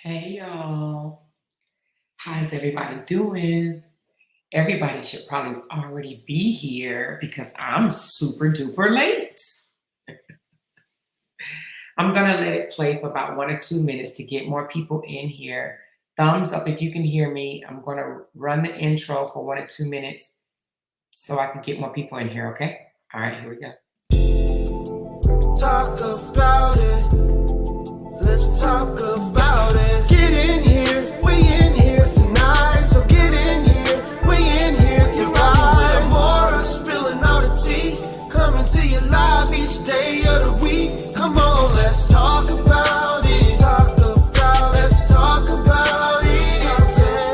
Hey y'all, how's everybody doing? Everybody should probably already be here because I'm super duper late. I'm gonna let it play for about 1 or 2 minutes to get more people in here. Thumbs up if you can hear me. I'm gonna run the intro for 1 or 2 minutes so I can get more people in here, okay? All right, here we go. Talk about it. Let's talk about it. Get in here, we in here tonight. So get in here, we in here to ride. With Amora, spilling all the tea. Coming to you live each day of the week. Come on, let's talk about it. Let's talk about it.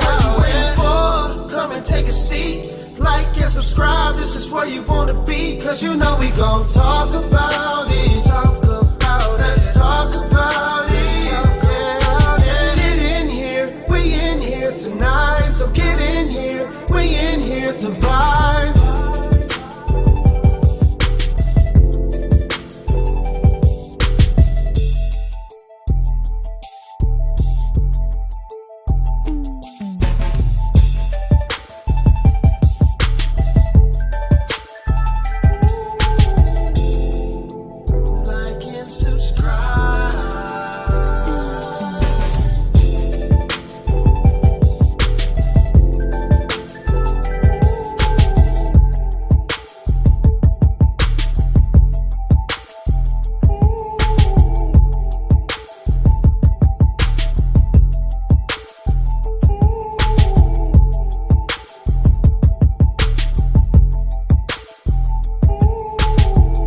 What you waiting for? Come and take a seat. Like and subscribe, this is where you wanna be. Cause you know we gon' talk about it. Let's talk about it. Get in here, we in here tonight. So get in here, we in here to vibe. Like and subscribe.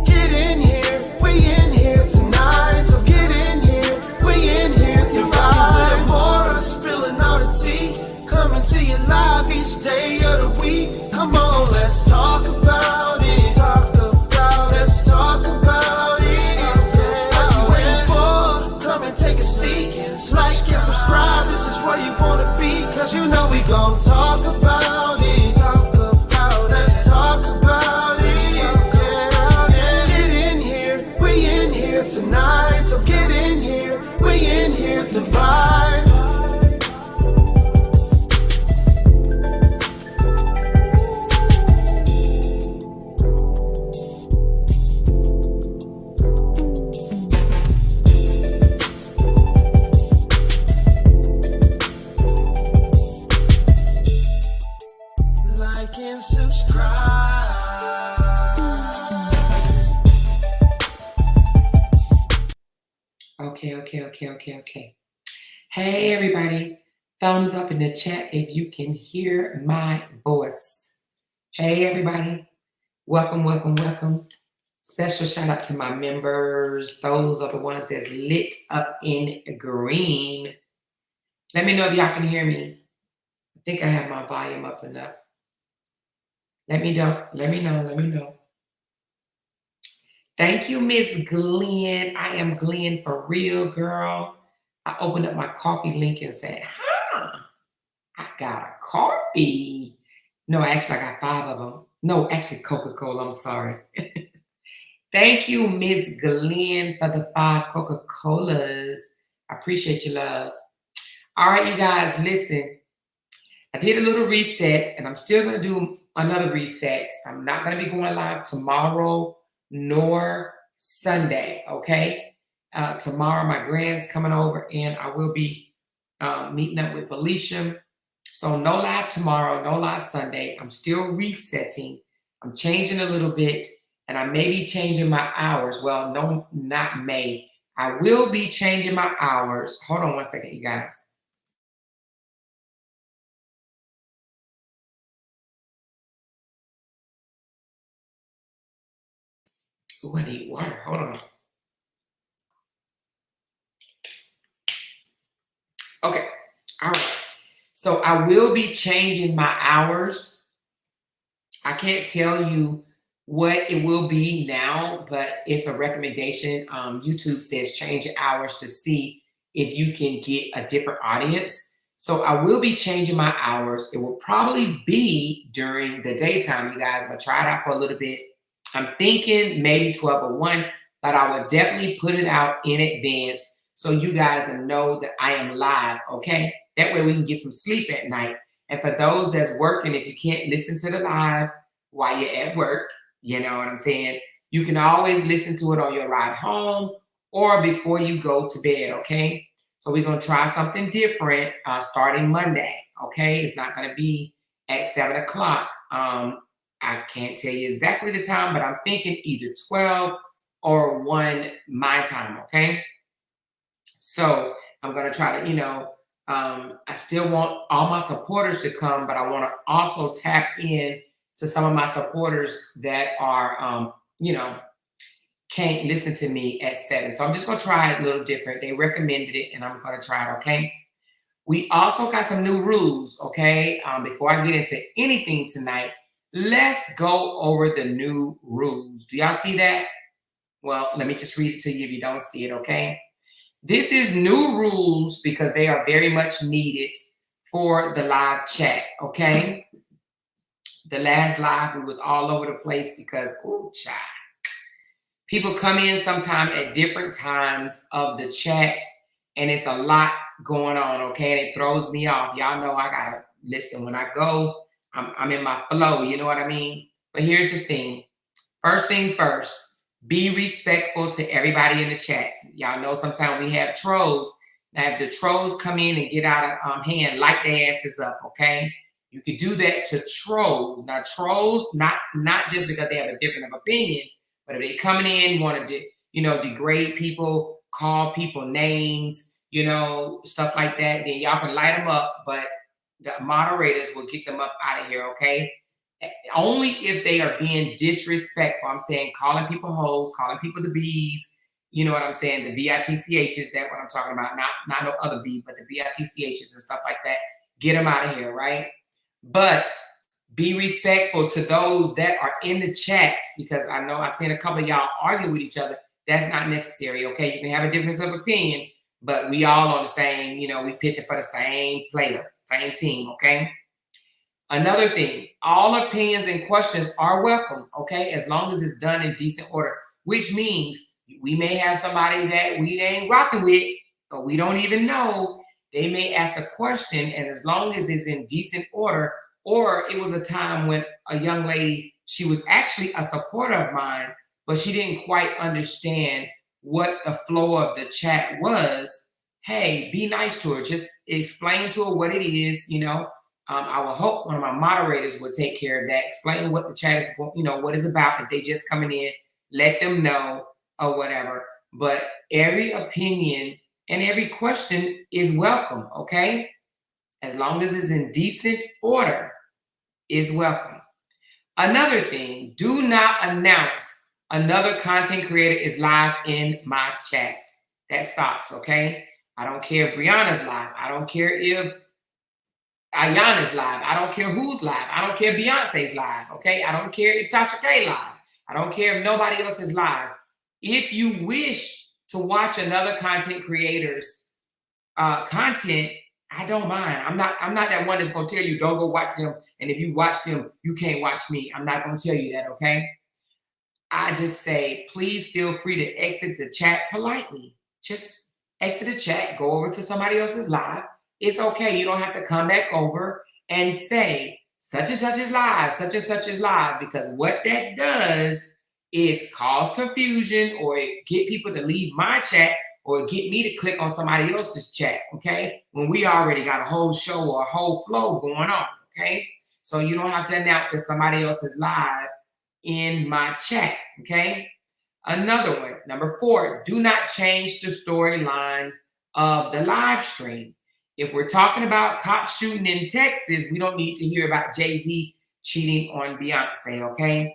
Get in here, we in here tonight. So get in here, we in here to vibe. Amora, spilling all the tea. Coming to you live each day of the week. Come on, let's talk about it. Let's talk about it. What you waiting for? Come and take a seat. Like and subscribe, this is where you wanna be. Cause you know we gon' talk about it. Let's talk about it. Get in here, we in here tonight. So get in here, we in here to vibe. Like and subscribe. Okay. Hey everybody, thumbs up in the chat if you can hear my voice. Hey everybody, welcome. Special shout out to my members. Those are the ones that's lit up in green. Let me know if y'all can hear me. I think I have my volume up enough. Let me know. Thank you, Miss Glenn. I am Glenn for real, girl. I opened up my coffee link and said, I got a coffee. No, actually, I got 5 of them. No, actually, Coca-Cola. I'm sorry. Thank you, Miss Glenn, for the 5 Coca-Colas. I appreciate your love. All right, you guys, listen. I did a little reset, and I'm still going to do another reset. I'm not going to be going live tomorrow nor Sunday, okay? Tomorrow, my grand's coming over, and I will be meeting up with Felicia. So no live tomorrow, no live Sunday. I'm still resetting. I'm changing a little bit, and I may be changing my hours. Well, no, not may. I will be changing my hours. Hold on 1 second, you guys. Ooh, I need water. Hold on. Okay. All right. So I will be changing my hours. I can't tell you what it will be now, but it's a recommendation. YouTube says change your hours to see if you can get a different audience. So I will be changing my hours. It will probably be during the daytime, you guys. I'm gonna try it out for a little bit. I'm thinking maybe 12 or 1, but I will definitely put it out in advance so you guys know that I am live, okay? That way we can get some sleep at night. And for those that's working, if you can't listen to the live while you're at work, you know what I'm saying? You can always listen to it on your ride home or before you go to bed, okay? So we're going to try something different starting Monday, okay? It's not going to be at 7 o'clock. I can't tell you exactly the time, but I'm thinking either 12 or 1 my time, okay? So I'm going to try to, I still want all my supporters to come, but I want to also tap in to some of my supporters that are, can't listen to me at 7. So I'm just going to try it a little different. They recommended it and I'm going to try it, okay? We also got some new rules, okay? Before I get into anything tonight, let's go over the new rules. Do y'all see that? Well, let me just read it to you if you don't see it, okay? This is new rules because they are very much needed for the live chat, okay? The last live, it was all over the place because, oh, child. People come in sometime at different times of the chat, and it's a lot going on, okay? And it throws me off. Y'all know I gotta listen. When I go, I'm in my flow, you know what I mean? But here's the thing. First thing first, be respectful to everybody in the chat. Y'all know sometimes we have trolls. Now, if the trolls come in and get out of hand, light their asses up, okay? You could do that to trolls. Now, trolls, not just because they have a different opinion, but if they coming in, want to, degrade people, call people names, stuff like that, then y'all can light them up, but the moderators will get them up out of here, okay? Only if they are being disrespectful. I'm saying calling people hoes, calling people the bees, you know what I'm saying? The BITCHs, that's what I'm talking about. Not no other B, but the BITCHs and stuff like that. Get them out of here, right? But be respectful to those that are in the chat, because I know I've seen a couple of y'all argue with each other. That's not necessary, okay? You can have a difference of opinion, but we all on the same, we pitching for the same player, same team, okay? Another thing, all opinions and questions are welcome, okay? As long as it's done in decent order, which means we may have somebody that we ain't rocking with, but we don't even know. They may ask a question, and as long as it's in decent order, or it was a time when a young lady, she was actually a supporter of mine, but she didn't quite understand what the flow of the chat was. Hey, be nice to her. Just explain to her what it is, I will hope one of my moderators will take care of that. Explain what the chat is, what it's about. If they just coming in, let them know or whatever. But every opinion and every question is welcome, okay? As long as it's in decent order, is welcome. Another thing, do not announce another content creator is live in my chat. That stops, okay? I don't care if Brianna's live. I don't care if Ayana's live. I don't care who's live. I don't care if Beyonce's live, okay? I don't care if Tasha K live. I don't care if nobody else is live. If you wish to watch another content creator's content, I don't mind. I'm not that one that's gonna tell you don't go watch them, and if you watch them, you can't watch me. I'm not gonna tell you that, okay? I just say, please feel free to exit the chat politely. Just exit the chat, go over to somebody else's live. It's okay. You don't have to come back over and say such and such is live, such and such is live, because what that does is cause confusion, or it get people to leave my chat, or get me to click on somebody else's chat, okay? When we already got a whole show or a whole flow going on, okay? So you don't have to announce that somebody else is live in my chat, okay? Another one, number 4, do not change the storyline of the live stream. If we're talking about cops shooting in Texas, we don't need to hear about Jay-Z cheating on Beyonce, okay?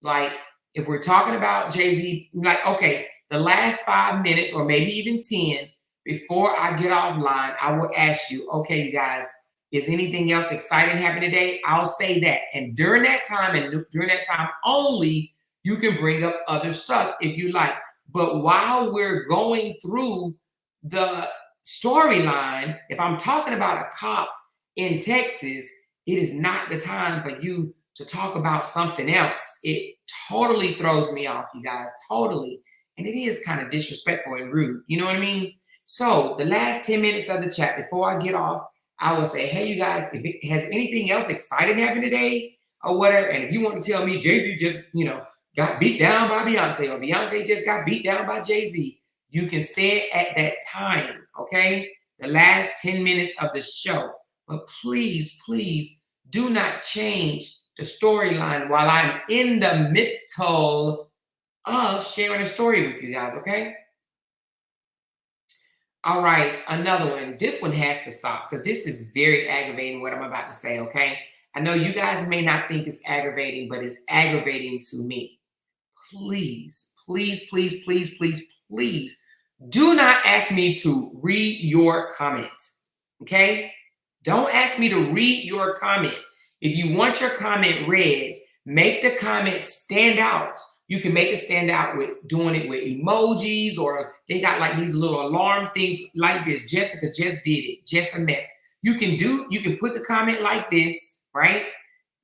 Like, if we're talking about Jay-Z, like, okay, the last 5 minutes or maybe even 10 before I get offline, I will ask you, okay, you guys, is anything else exciting happening today? I'll say that. And during that time, and during that time only, you can bring up other stuff if you like. But while we're going through the storyline, if I'm talking about a cop in Texas, it is not the time for you to talk about something else. It totally throws me off, you guys, totally. And it is kind of disrespectful and rude. You know what I mean? So the last 10 minutes of the chat before I get off, I will say, hey, you guys, if it has anything else exciting happened today or whatever, and if you want to tell me Jay-Z just, got beat down by Beyonce or Beyonce just got beat down by Jay-Z, you can say it at that time, okay? The last 10 minutes of the show. But please, please do not change the storyline while I'm in the middle of sharing a story with you guys, okay? All right, another one. This one has to stop because this is very aggravating what I'm about to say, okay? I know you guys may not think it's aggravating, but it's aggravating to me. Please, please, please, please, please, please do not ask me to read your comment, okay? Don't ask me to read your comment. If you want your comment read, make the comment stand out. You can make it stand out with doing it with emojis, or they got like these little alarm things like this. Jessica just did it, just a mess. You can put the comment like this, right?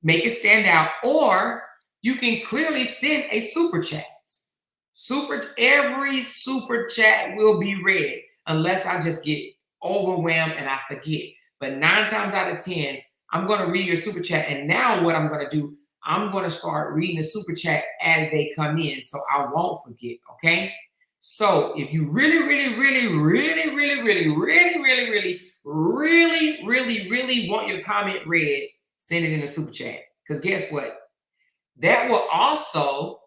Make it stand out, or you can clearly send a super chat. Every super chat will be read unless I just get overwhelmed and I forget. But 9 times out of 10, I'm going to read your super chat. And now what I'm going to do, I'm going to start reading the super chat as they come in so I won't forget, okay? So if you really want your comment read, send it in the super chat. Because guess what? That will also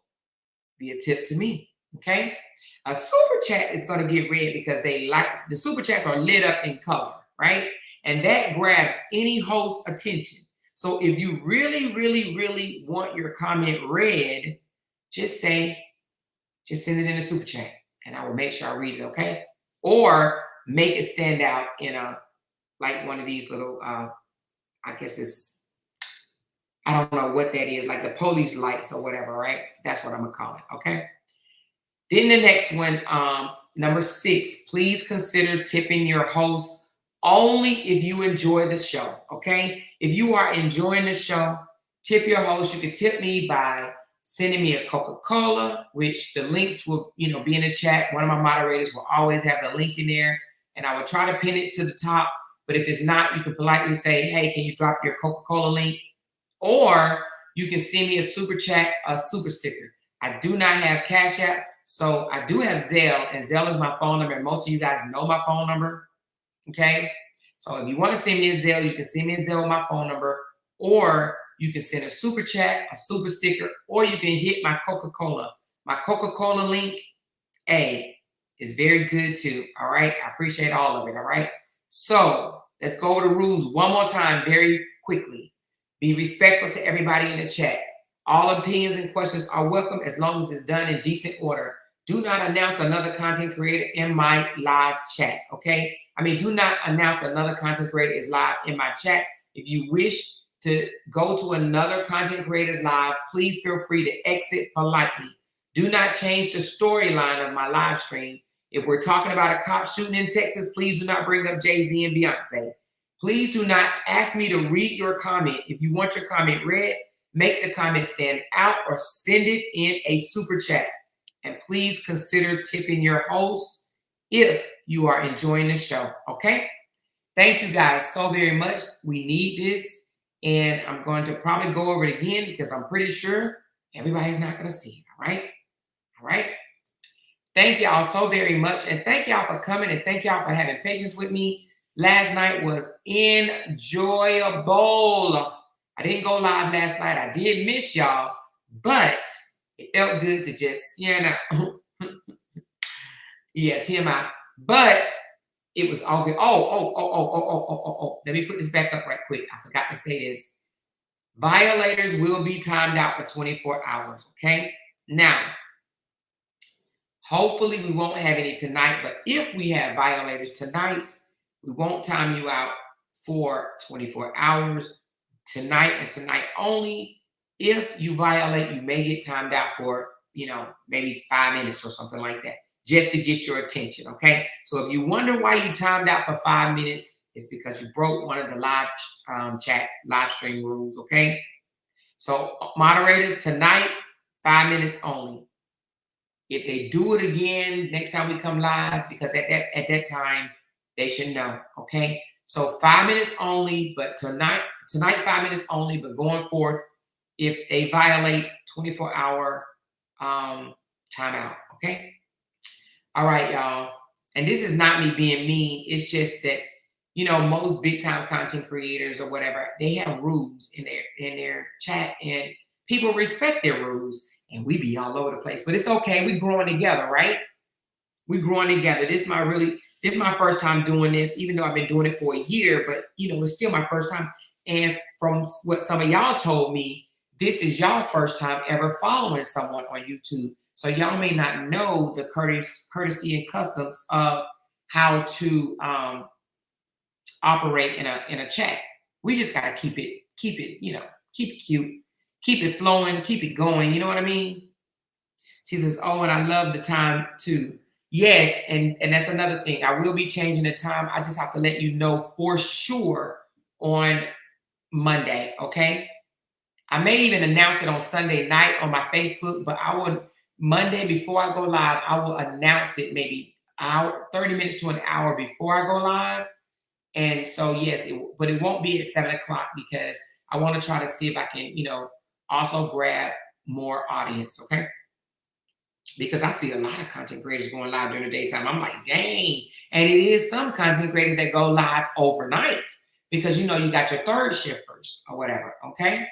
be a tip to me, okay? A super chat is going to get read because the super chats are lit up in color, right? And that grabs any host's attention. So if you really want your comment read, just send it in a super chat and I will make sure I read it, okay? Or make it stand out in like one of these little, I guess I don't know what that is, like the police lights or whatever, right? That's what I'm gonna call it, okay? Then the next one, number 6, please consider tipping your host only if you enjoy the show, okay? If you are enjoying the show, tip your host. You can tip me by sending me a Coca-Cola, which the links will, be in the chat. One of my moderators will always have the link in there, and I will try to pin it to the top. But if it's not, you can politely say, hey, can you drop your Coca-Cola link? Or you can send me a super chat, a super sticker. I do not have Cash App, so I do have Zelle, and Zelle is my phone number, and most of you guys know my phone number. Okay, so if you want to send me a Zelle, you can send me a Zelle with my phone number, or you can send a super chat, a super sticker, or you can hit my Coca-Cola. My Coca-Cola link, is very good too. All right, I appreciate all of it. All right, so let's go over the rules one more time very quickly. Be respectful to everybody in the chat. All opinions and questions are welcome as long as it's done in decent order. Do not announce another content creator in my live chat, okay? Do not announce another content creator is live in my chat. If you wish to go to another content creator's live, please feel free to exit politely. Do not change the storyline of my live stream. If we're talking about a cop shooting in Texas, please do not bring up Jay-Z and Beyonce. Please do not ask me to read your comment. If you want your comment read, make the comment stand out or send it in a super chat. And please consider tipping your host if you are enjoying the show, okay? Thank you guys so very much. We need this. And I'm going to probably go over it again because I'm pretty sure everybody's not going to see it, all right? All right? Thank y'all so very much. And thank y'all for coming, and thank y'all for having patience with me. Last night was enjoyable. I didn't go live last night. I did miss y'all, but it felt good to just, yeah, TMI. But it was all good. Oh. Let me put this back up right quick. I forgot to say this. Violators will be timed out for 24 hours, okay? Now, hopefully we won't have any tonight, but if we have violators tonight, we won't time you out for 24 hours tonight and tonight only. If you violate, you may get timed out for, maybe 5 minutes or something like that, just to get your attention, okay? So if you wonder why you timed out for 5 minutes, it's because you broke one of the live stream rules, okay? So moderators, tonight, 5 minutes only. If they do it again next time we come live, because at that time they should know. Okay, so 5 minutes only, but tonight 5 minutes only, but going forth, if they violate 24-hour timeout. Okay. All right, y'all. And this is not me being mean. It's just that, most big time content creators or whatever, they have rules in their chat, and people respect their rules, and we be all over the place. But it's okay. We growing together, right? We growing together. This is my first time doing this, even though I've been doing it for a year, but it's still my first time. And from what some of y'all told me, this is y'all first time ever following someone on YouTube. So y'all may not know the courtesy and customs of how to operate in a chat. We just gotta keep it, keep it cute, keep it flowing, keep it going. You know what I mean? She says, "Oh, and I love the time too." Yes, and that's another thing. I will be changing the time. I just have to let you know for sure on Monday. Okay. I may even announce it on Sunday night on my Facebook, but I would Monday before I go live, I will announce it maybe 30 minutes to an hour before I go live. And so, yes, but it won't be at 7 o'clock, because I want to try to see if I can, also grab more audience. Okay. Because I see a lot of content creators going live during the daytime. I'm like, dang. And it is some content creators that go live overnight, because, you got your third shifters or whatever. Okay.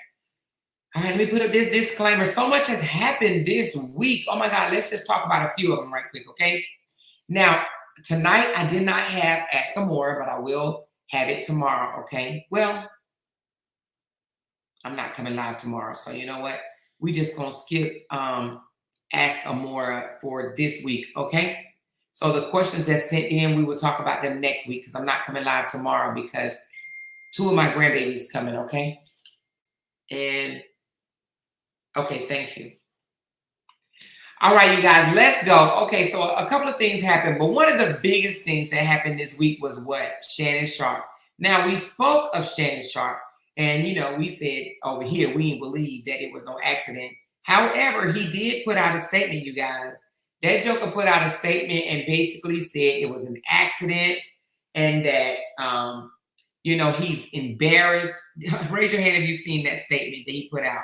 All right, let me put up this disclaimer. So much has happened this week. Oh my God, let's just talk about a few of them right quick, okay? Now, tonight I did not have Ask Amora, but I will have it tomorrow, okay? Well, I'm not coming live tomorrow, so you know what? We just gonna skip Ask Amora for this week, okay? So the questions that sent in, we will talk about them next week, because I'm not coming live tomorrow because 2 of my grandbabies coming, okay? And okay, thank you. All right, you guys, let's go. Okay, so a couple of things happened, but one of the biggest things that happened this week was what? Shannon Sharpe. Now, we spoke of Shannon Sharpe, and, we said over here, we didn't believe that it was no accident. However, he did put out a statement, you guys. That joker put out a statement and basically said it was an accident, and that, he's embarrassed. Raise your hand if you've seen that statement that he put out.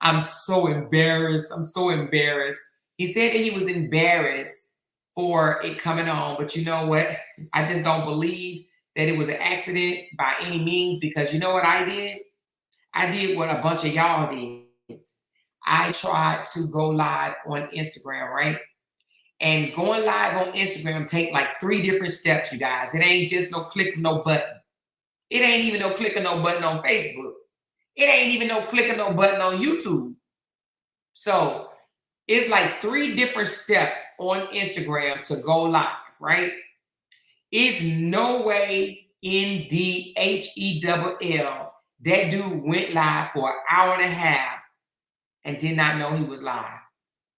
I'm so embarrassed. I'm so embarrassed. He said that he was embarrassed for it coming on, but you know what? I just don't believe that it was an accident by any means, because you know what I did? I did what a bunch of y'all did. I tried to go live on Instagram, right? And going live on Instagram take like 3 different steps, you guys. It ain't just no click of no button. It ain't even no click of no button on Facebook. It ain't even no click of no button on YouTube. So it's like 3 different steps on Instagram to go live, right? It's no way in the HELL that dude went live for an hour and a half and did not know he was live.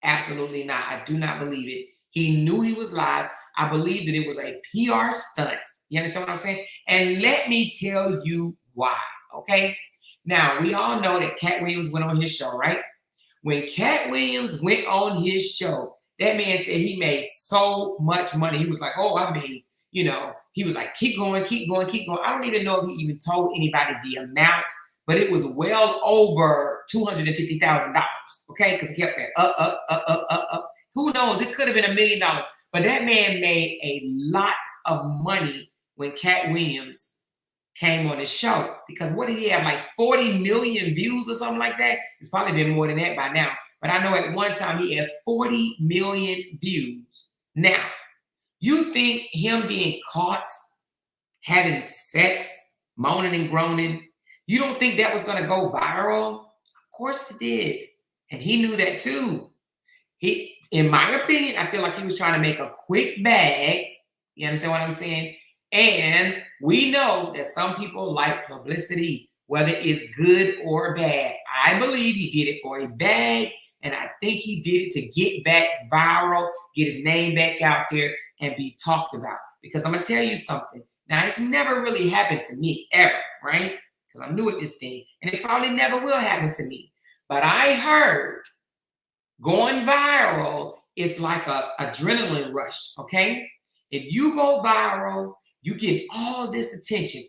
Absolutely not. I do not believe it. He knew he was live. I believe that it was a PR stunt. You understand what I'm saying? And let me tell you why, okay? Now, we all know that Cat Williams went on his show, right? When Cat Williams went on his show, that man said he made so much money. He was like, oh, I made, he was like, keep going, keep going, keep going. I don't even know if he even told anybody the amount, but it was well over $250,000, okay? Because he kept saying, up. Who knows? It could have been $1 million. But that man made a lot of money when Cat Williams came on his show, because what did he have, like 40 million views or something like that? It's probably been more than that by now, but I know at one time he had 40 million views. Now, you think him being caught having sex, moaning and groaning, you don't think that was going to go viral? Of course it did, and he knew that too. He, in my opinion, I feel like he was trying to make a quick bag. You understand what I'm saying? And we know that some people like publicity, whether it's good or bad. I believe he did it for a bag, and I think he did it to get back viral, get his name back out there, and be talked about. Because I'm going to tell you something. Now, it's never really happened to me, ever, right? Because I'm new at this thing, and it probably never will happen to me. But I heard going viral it's like a adrenaline rush, okay? If you go viral, you get all this attention,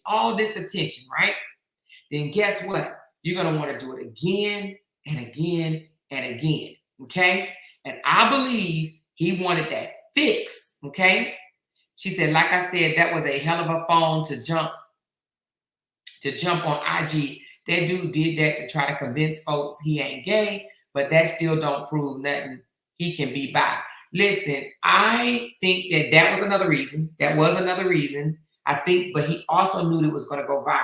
right? Then guess what? You're going to want to do it again and again and again, okay? And I believe he wanted that fix, okay? She said, like I said, that was a hell of a phone to jump on IG. That dude did that to try to convince folks he ain't gay, but that still don't prove nothing. He can be bi. Listen, I think that was another reason. I think, but he also knew it was going to go viral.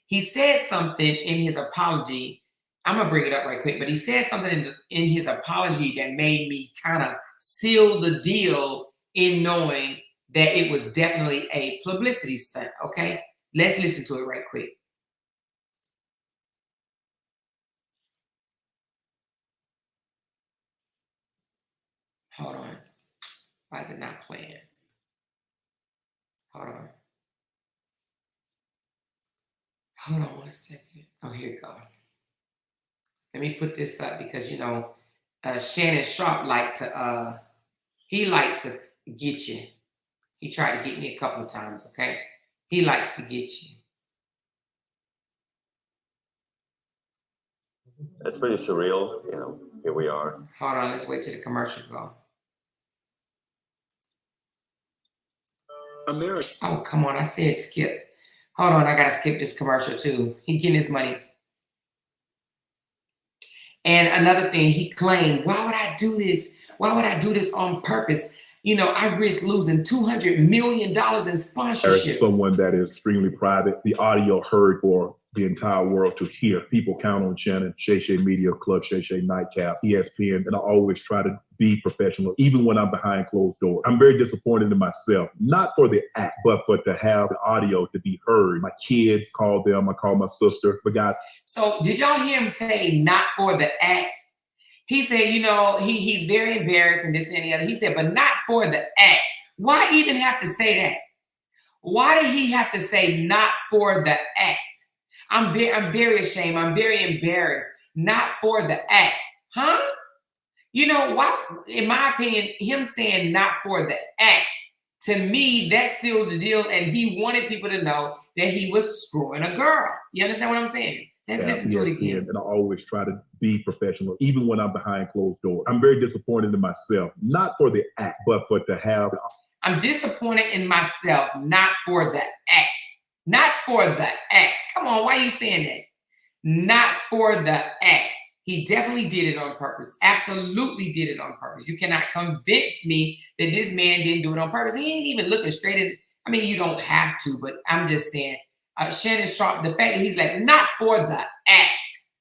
He said something in his apology. I'm going to bring it up right quick, but he said something in his apology that made me kind of seal the deal in knowing that it was definitely a publicity stunt, okay? Let's listen to it right quick. Hold on. Why is it not playing? Hold on. Hold on 1 second. Oh, here you go. Let me put this up because, you know, Shannon Sharpe liked to get you. He tried to get me a couple of times, okay? He likes to get you. It's pretty surreal, you know, here we are. Hold on, let's wait till the commercial go. America. Oh, come on, I said skip. Hold on, I gotta skip this commercial too. He getting his money. And another thing, he claimed, why would I do this? Why would I do this on purpose? You know, I risk losing $200 million in sponsorship. Someone that is extremely private, the audio heard for the entire world to hear. People count on Shannon, Shay Shay Media Club, Shay Shay Nightcap, ESPN, and I always try to be professional, even when I'm behind closed doors. I'm very disappointed in myself, not for the act, but for to have the audio to be heard. My kids called them, I called my sister, but God. So did y'all hear him say not for the act? He said, you know, he's very embarrassed and this and the other. He said, but not for the act. Why even have to say that? Why did he have to say not for the act? I'm very ashamed. I'm very embarrassed. Not for the act. Huh? You know what? In my opinion, him saying not for the act, to me, that seals the deal. And he wanted people to know that he was screwing a girl. You understand what I'm saying? Let's listen to it again. And I always try to be professional, even when I'm behind closed doors. I'm very disappointed in myself, not for the act, but for to have. I'm disappointed in myself, not for the act. Not for the act. Come on, why are you saying that? Not for the act. He definitely did it on purpose. Absolutely did it on purpose. You cannot convince me that this man didn't do it on purpose. He ain't even looking straight at. I mean, you don't have to, but I'm just saying. Shannon Sharpe, the fact that he's like, not for the act.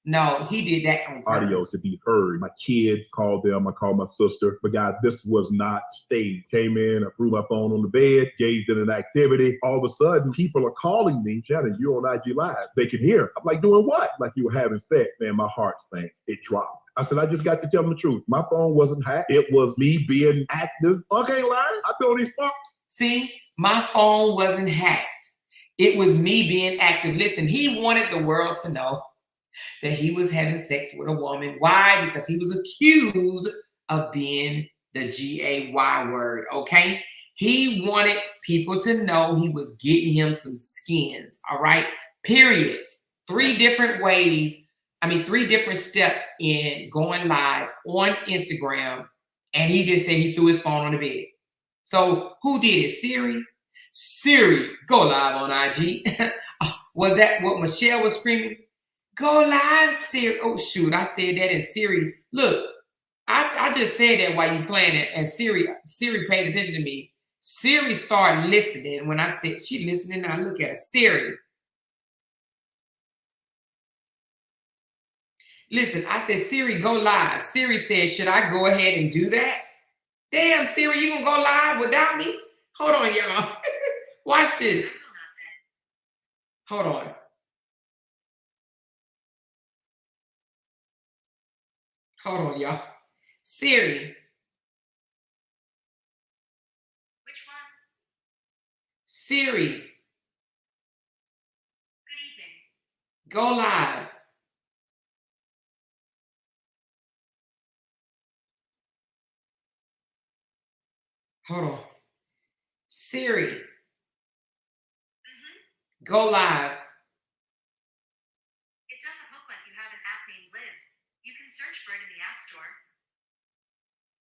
No, he did that on purpose. Audio to be heard. My kids called them, I called my sister. But God, this was not staged. Came in, I threw my phone on the bed, engaged in an activity. All of a sudden, people are calling me, Shannon, you're on IG Live. They can hear. I'm like, doing what? Like you were having sex. Man, my heart sank. It dropped. I said, I just got to tell them the truth. My phone wasn't hacked. It was me being active. Okay, lie. I feel these phones. See, my phone wasn't hacked. It was me being active. Listen, he wanted the world to know that he was having sex with a woman. Why? Because he was accused of being the G-A-Y word, okay? He wanted people to know he was getting him some skins, all right? Period. 3 different steps in going live on Instagram, and he just said he threw his phone on the bed. So who did it? Siri? Siri, go live on IG. Was that what Michelle was screaming? Go live, Siri. Oh, shoot, I said that, and Siri, look, I just said that while you playing it, and Siri paid attention to me. Siri started listening when I said, she listening now, look at her. Siri. Listen, I said, Siri, go live. Siri said, should I go ahead and do that? Damn, Siri, you gonna go live without me? Hold on, y'all. Watch this. Hold on. Hold on, y'all. Siri. Which one? Siri. Good evening. Go live. Hold on. Siri, Mm-hmm. go live. It doesn't look like you have an app named Live. You can search for it in the App Store.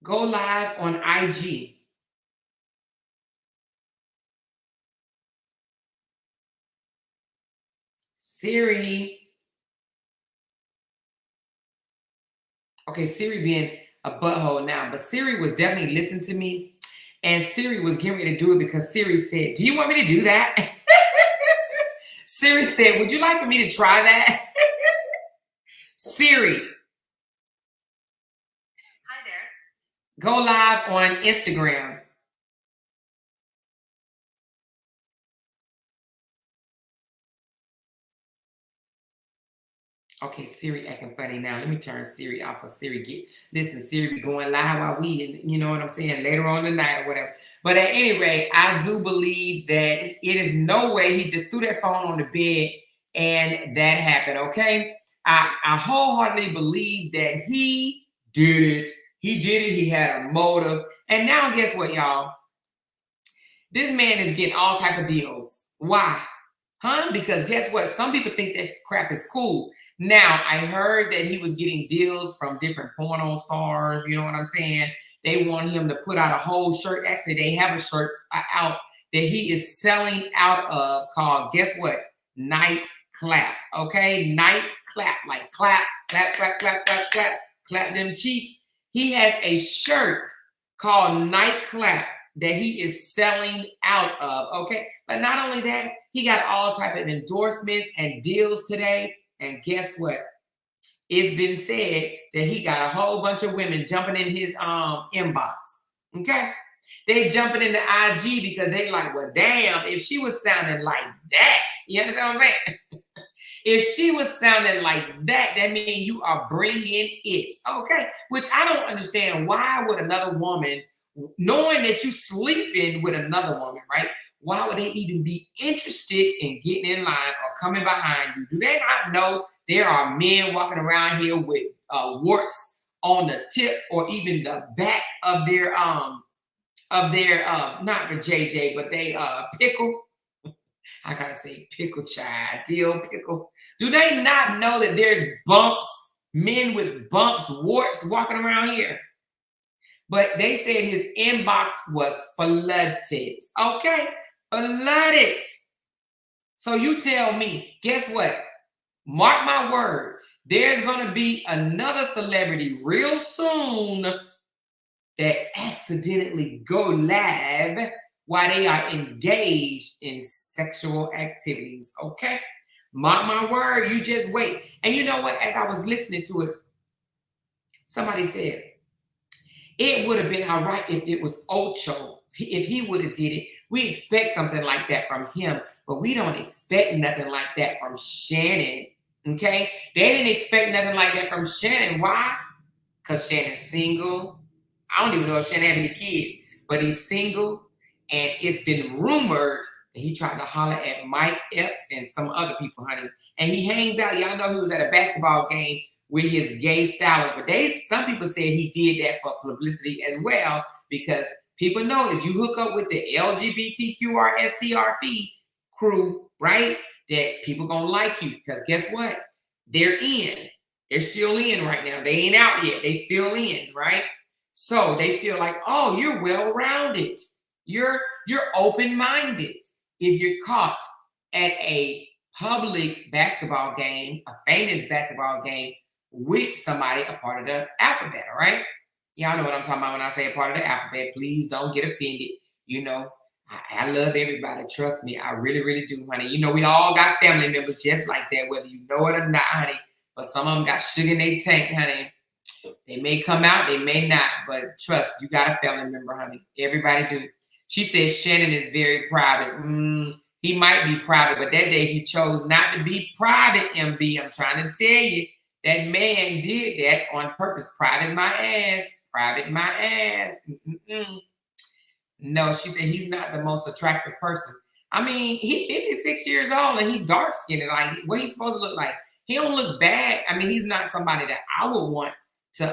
Go live on IG. Siri. Okay, Siri being a butthole now, but Siri was definitely listening to me. And Siri was getting ready to do it because Siri said, do you want me to do that? Siri said, would you like for me to try that? Siri, Hi there. go live on Instagram. Okay, Siri acting funny now. Let me turn Siri off for Siri. Listen, Siri be going live while we, and you know what I'm saying, later on tonight or whatever. But at any rate, I do believe that it is no way he just threw that phone on the bed and that happened, okay? I wholeheartedly believe that he did it. He did it. He had a motive. And now guess what, y'all? This man is getting all type of deals. Why? Huh? Because guess what? Some people think that crap is cool. Now, I heard that he was getting deals from different porno stars. You know what I'm saying? They want him to put out a whole shirt. Actually, they have a shirt out that he is selling out of called, guess what? Night Clap. Okay? Night Clap. Like clap, clap, clap, clap, clap, clap. Clap them cheeks. He has a shirt called Night Clap that he is selling out of. Okay? But not only that, he got all type of endorsements and deals today. And guess what? It's been said that he got a whole bunch of women jumping in his inbox. Okay? They jumping into IG because they like, well, damn, if she was sounding like that, you understand what I'm saying? If she was sounding like that, that means you are bringing it. Okay? Which I don't understand. Why would another woman, knowing that you sleeping with another woman, right? Why would they even be interested in getting in line or coming behind you? Do they not know there are men walking around here with warts on the tip or even the back of their not the JJ, but they pickle. I gotta say pickle child, dill pickle. Do they not know that there's bumps, men with bumps, warts walking around here? But they said his inbox was flooded. Okay? Flooded. So you tell me, guess what? Mark my word, there's going to be another celebrity real soon that accidentally go live while they are engaged in sexual activities. Okay? Mark my word, you just wait. And you know what? As I was listening to it, somebody said, it would have been all right if it was Ocho. If he would have did it, we expect something like that from him, but we don't expect nothing like that from Shannon. Okay? They didn't expect nothing like that from Shannon. Why? Because Shannon's single. I don't even know if Shannon had any kids, but he's single, and it's been rumored that he tried to holler at Mike Epps and some other people, honey. And he hangs out. Y'all know he was at a basketball game with his gay stylist, but some people said he did that for publicity as well, because people know if you hook up with the LGBTQRSTRP crew, right, that people gonna like you, because guess what? They're in. They're still in right now. They ain't out yet. They still in, right? So they feel like, oh, you're well-rounded. You're open-minded. If you're caught at a public basketball game, a famous basketball game, with somebody a part of the alphabet, all right? Y'all know what I'm talking about when I say a part of the alphabet. Please don't get offended. You know, I love everybody. Trust me, I really, really do, honey. You know, we all got family members just like that, whether you know it or not, honey. But some of them got sugar in their tank, honey. They may come out, they may not. But trust, you got a family member, honey. Everybody do. She says Shannon is very private. He might be private, but that day he chose not to be private, MB. I'm trying to tell you. That man did that on purpose. Private my ass. Private my ass. No, she said he's not the most attractive person. I mean, he's 56 years old and he dark skinned. Like, what he's supposed to look like? He don't look bad. I mean, he's not somebody that I would want to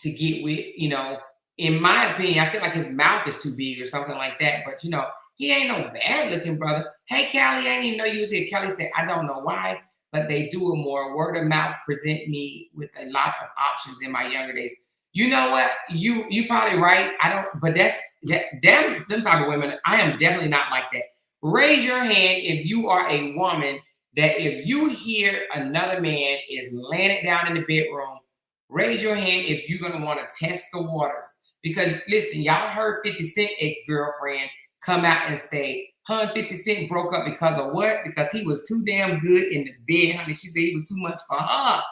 get with, you know, in my opinion, I feel like his mouth is too big or something like that. But you know, he ain't no bad looking brother. Hey, Callie, I didn't even know you was here. Kelly said, I don't know why, but they do it more. Word of mouth present me with a lot of options in my younger days. You know what? You probably right. I don't, but them type of women. I am definitely not like that. Raise your hand if you are a woman that if you hear another man is laying it down in the bedroom. Raise your hand if you're gonna want to test the waters. Because listen, y'all heard 50 Cent ex-girlfriend come out and say, "Hun, 50 Cent broke up because of what? Because he was too damn good in the bed, honey." She said he was too much for her.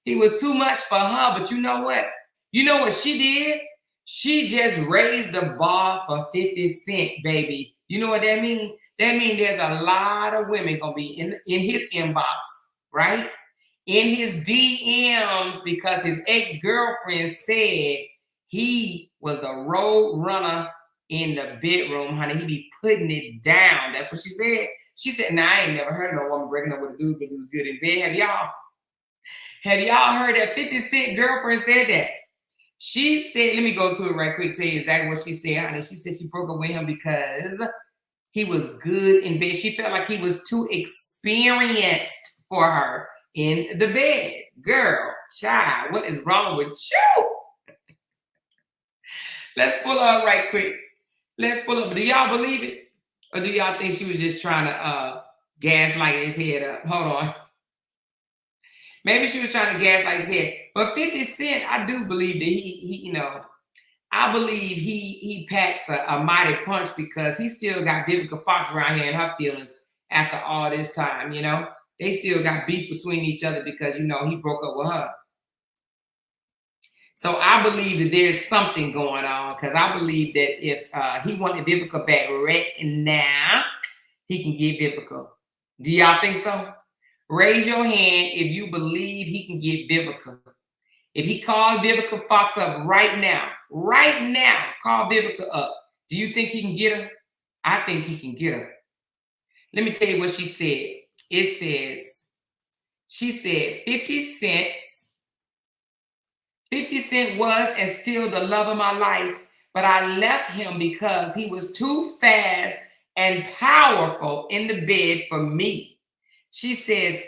He was too much for her. But you know what? You know what she did? She just raised the bar for 50 Cent, baby. You know what that means? That means there's a lot of women gonna be in his inbox, right? In his DMs, because his ex-girlfriend said he was the road runner in the bedroom, honey. He be putting it down. That's what she said. She said, "Now, I ain't never heard of no woman breaking up with a dude because he was good in bed." Have y'all heard that 50 Cent girlfriend said that? She said, let me go to it right quick, tell you exactly what she said, honey. She said she broke up with him because he was good in bed. She felt like he was too experienced for her in the bed. Girl, child, what is wrong with you? Let's pull up right quick. Let's pull up. Do y'all believe it? Or do y'all think she was just trying to gaslight his head up? Hold on. Maybe she was trying to gaslight his head. But 50 Cent, I do believe that he you know, I believe he packs a mighty punch because he still got Vivica Fox around here in her feelings after all this time, you know. They still got beef between each other because, you know, he broke up with her. So I believe that there's something going on because I believe that if he wanted Vivica back right now, he can get Vivica. Do y'all think so? Raise your hand if you believe he can get Vivica. If he called Vivica Fox up right now, call Vivica up. Do you think he can get her? I think he can get her. Let me tell you what she said. It says, she said, 50 Cent was and still the love of my life, but I left him because he was too fast and powerful in the bed for me. She says,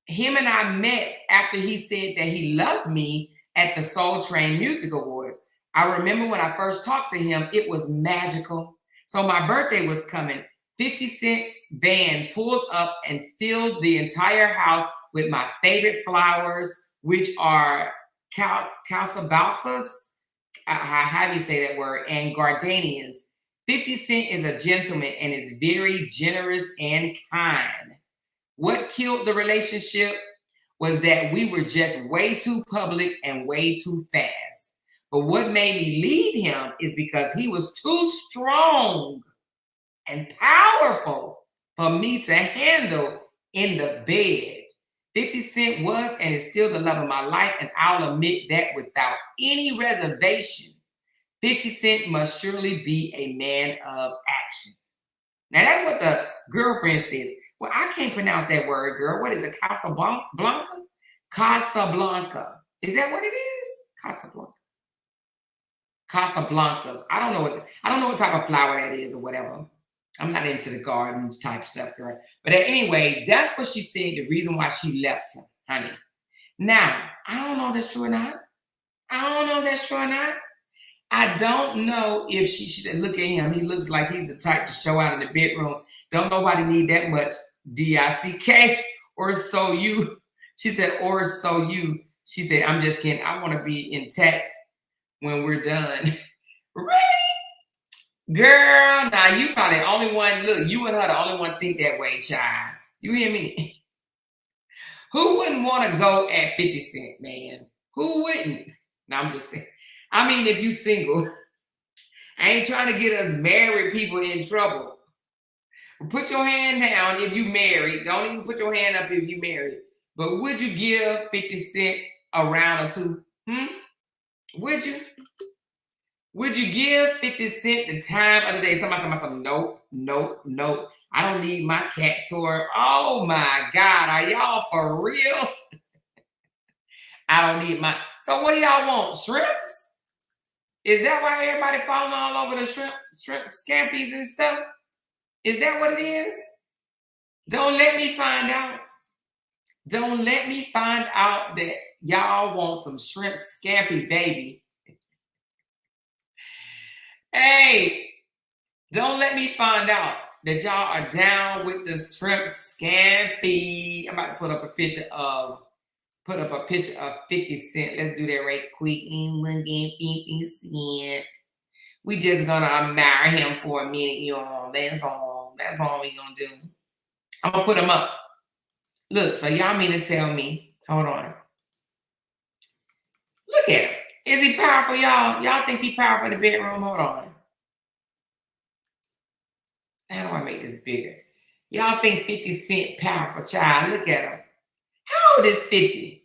him and I met after he said that he loved me at the Soul Train Music Awards. I remember when I first talked to him, it was magical. So my birthday was coming. 50 Cent's band pulled up and filled the entire house with my favorite flowers, which are calcebalcas, how do you say that word, and gardenias. 50 Cent is a gentleman and is very generous and kind. What killed the relationship was that we were just way too public and way too fast. But what made me leave him is because he was too strong and powerful for me to handle in the bed. 50 Cent was and is still the love of my life, and I'll admit that without any reservation. 50 Cent must surely be a man of action. Now that's what the girlfriend says. Well, I can't pronounce that word, girl. What is it? Casablanca? Casablanca. Is that what it is? Casablanca. Casablancas. I don't know what type of flower that is or whatever. I'm not into the garden type stuff, girl. But anyway, that's what she said, the reason why she left him, honey. Now, I don't know if that's true or not. I don't know if she said, look at him. He looks like he's the type to show out in the bedroom. Don't nobody need that much DICK or so you. She said, or so you. She said, I'm just kidding. I want to be intact when we're done. Really? Girl, now you probably the only one, look, you and her the only one think that way, child. You hear me? Who wouldn't want to go at 50 Cent, man? Who wouldn't? No, I'm just saying. I mean, if you single, I ain't trying to get us married people in trouble. Put your hand down if you married. Don't even put your hand up if you married. But would you give 50 Cent a round or two? Would you? Would you give 50 Cent the time of the day? Somebody tell me something. Nope. I don't need my cat tour. Oh my God. Are y'all for real? I don't need my. So what do y'all want? Shrimps? Is that why everybody falling all over the shrimp scampies and stuff? Is that what it is? Don't let me find out. Don't let me find out that y'all want some shrimp scampi, baby. Hey, don't let me find out that y'all are down with the shrimp scampi. I'm about to put up a picture of 50 Cent. Let's do that right quick. 50 Cent. We just gonna admire him for a minute, y'all. That's all we gonna do. I'm gonna put him up. Look, so y'all mean to tell me, hold on. Look at him. Is he powerful, y'all? Y'all think he powerful in the bedroom? Hold on. How do I make this bigger? Y'all think 50 Cent powerful, child? Look at him. How old is 50?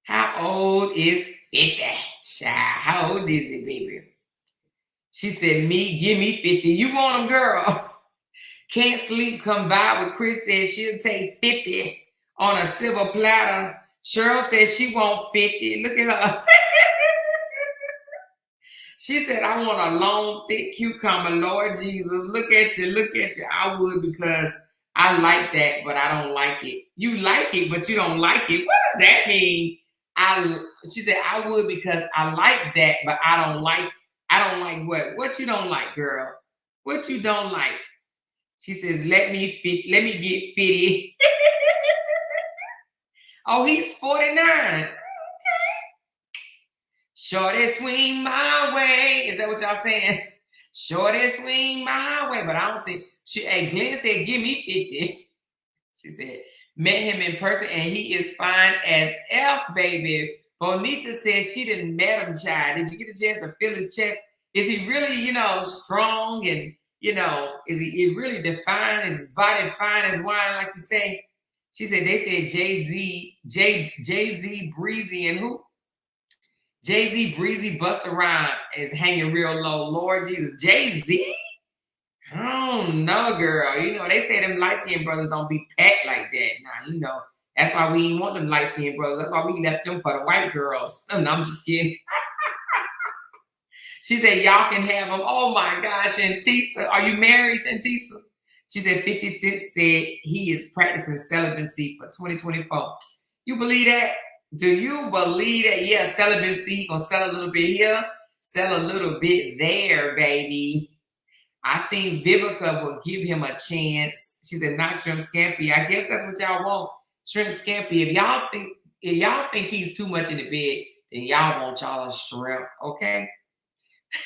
How old is 50, child? How old is it, baby? She said, give me 50. You want him, girl? Can't sleep, come by with Chris said she'll take 50 on a silver platter. Cheryl said she want 50. Look at her. She said, I want a long, thick cucumber. Lord Jesus, look at you, look at you. I would because I like that, but I don't like it. You like it, but you don't like it. What does that mean? She said, I would because I like that, but I don't like what? What you don't like, girl? What you don't like? She says, let me get 50. Oh, he's 49. Okay. Shorty swing my way. Is that what y'all saying? Shorty swing my way. But I don't think Glenn said, give me 50. She said, met him in person and he is fine as F, baby. Bonita said she didn't met him, child. Did you get a chance to feel his chest? Is he really, strong and, is he really defined? Is his body fine as wine, like you say? She said, they said Jay-Z, Breezy, and who? Jay-Z, Breezy, Busta Rhymes is hanging real low. Lord Jesus. Jay-Z? I don't know, girl. They say them light-skinned brothers don't be packed like that. Now, that's why we didn't want them light-skinned brothers. That's why we left them for the white girls. No, I'm just kidding. She said, y'all can have them. Oh, my gosh, Shantisa. Are you married, Shantisa? She said, 50 Cent said he is practicing celibacy for 2024. You believe that? Do you believe that? Yeah, celibacy. He gonna sell a little bit here, sell a little bit there, baby. I think Vivica will give him a chance. She said, not shrimp scampi. I guess that's what y'all want. Shrimp scampi. If y'all think he's too much in the bed, then y'all want y'all a shrimp, okay?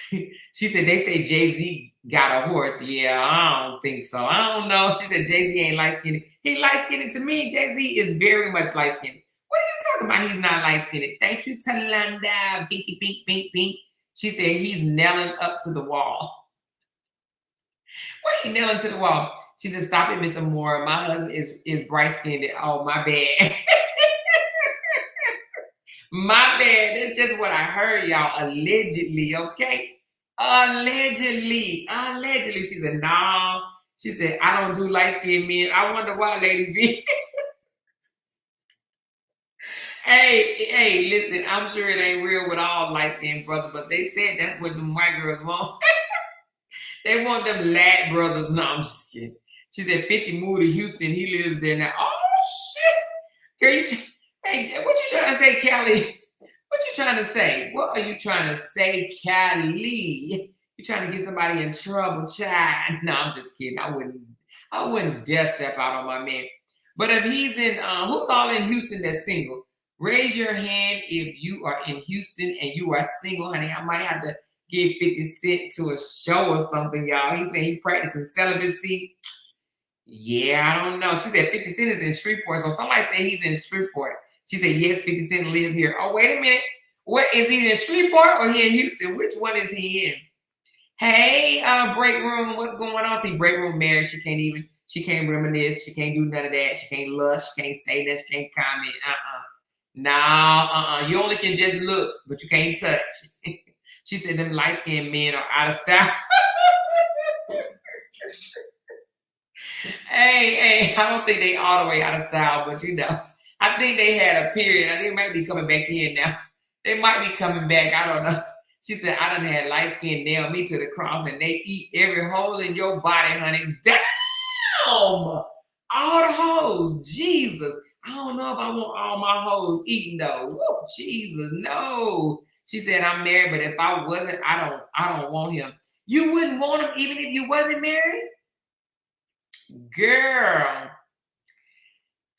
She said, they say Jay-Z got a horse. Yeah, I don't think so. I don't know. She said, Jay-Z ain't light-skinned. He light-skinned to me. Jay-Z is very much light-skinned. What are you talking about? He's not light-skinned. Thank you, Talanda. Pinky, pink, pink, pink. She said, he's nailing up to the wall. Why he nailing to the wall? She said, stop it, Miss Amora. My husband is bright-skinned. Oh, my bad. My bad. That's just what I heard, y'all. Allegedly, okay? Allegedly. She said, no. She said, I don't do light-skinned men. I wonder why, Lady B. Hey, listen, I'm sure it ain't real with all light-skinned brothers, but they said that's what them white girls want. They want them lad brothers. No, I'm just kidding. She said, 50 moved to Houston. He lives there now. Oh, shit. Girl, hey, what you trying to say, Callie? What you trying to say? What are you trying to say, Callie? You trying to get somebody in trouble, child? No, I'm just kidding. I wouldn't dare step out on my man. But if he's in, who's all in Houston that's single? Raise your hand if you are in Houston and you are single, honey. I might have to give 50 Cent to a show or something, y'all. He said he practicing celibacy. Yeah, I don't know. She said 50 Cent is in Shreveport. So somebody said he's in Shreveport. She said, yes, 50 Cent live here. Oh, wait a minute. What is he in Shreveport or he in Houston? Which one is he in? Hey, break room. What's going on? See, break room married. She can't reminisce. She can't do none of that. She can't lush. She can't say that. She can't comment. No, you only can just look, but you can't touch. She said them light-skinned men are out of style. Hey, I don't think they all the way out of style, but I think they had a period. I think they might be coming back in now. They might be coming back. I don't know. She said, I done had light skin nail me to the cross and they eat every hole in your body, honey. Damn! All the hoes. Jesus. I don't know if I want all my hoes eating though. Woo, Jesus, no. She said, I'm married, but if I wasn't, I don't want him. You wouldn't want him even if you wasn't married? Girl.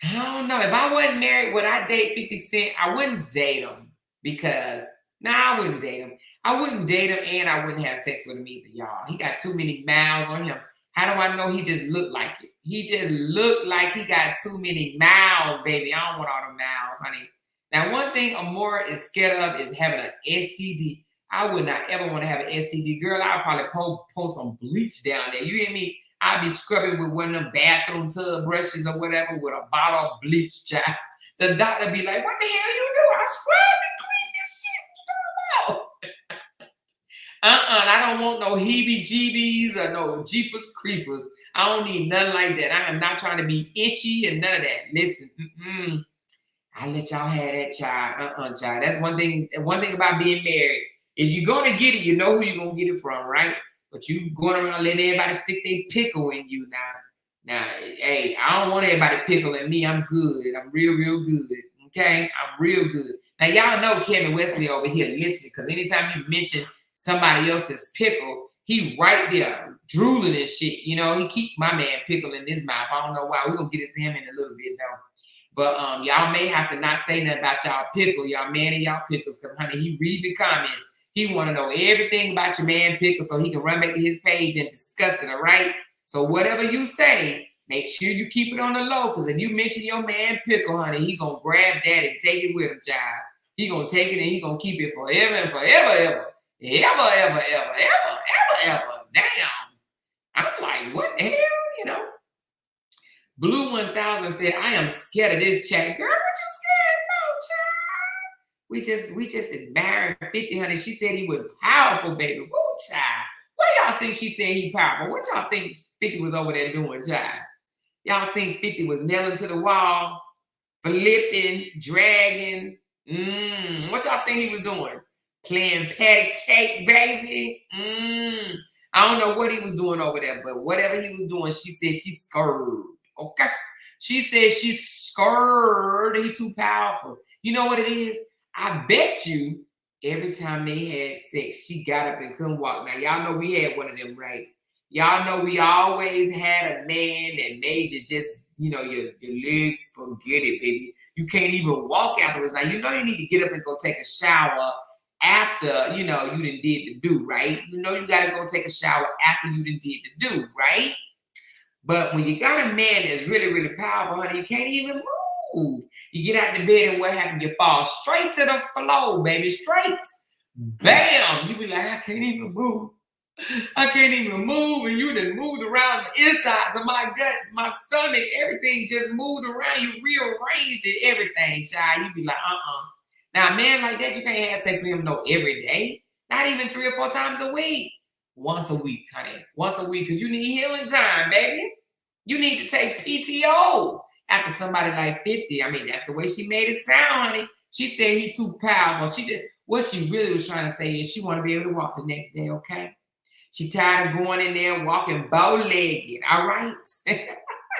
I don't know. If I wasn't married, would I date 50 Cent? I wouldn't date him because, I wouldn't date him. I wouldn't date him and I wouldn't have sex with him either, y'all. He got too many mouths on him. How do I know he just looked like it? He just looked like he got too many mouths, baby. I don't want all the mouths, honey. Now, one thing Amora is scared of is having an STD. I would not ever want to have an STD. Girl, I'll probably post some bleach down there. You hear me? I'd be scrubbing with one of them bathroom tub brushes or whatever with a bottle of bleach, child. The doctor be like, what the hell you do? I scrub and clean this shit. What you talking about? I don't want no heebie-jeebies or no jeepers creepers. I don't need nothing like that. I am not trying to be itchy and none of that. Listen, I let y'all have that, child. Child. That's one thing about being married. If you're going to get it, you know who you're going to get it from, right? But you going around letting everybody stick their pickle in you now. Now, hey, I don't want everybody pickling me. I'm good. I'm real, real good. Okay? I'm real good. Now, y'all know Kevin Wesley over here listening because anytime you mention somebody else's pickle, he right there drooling and shit. You know, he keep my man pickle in his mouth. I don't know why. We're going to get into him in a little bit, though. But y'all may have to not say nothing about y'all pickle, y'all man and y'all pickles, because, honey, he read the comments. He want to know everything about your man pickle so he can run back to his page and discuss it, all right? So whatever you say, make sure you keep it on the low, because if you mention your man pickle, honey, he going to grab that and take it with him, child. He going to take it and he going to keep it forever and forever, ever. Ever. Damn. I'm like, what the hell, you know? Blue 1000 said, I am scared of this chat. Girl, what you scared about, child? We just admired 50, honey. She said he was powerful, baby. Woo, child. What y'all think she said he powerful? What y'all think 50 was over there doing, child? Y'all think 50 was nailing to the wall, flipping, dragging? What y'all think he was doing? Playing patty cake, baby? I don't know what he was doing over there, but whatever he was doing, she said she scared. Okay? She said she's scared. He too powerful. You know what it is? I bet you every time they had sex, she got up and couldn't walk. Now, y'all know we had one of them, right? Y'all know we always had a man that made you just, you know, your legs forget it, baby. You can't even walk afterwards. Now, you know you need to get up and go take a shower after, you know, you done did the do, right? You know you got to go take a shower after you done did the do, right? But when you got a man that's really, really powerful, honey, you can't even move. You get out of the bed and what happened? You fall straight to the floor, baby, straight. Bam! You be like, I can't even move. I can't even move. And you done moved around the insides of my guts, my stomach, everything just moved around. You rearranged it, everything, child. You be like, Now, a man like that, you can't have sex with him every day. Not even 3 or 4 times a week. Once a week, honey. Once a week, because you need healing time, baby. You need to take PTO after somebody like 50. I mean, that's the way she made it sound, honey. She said he too powerful. What she really was trying to say is she want to be able to walk the next day, okay? She tired of going in there and walking bow-legged, all right?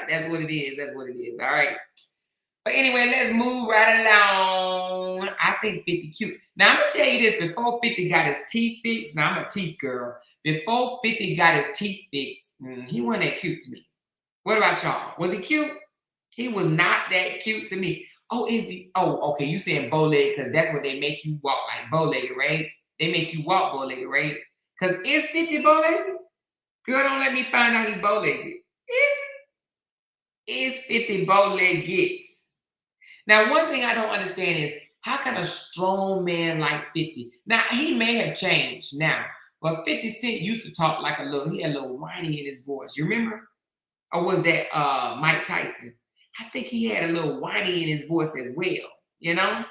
That's what it is. That's what it is, all right? But anyway, let's move right along. I think 50 cute. Now, I'm going to tell you this. Before 50 got his teeth fixed, now I'm a teeth girl. Before 50 got his teeth fixed, he wasn't that cute to me. What about y'all? Was he cute? He was not that cute to me. Oh, is he? Oh, okay. You saying bow-legged because that's what they make you walk, like bow-legged, right? They make you walk bow-legged, right? Because is 50 bow-legged? Girl, don't let me find out he bow-legged. Is 50 bow-legged? Now, one thing I don't understand is how can a strong man like 50? Now, he may have changed now, but 50 Cent used to talk like he had a little whiny in his voice. You remember? Or was that Mike Tyson? I think he had a little whiny in his voice as well, you know?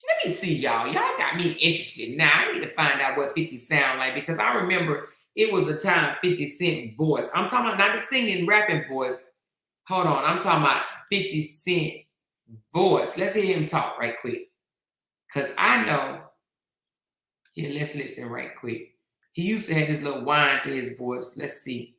Let me see, y'all. Y'all got me interested. Now, I need to find out what 50 sound like because I remember it was a time 50 Cent voice. I'm talking about not the singing, rapping voice. Hold on. I'm talking about 50 Cent voice. Let's hear him talk right quick. Because I know Here, let's listen right quick. He used to have this little whine to his voice. Let's see.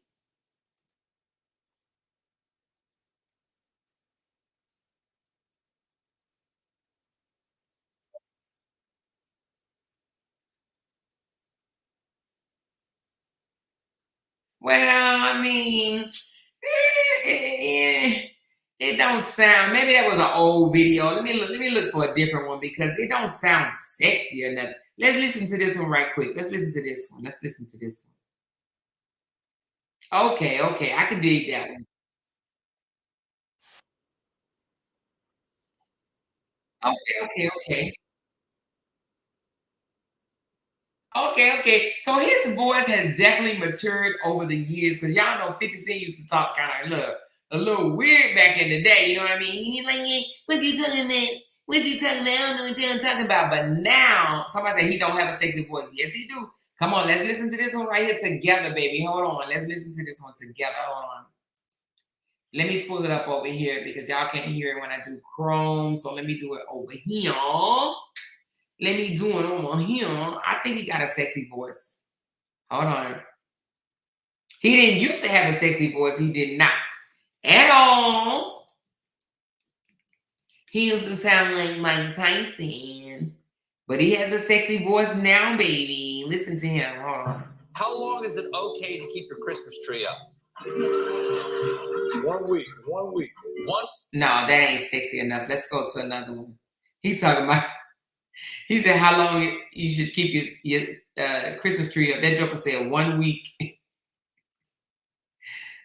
Well, I mean, it don't sound. Maybe that was an old video. Let me look. Let me look for a different one because it don't sound sexy or nothing. Let's listen to this one right quick. Let's listen to this one. Let's listen to this one. Okay, okay, I can dig that one. Okay, okay, okay. Okay, okay. So his voice has definitely matured over the years because y'all know 50 Cent used to talk kind of a little weird back in the day. You know what I mean? He's like, "Yeah, what you talking about? What you talking about? I don't know what you're talking about." But now somebody say he don't have a sexy voice. Yes, he do. Come on, let's listen to this one right here together, baby. Hold on. Let's listen to this one together. Hold on. Let me pull it up over here because y'all can't hear it when I do Chrome. So let me do it over here. Let me do it over here. I think he got a sexy voice. Hold on. He didn't used to have a sexy voice. He did not at all. He used to sound like Mike Tyson. But he has a sexy voice now, baby. Listen to him. Hold on. How long is it okay to keep your Christmas tree up? 1 week. 1 week. One. No, that ain't sexy enough. Let's go to another one. He talking about, he said how long you should keep your Christmas tree up. That joker said 1 week.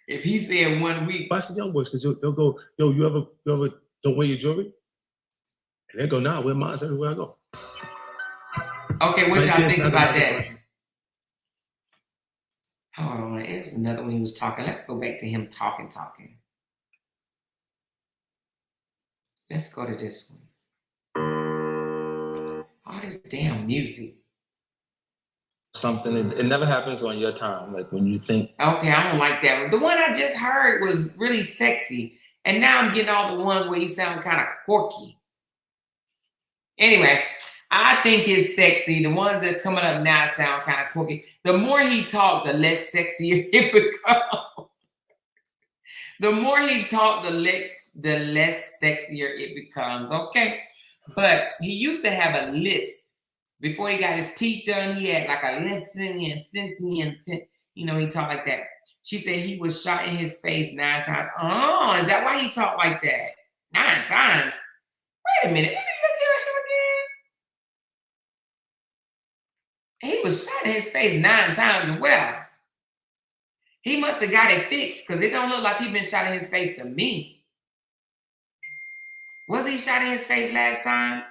If he said 1 week. But I see young boys because they'll go, yo, you ever don't wear your jewelry? And they go, nah, I wear mine everywhere I go. Okay, what Right y'all there's think not about another that? question. Hold on, it was another one he was talking. Let's go back to him talking. Let's go to this one. All this damn music. Something, it never happens on your time. Like when you think, Okay, I don't like that one. The one I just heard was really sexy. And now I'm getting all the ones where you sound kind of quirky. Anyway, I think it's sexy. The ones that's coming up now sound kind of quirky. The more he talked, the less sexier it becomes. The more he talked, the less sexier it becomes. Okay. But he used to have a list. Before he got his teeth done, he had like a listening and thinking and he talked like that. She said he was shot in his face 9 times. Oh, is that why he talked like that? 9 times. Wait a minute. Let me look at him again. He was shot in his face 9 times. Well, he must have got it fixed because it don't look like he been shot in his face to me. Was he shot in his face last time?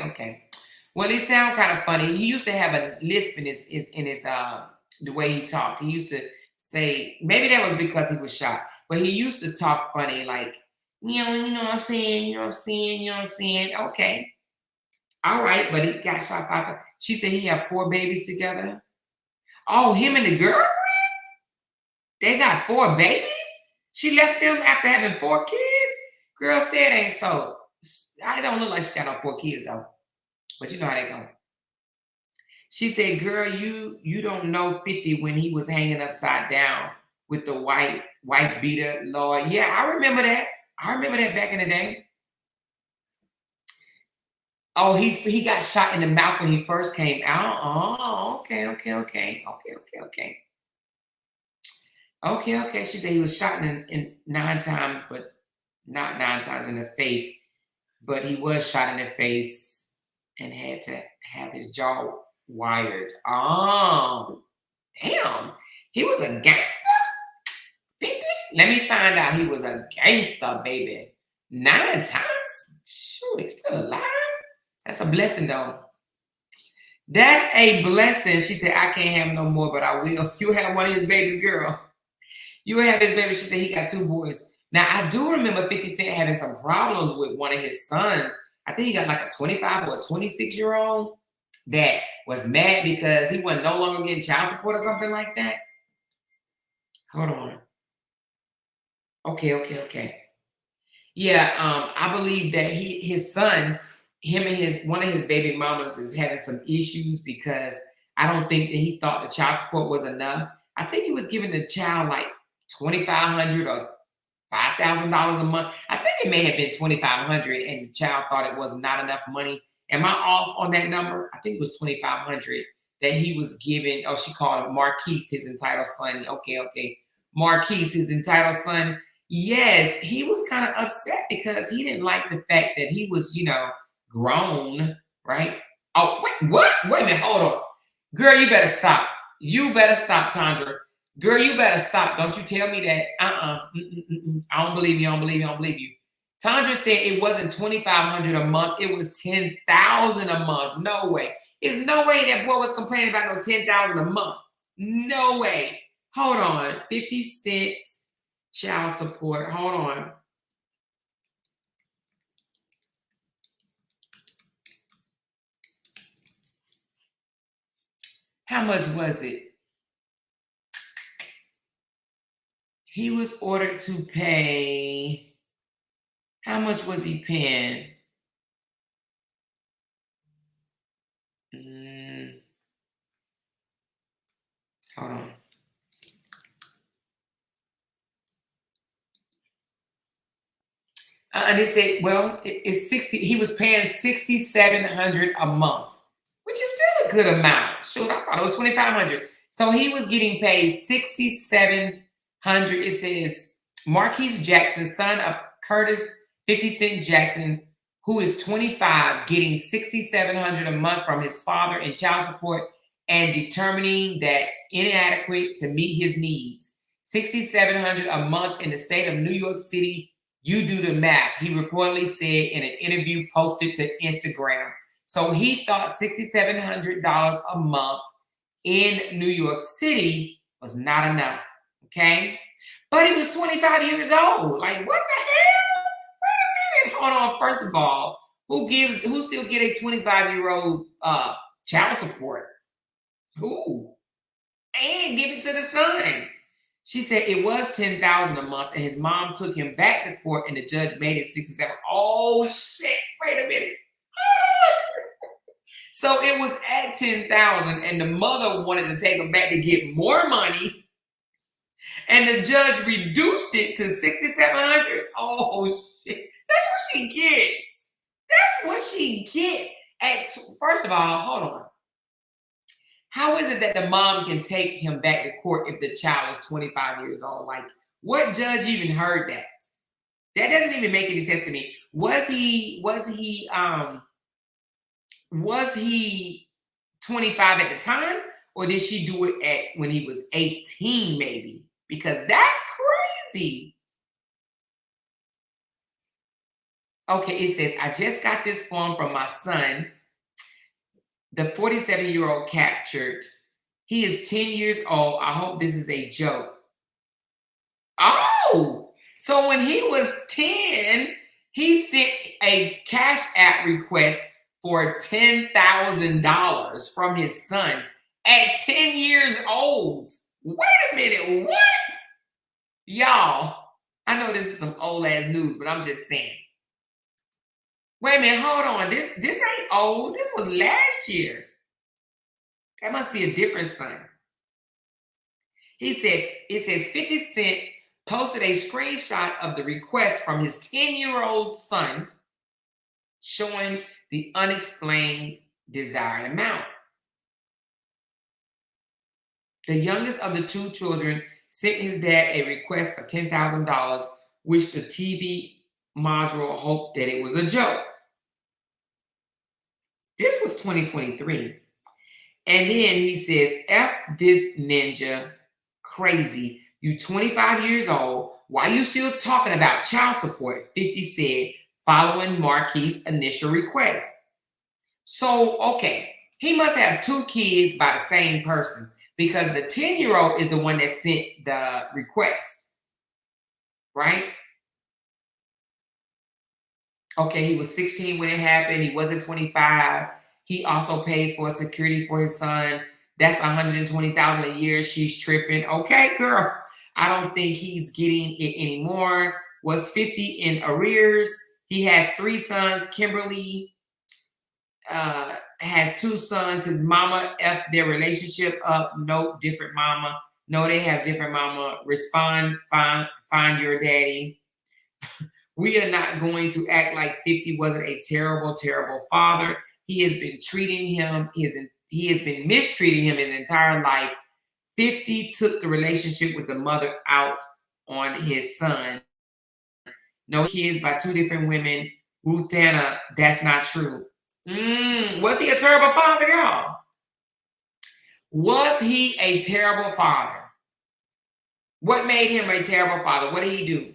Okay. Well, it sounds kind of funny. He used to have a lisp in his the way he talked. He used to say, maybe that was because he was shot, but he used to talk funny, like, you know what I'm saying, Okay. All right, but he got shot 5 times. She said he had 4 babies together. Oh, him and the girlfriend? They got 4 babies? She left him after having 4 kids? Girl said ain't so. I don't look like she got no 4 kids though. But you know how they go. She said, girl, you don't know 50 when he was hanging upside down with the white beater, Lord. Yeah, I remember that. I remember that back in the day. Oh, he got shot in the mouth when he first came out. Oh, okay. Okay. She said he was shot in 9 times, but not 9 times in the face. But he was shot in the face and had to have his jaw wired. Oh, damn. He was a gangster? 50? Let me find out he was a gangster, baby. 9 times? Shoot, he's still alive? That's a blessing, though. That's a blessing. She said, I can't have no more, but I will. You have one of his babies, girl. You have his baby. She said he got 2 boys. Now, I do remember 50 Cent having some problems with one of his sons. I think he got like a 25 or a 26-year-old that was mad because he wasn't no longer getting child support or something like that. Hold on. Okay. Yeah, I believe that his son, him and one of his baby mamas is having some issues because I don't think that he thought the child support was enough. I think he was giving the child like 2,500 or $5,000 a month. I think it may have been 2,500, and the child thought it was not enough money. Am I off on that number? I think it was 2,500 that he was giving. Oh, she called him Marquise, his entitled son. Okay. Marquise, his entitled son. Yes, he was kind of upset because he didn't like the fact that he was, grown, right? Oh, wait, what? Wait a minute, hold on. Girl, you better stop. You better stop, Tandra. Girl, you better stop. Don't you tell me that. I don't believe you. I don't believe you. Tandra said it wasn't 2,500 a month. It was 10,000 a month. No way. There's no way that boy was complaining about no 10,000 a month. No way. Hold on. 50 cent child support. Hold on. How much was it? He was ordered to pay. How much was he paying? Hold on. And they said, well, it's 60. He was paying $6,700 a month, which is still a good amount. Shoot, I thought it was 2,500. So he was getting paid $6,700. It says Marquise Jackson, son of Curtis 50 Cent Jackson, who is 25, getting $6,700 a month from his father in child support and determining that inadequate to meet his needs. $6,700 a month in the state of New York City. You do the math, he reportedly said in an interview posted to Instagram. So he thought $6,700 a month in New York City was not enough, okay? But he was 25 years old. Like, what the hell? Wait a minute. Hold on. First of all, who still get a 25-year-old child support? Who? And give it to the son. She said it was $10,000 a month, and his mom took him back to court, and the judge made it $67,000. Oh shit! Wait a minute. So it was at $10,000, and the mother wanted to take him back to get more money, and the judge reduced it to $6,700. Oh shit! That's what she gets. That's what she gets. First of all, hold on. How is it that the mom can take him back to court if the child is 25 years old? Like, what judge even heard that? That doesn't even make any sense to me. Was he 25 at the time, or did she do it when he was 18 maybe? Because that's crazy. Okay, it says, I just got this form from my son. The 47-year-old captured. He is 10 years old. I hope this is a joke. Oh, so when he was 10, he sent a Cash App request for $10,000 from his son at 10 years old. Wait a minute, what? Y'all, I know this is some old ass news, but I'm just saying. Wait a minute, hold on. This ain't old. This was last year. That must be a different son. He said, it says 50 Cent posted a screenshot of the request from his 10-year-old son showing the unexplained desired amount. The youngest of the two children sent his dad a request for $10,000, which the TV module hoped that it was a joke. This was 2023. And then he says, F this ninja crazy. You 25 years old. Why you still talking about child support? 50 said, following Marquis' initial request. So, okay, he must have two kids by the same person because the 10-year-old is the one that sent the request, right? Okay, he was 16 when it happened. He wasn't 25. He also pays for security for his son. That's $120,000 a year. She's tripping. Okay, girl. I don't think he's getting it anymore. was 50 in arrears. He has 3 sons. Kimberly has 2 sons. His mama effed their relationship up. No, different mama. No, they have different mama. Respond, find your daddy. We are not going to act like 50 wasn't a terrible, terrible father. He has been treating him, he has been mistreating him his entire life. 50 took the relationship with the mother out on his son. No kids by 2 different women. Ruth Anna, that's not true. Was he a terrible father, y'all? Was he a terrible father? What made him a terrible father? What did he do?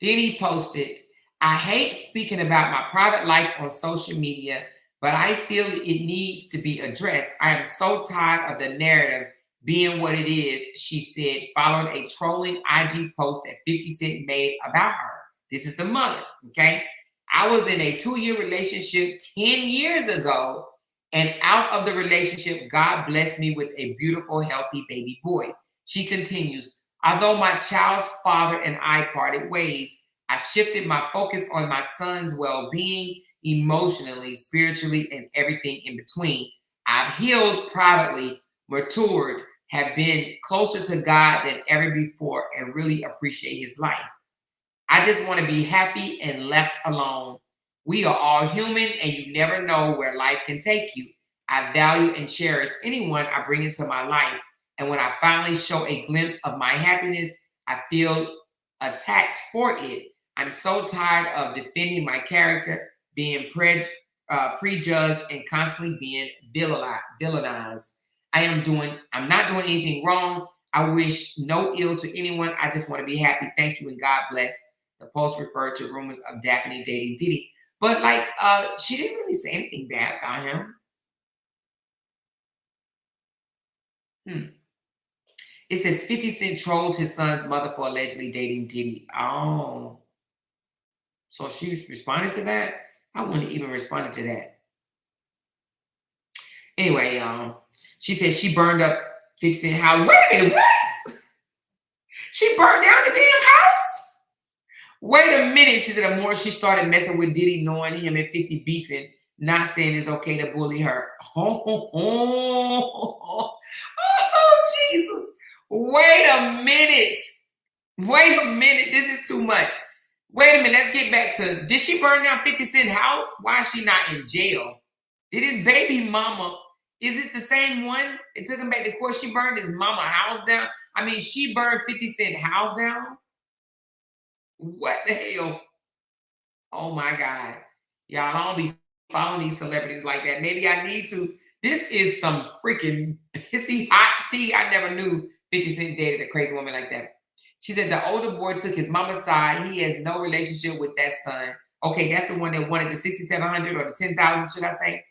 Then he posted, I hate speaking about my private life on social media, but I feel it needs to be addressed. I am so tired of the narrative being what it is, she said, following a trolling IG post that 50 Cent made about her. This is the mother, okay? I was in a 2-year relationship 10 years ago, and out of the relationship, God blessed me with a beautiful, healthy baby boy. She continues, although my child's father and I parted ways, I shifted my focus on my son's well-being, emotionally, spiritually, and everything in between. I've healed privately, matured, have been closer to God than ever before, and really appreciate his life. I just want to be happy and left alone. We are all human, and you never know where life can take you. I value and cherish anyone I bring into my life. And when I finally show a glimpse of my happiness, I feel attacked for it. I'm so tired of defending my character, being prejudged, and constantly being villainized. I'm not doing anything wrong. I wish no ill to anyone. I just want to be happy. Thank you and God bless. The post referred to rumors of Daphne dating Diddy. But she didn't really say anything bad about him. It says 50 Cent trolled his son's mother for allegedly dating Diddy. Oh. So she responded to that? I wouldn't even responded to that. Anyway, she said she burned up 50 Cent house. Wait a minute, what? She burned down the damn house? Wait a minute, she said the more she started messing with Diddy, knowing him and 50 beefing, not saying it's okay to bully her. Oh, Jesus. Wait a minute. This is too much. Wait a minute. Let's get back to, did she burn down 50 Cent's house? Why is she not in jail? Did his baby mama, is this the same one? It took him back to court. She burned his mama house down. I mean, she burned 50 Cent's house down? What the hell? Oh my God. Y'all, I don't be following these celebrities like that. Maybe I need to. This is some freaking pissy hot tea. I never knew 50 Cent dated a crazy woman like that. She said the older boy took his mama's side. He has no relationship with that son. Okay, that's the one that wanted the 6,700 or the 10,000, should I say?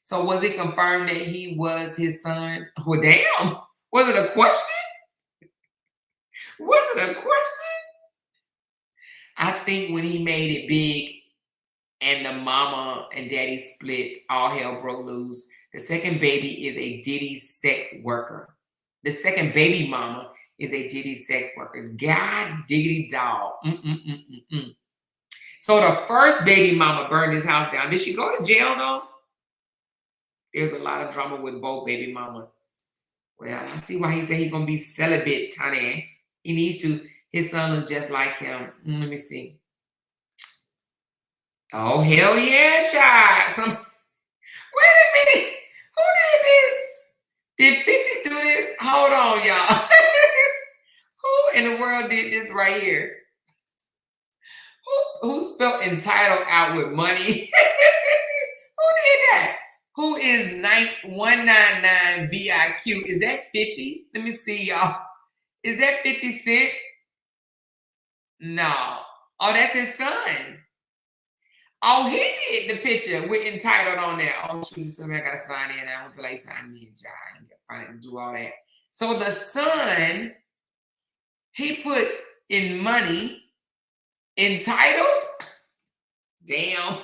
So was it confirmed that he was his son? Well, damn. Was it a question? Was it a question? I think when he made it big and the mama and daddy split, all hell broke loose. The second baby is a Diddy sex worker. The second baby mama is a Diddy sex worker. God diggity dog. So the first baby mama burned his house down. Did she go to jail though? There's a lot of drama with both baby mamas. Well, I see why he said he's gonna be celibate, honey. He needs to. His son looks just like him. Let me see. Oh, hell yeah, child. Wait a minute. Who did this? Did 50 do this? Hold on, y'all. Who in the world did this right here? Who spelled entitled out with money? Who did that? Who is 199 VIQ? Is that 50? Let me see, y'all. Is that 50 Cent? No. Oh, that's his son. Oh, he did the picture with entitled on there. Oh, shoot, I gotta sign in. I don't feel like signing in, child. I ain't got to do all that. So the son, he put in money entitled. Damn.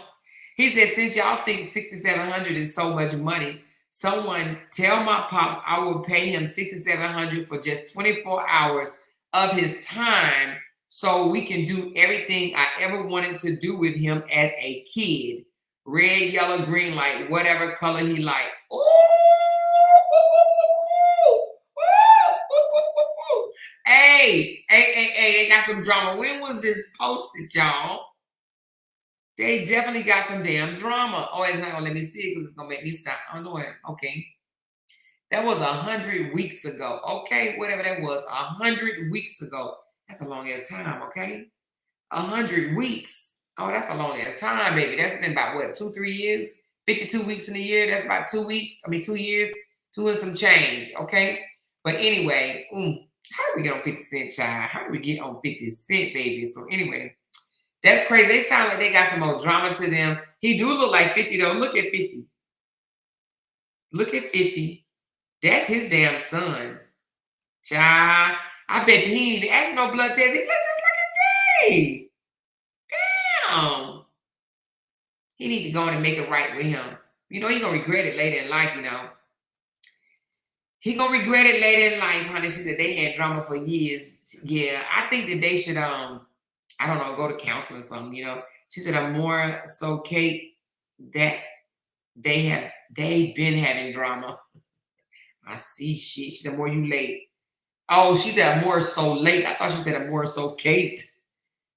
He said, since y'all think 6,700 is so much money, someone tell my pops I will pay him 6,700 for just 24 hours of his time so we can do everything I ever wanted to do with him as a kid. Red, yellow, green, like whatever color he like. Ooh! Hey, they got some drama. When was this posted, y'all? They definitely got some damn drama. Oh, it's not gonna let me see it because it's gonna make me sound. I know it. Okay. That was 100 weeks ago. Okay, whatever that was, 100 weeks ago. That's a long ass time, okay? 100 weeks. Oh, that's a long ass time, baby. That's been about what, 2-3 years? 52 weeks in a year. That's about 2 weeks. 2 years, 2 and some change, okay? But anyway, how did we get on 50 Cent, child? How did we get on 50 Cent, baby? So anyway, that's crazy. They sound like they got some more drama to them. He do look like 50 though. Look at 50. Look at 50. That's his damn son. Child, I bet you he ain't even asked no blood test. He look just like his daddy. Damn. He need to go on and make it right with him. You know, he gonna regret it later in life, you know. He gonna regret it later in life, honey. She said they had drama for years. Yeah, I think that they should, I don't know, go to counseling or something, you know. She said, I'm more so, Kate, that they've been having drama. I see shit. She said, more you late. Oh, she said, more so late. I thought she said, more so Kate.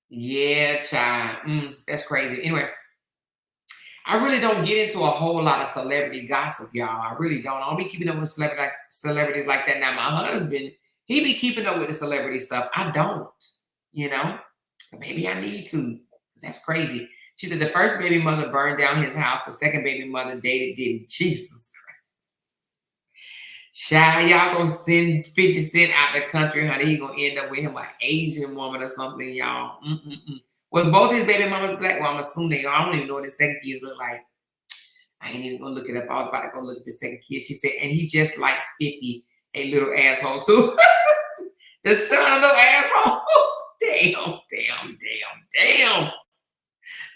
Yeah, child. That's crazy. Anyway, I really don't get into a whole lot of celebrity gossip, y'all. I really don't. I don't be keeping up with celebrities like that. Now, my husband, he be keeping up with the celebrity stuff. I don't, you know. But maybe I need to. That's crazy. She said the first baby mother burned down his house. The second baby mother dated Diddy. Jesus. Child, y'all gonna send 50 Cent out the country, honey. He gonna end up with him an Asian woman or something, y'all. Was both his baby mamas black? Well, I'm assuming they are. I don't even know what the second kids look like. I ain't even gonna look it up. I was about to go look at the second kid. She said, and he just like 50, a little asshole too. The son of the asshole. Damn.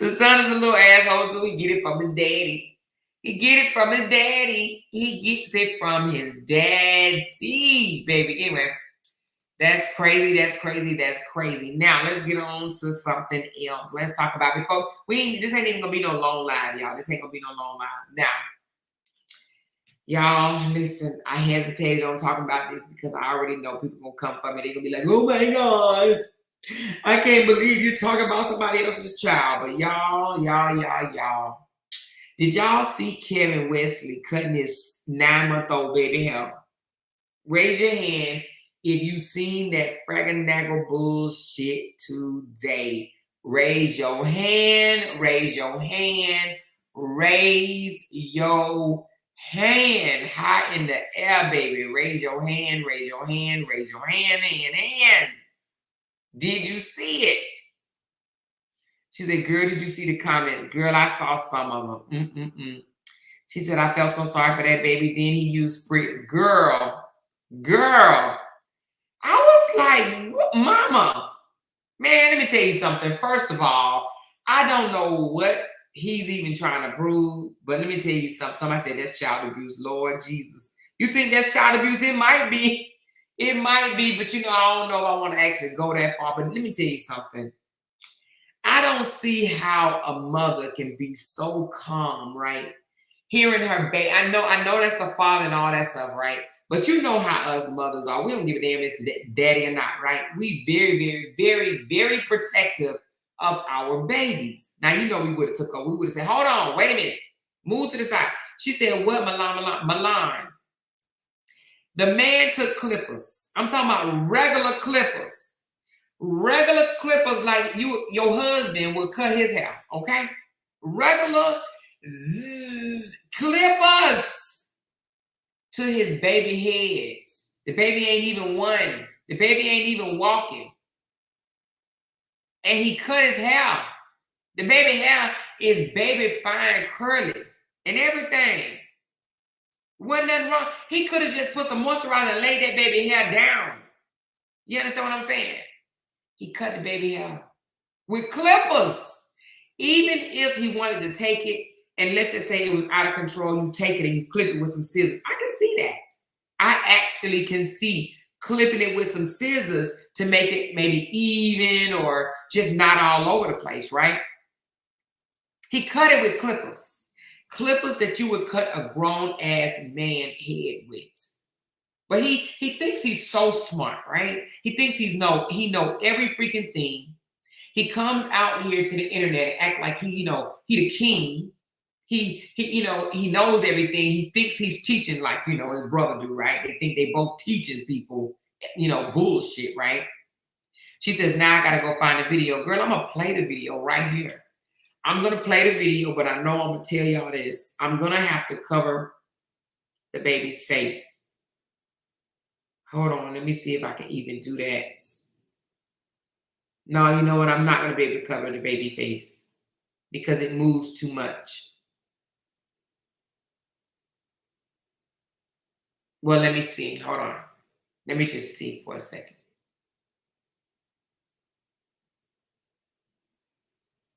The son is a little asshole too. He get it from his daddy. He gets it from his daddy, baby. Anyway, that's crazy. Now, let's get on to something else. Let's talk about this ain't even gonna be no long live, y'all. This ain't gonna be no long live. Now, y'all, listen, I hesitated on talking about this because I already know people gonna come for me. They're gonna be like, oh my God, I can't believe you're talking about somebody else's child. But y'all. Did y'all see Kevin Wesley cutting his 9-month-old baby hair? Raise your hand if you seen that fraggle bullshit today. Raise your hand. High in the air, baby. Raise your hand. Did you see it? She said, girl, did you see the comments? Girl, I saw some of them. She said, I felt so sorry for that baby. Then he used spritz. Girl. I was like, what, mama? Man, let me tell you something. First of all, I don't know what he's even trying to prove, but let me tell you something. Somebody said that's child abuse. Lord Jesus. You think that's child abuse? It might be. But you know, I don't know if I want to actually go that far. But let me tell you something. I don't see how a mother can be so calm, right? Hearing her baby. I know that's the father and all that stuff, right? But you know how us mothers are. We don't give a damn if it's daddy or not, right? We very, very, very, very protective of our babies. Now, you know we would have took her. We would have said, hold on, wait a minute. Move to the side. She said, what, Milan? The man took clippers. I'm talking about regular clippers. Regular clippers like your husband will cut his hair, okay? Regular clippers to his baby head. The baby ain't even one. The baby ain't even walking. And he cut his hair. The baby hair is baby fine, curly, and everything. Wasn't nothing wrong. He could have just put some moisturizer and laid that baby hair down. You understand what I'm saying? He cut the baby hair with clippers. Even if he wanted to take it, and let's just say it was out of control, you take it and you clip it with some scissors. I can see that. I actually can see clipping it with some scissors to make it maybe even or just not all over the place, right? He cut it with clippers. Clippers that you would cut a grown-ass man head with. But he thinks he's so smart, right? He thinks he know every freaking thing. He comes out here to the internet and act like he the king. He knows everything. He thinks he's teaching like, his brother do, right? They think they both teaching people, bullshit, right? She says, now I gotta go find the video. Girl, I'm gonna play the video right here. I'm gonna play the video, but I know I'm gonna tell y'all this. I'm gonna have to cover the baby's face. Hold on, let me see if I can even do that. No, you know what? I'm not gonna be able to cover the baby face because it moves too much. Well, let me see. Hold on. Let me just see for a second.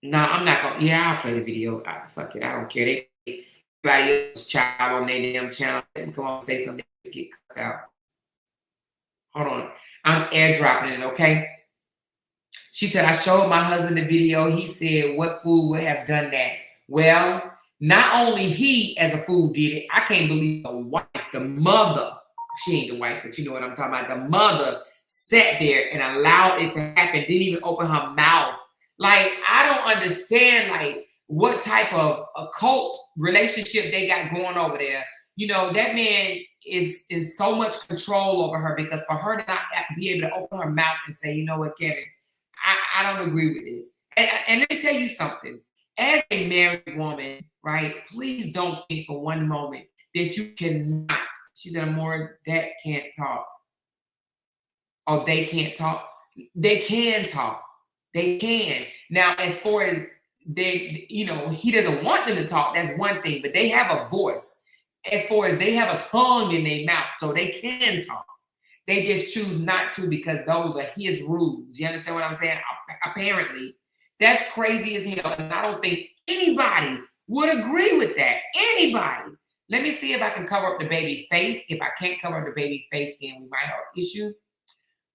No, I'm not going to. Yeah, I'll play the video. Fuck it. I don't care. Everybody else's child on their damn channel. Let me come on and say something. Just get cussed out. Hold on. I'm airdropping it, okay? She said, I showed my husband the video. He said, what fool would have done that? Well, not only he as a fool did it, I can't believe the wife, the mother, she ain't the wife, but you know what I'm talking about. The mother sat there and allowed it to happen, didn't even open her mouth. Like, I don't understand, like, what type of occult relationship they got going over there. That man is so much control over her because for her to not be able to open her mouth and say, you know what, Kevin, I don't agree with this. And let me tell you something. As a married woman, right, please don't think for one moment that you cannot. She said, Amora, that can't talk. Oh, they can't talk. They can talk. They can. Now, as far as he doesn't want them to talk, that's one thing, but they have a voice. As far as they have a tongue in their mouth, so they can talk. They just choose not to because those are his rules. You understand what I'm saying? Apparently, that's crazy as hell. And I don't think anybody would agree with that. Anybody. Let me see if I can cover up the baby face. If I can't cover up the baby face, then we might have an issue.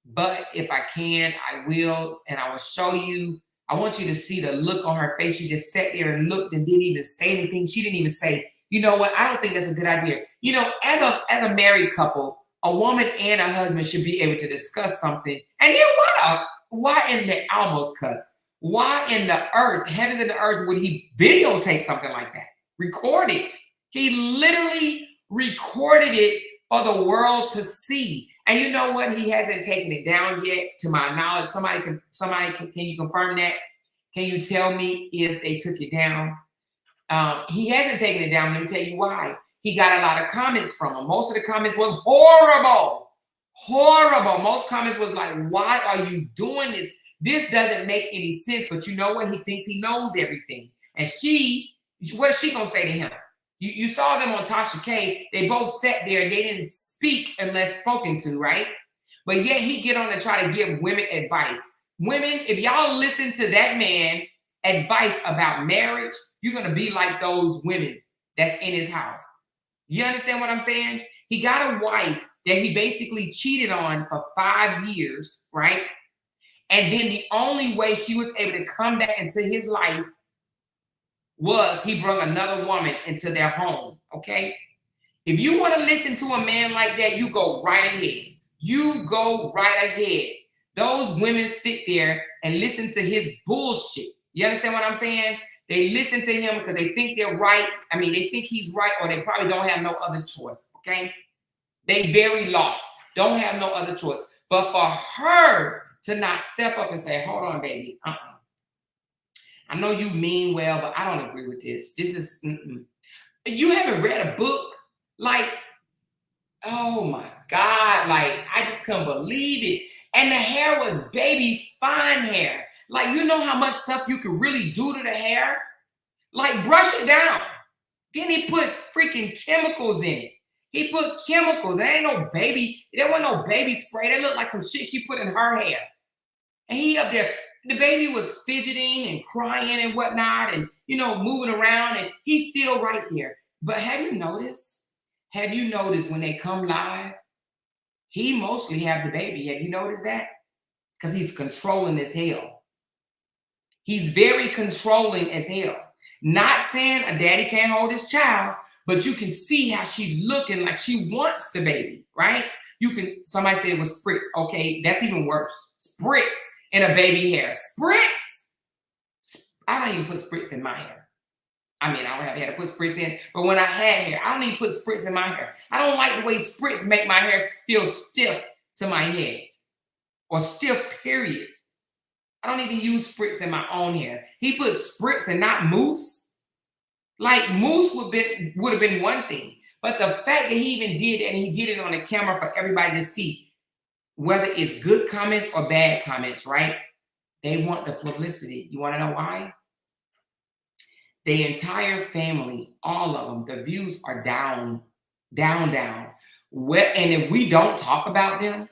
But if I can, I will. And I will show you. I want you to see the look on her face. She just sat there and looked and didn't even say anything. She didn't even say, you know what? I don't think that's a good idea. As a married couple, a woman and a husband should be able to discuss something. And then why in the, I almost cussed. Why in the earth, heavens and the earth, would he videotape something like that? Record it. He literally recorded it for the world to see. And you know what? He hasn't taken it down yet, to my knowledge. Somebody can you confirm that? Can you tell me if they took it down? He hasn't taken it down. Let me tell you why. He got a lot of comments from him. Most of the comments was horrible. Horrible. Most comments was like, why are you doing this? This doesn't make any sense. But you know what? He thinks he knows everything. And what is she going to say to him? You saw them on Tasha K. They both sat there and they didn't speak unless spoken to, right? But yet he get on and try to give women advice. Women, if y'all listen to that man advice about marriage, you're going to be like those women that's in his house. You understand what I'm saying? He got a wife that he basically cheated on for 5 years, right? And then the only way she was able to come back into his life was he brought another woman into their home, okay? If you want to listen to a man like that, you go right ahead. You go right ahead. Those women sit there and listen to his bullshit. You understand what I'm saying? They listen to him because they think they're right. I mean, they think he's right, or they probably don't have no other choice, okay? They very lost. Don't have no other choice. But for her to not step up and say, hold on, baby, I know you mean well, but I don't agree with this. This is, You haven't read a book? Like, oh my God, like, I just couldn't believe it. And the hair was baby fine hair. Like, you know how much stuff you can really do to the hair? Like, brush it down. Then he put freaking chemicals in it. He put chemicals. There ain't no baby. There wasn't no baby spray. That looked like some shit she put in her hair. And he up there, the baby was fidgeting and crying and whatnot and, moving around, and he's still right there. But have you noticed when they come live, He mostly have the baby. Have you noticed that? Because he's controlling as hell. He's very controlling as hell. Not saying a daddy can't hold his child, but you can see how she's looking like she wants the baby, right? You can, somebody said it was spritz. Okay, that's even worse. Spritz in a baby hair. Spritz. I don't even put spritz in my hair. I mean, I don't have hair to put spritz in, but when I had hair, I don't even put spritz in my hair. I don't like the way spritz make my hair feel stiff to my head or stiff, period. I don't even use spritz in my own hair. He put spritz and not mousse. Like mousse would have been one thing, but the fact that he even did that and he did it on the camera for everybody to see, whether it's good comments or bad comments, right? They want the publicity. You want to know why? The entire family, all of them, the views are down. And if we don't talk about them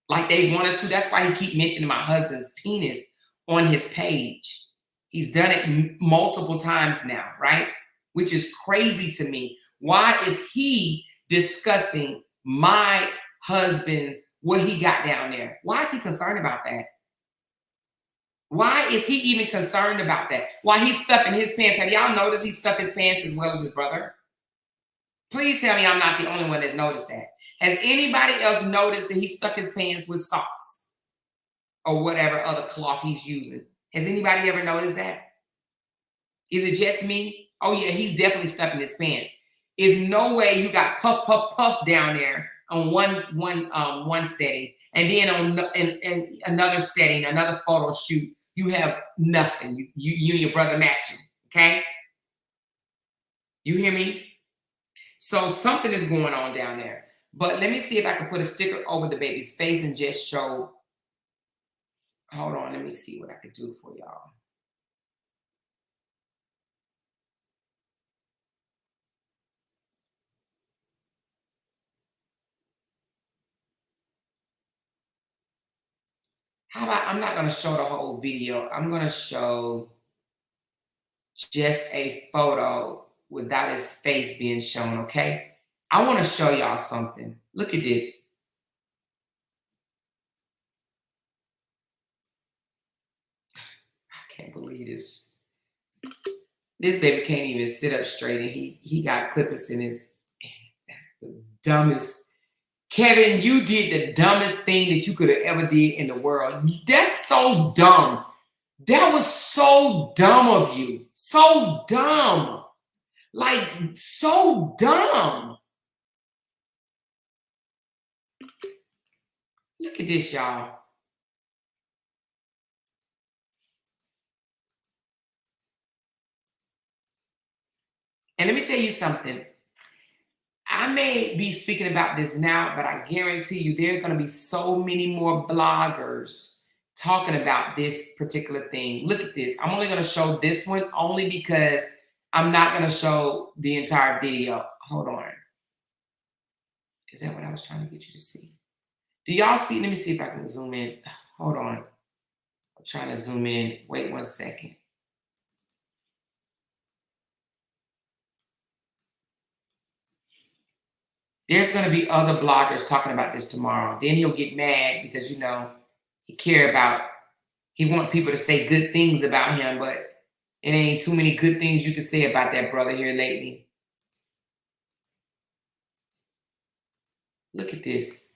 like they want us to, that's why he keep mentioning my husband's penis on his page. He's done it multiple times now, right? Which is crazy to me. Why is he discussing my husband's, what he got down there? Why is he concerned about that? Why is he even concerned about that? Why he's stuffing his pants? Have y'all noticed he stuffed his pants as well as his brother? Please tell me I'm not the only one that's noticed that. Has anybody else noticed that he stuck his pants with socks or whatever other cloth he's using? Has anybody ever noticed that? Is it just me? Oh yeah, he's definitely stuffing his pants. There's no way you got puff down there on one setting, and then on in another setting, another photo shoot, you have nothing. You and your brother matching. Okay, you hear me? So something is going on down there. But let me see if I can put a sticker over the baby's face and just show. Hold on, let me see what I could do for y'all. How about, I'm not going to show the whole video. I'm going to show just a photo without his face being shown, okay? I want to show y'all something. Look at this. I can't believe this. This baby can't even sit up straight, and he got clippers in his. That's the dumbest. Kevin, you did the dumbest thing that you could have ever did in the world. That's so dumb. That was so dumb of you. So dumb. Like, so dumb. Look at this, y'all. And let me tell you something. I may be speaking about this now, but I guarantee you there's going to be so many more bloggers talking about this particular thing. Look at this. I'm only going to show this one only because I'm not going to show the entire video. Hold on. Is that what I was trying to get you to see? Do y'all see? Let me see if I can zoom in. Hold on. I'm trying to zoom in. Wait 1 second. There's going to be other bloggers talking about this tomorrow. Then he'll get mad because, you know, he wants people to say good things about him, but it ain't too many good things you can say about that brother here lately. Look at this.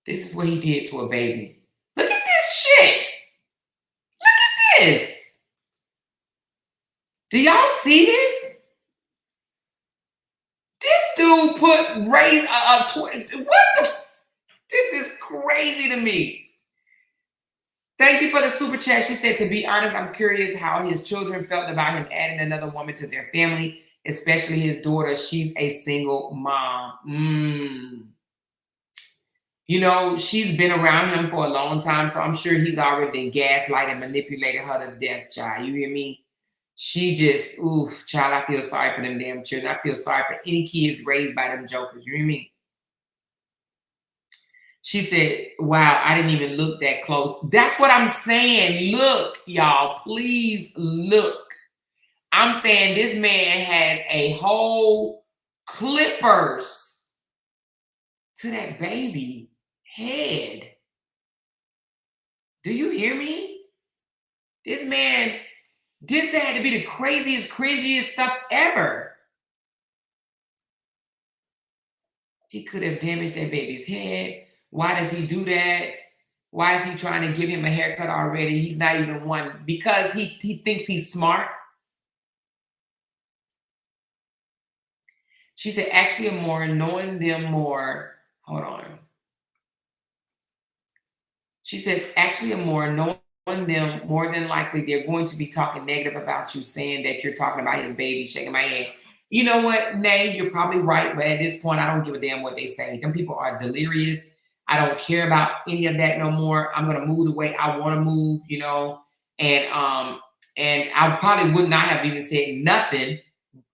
This is what he did to a baby. Look at this shit. Look at this. Do y'all see this? This dude put what the? This is crazy to me. Thank you for the super chat. She said, to be honest, I'm curious how his children felt about him adding another woman to their family, especially his daughter. She's a single mom. You know, she's been around him for a long time, so I'm sure he's already been gaslighted and manipulated her to death, child. You hear me? She just, oof, child, I feel sorry for them damn children. I feel sorry for any kids raised by them jokers. You hear me? She said, wow, I didn't even look that close. That's what I'm saying. Look, y'all, please look. I'm saying this man has a whole clippers to that baby head. Do you hear me? This man, this had to be the craziest, cringiest stuff ever. He could have damaged that baby's head. Why does he do that? Why is he trying to give him a haircut already? He's not even one, because he thinks he's smart. She said, actually, more knowing them more. Hold on. She says, actually, more knowing them, more than likely, they're going to be talking negative about you, saying that you're talking about his baby, shaking my head. You know what, Nay, you're probably right, but at this point, I don't give a damn what they say. Them people are delirious. I don't care about any of that no more. I'm gonna move the way I want to move, you know, and I probably would not have even said nothing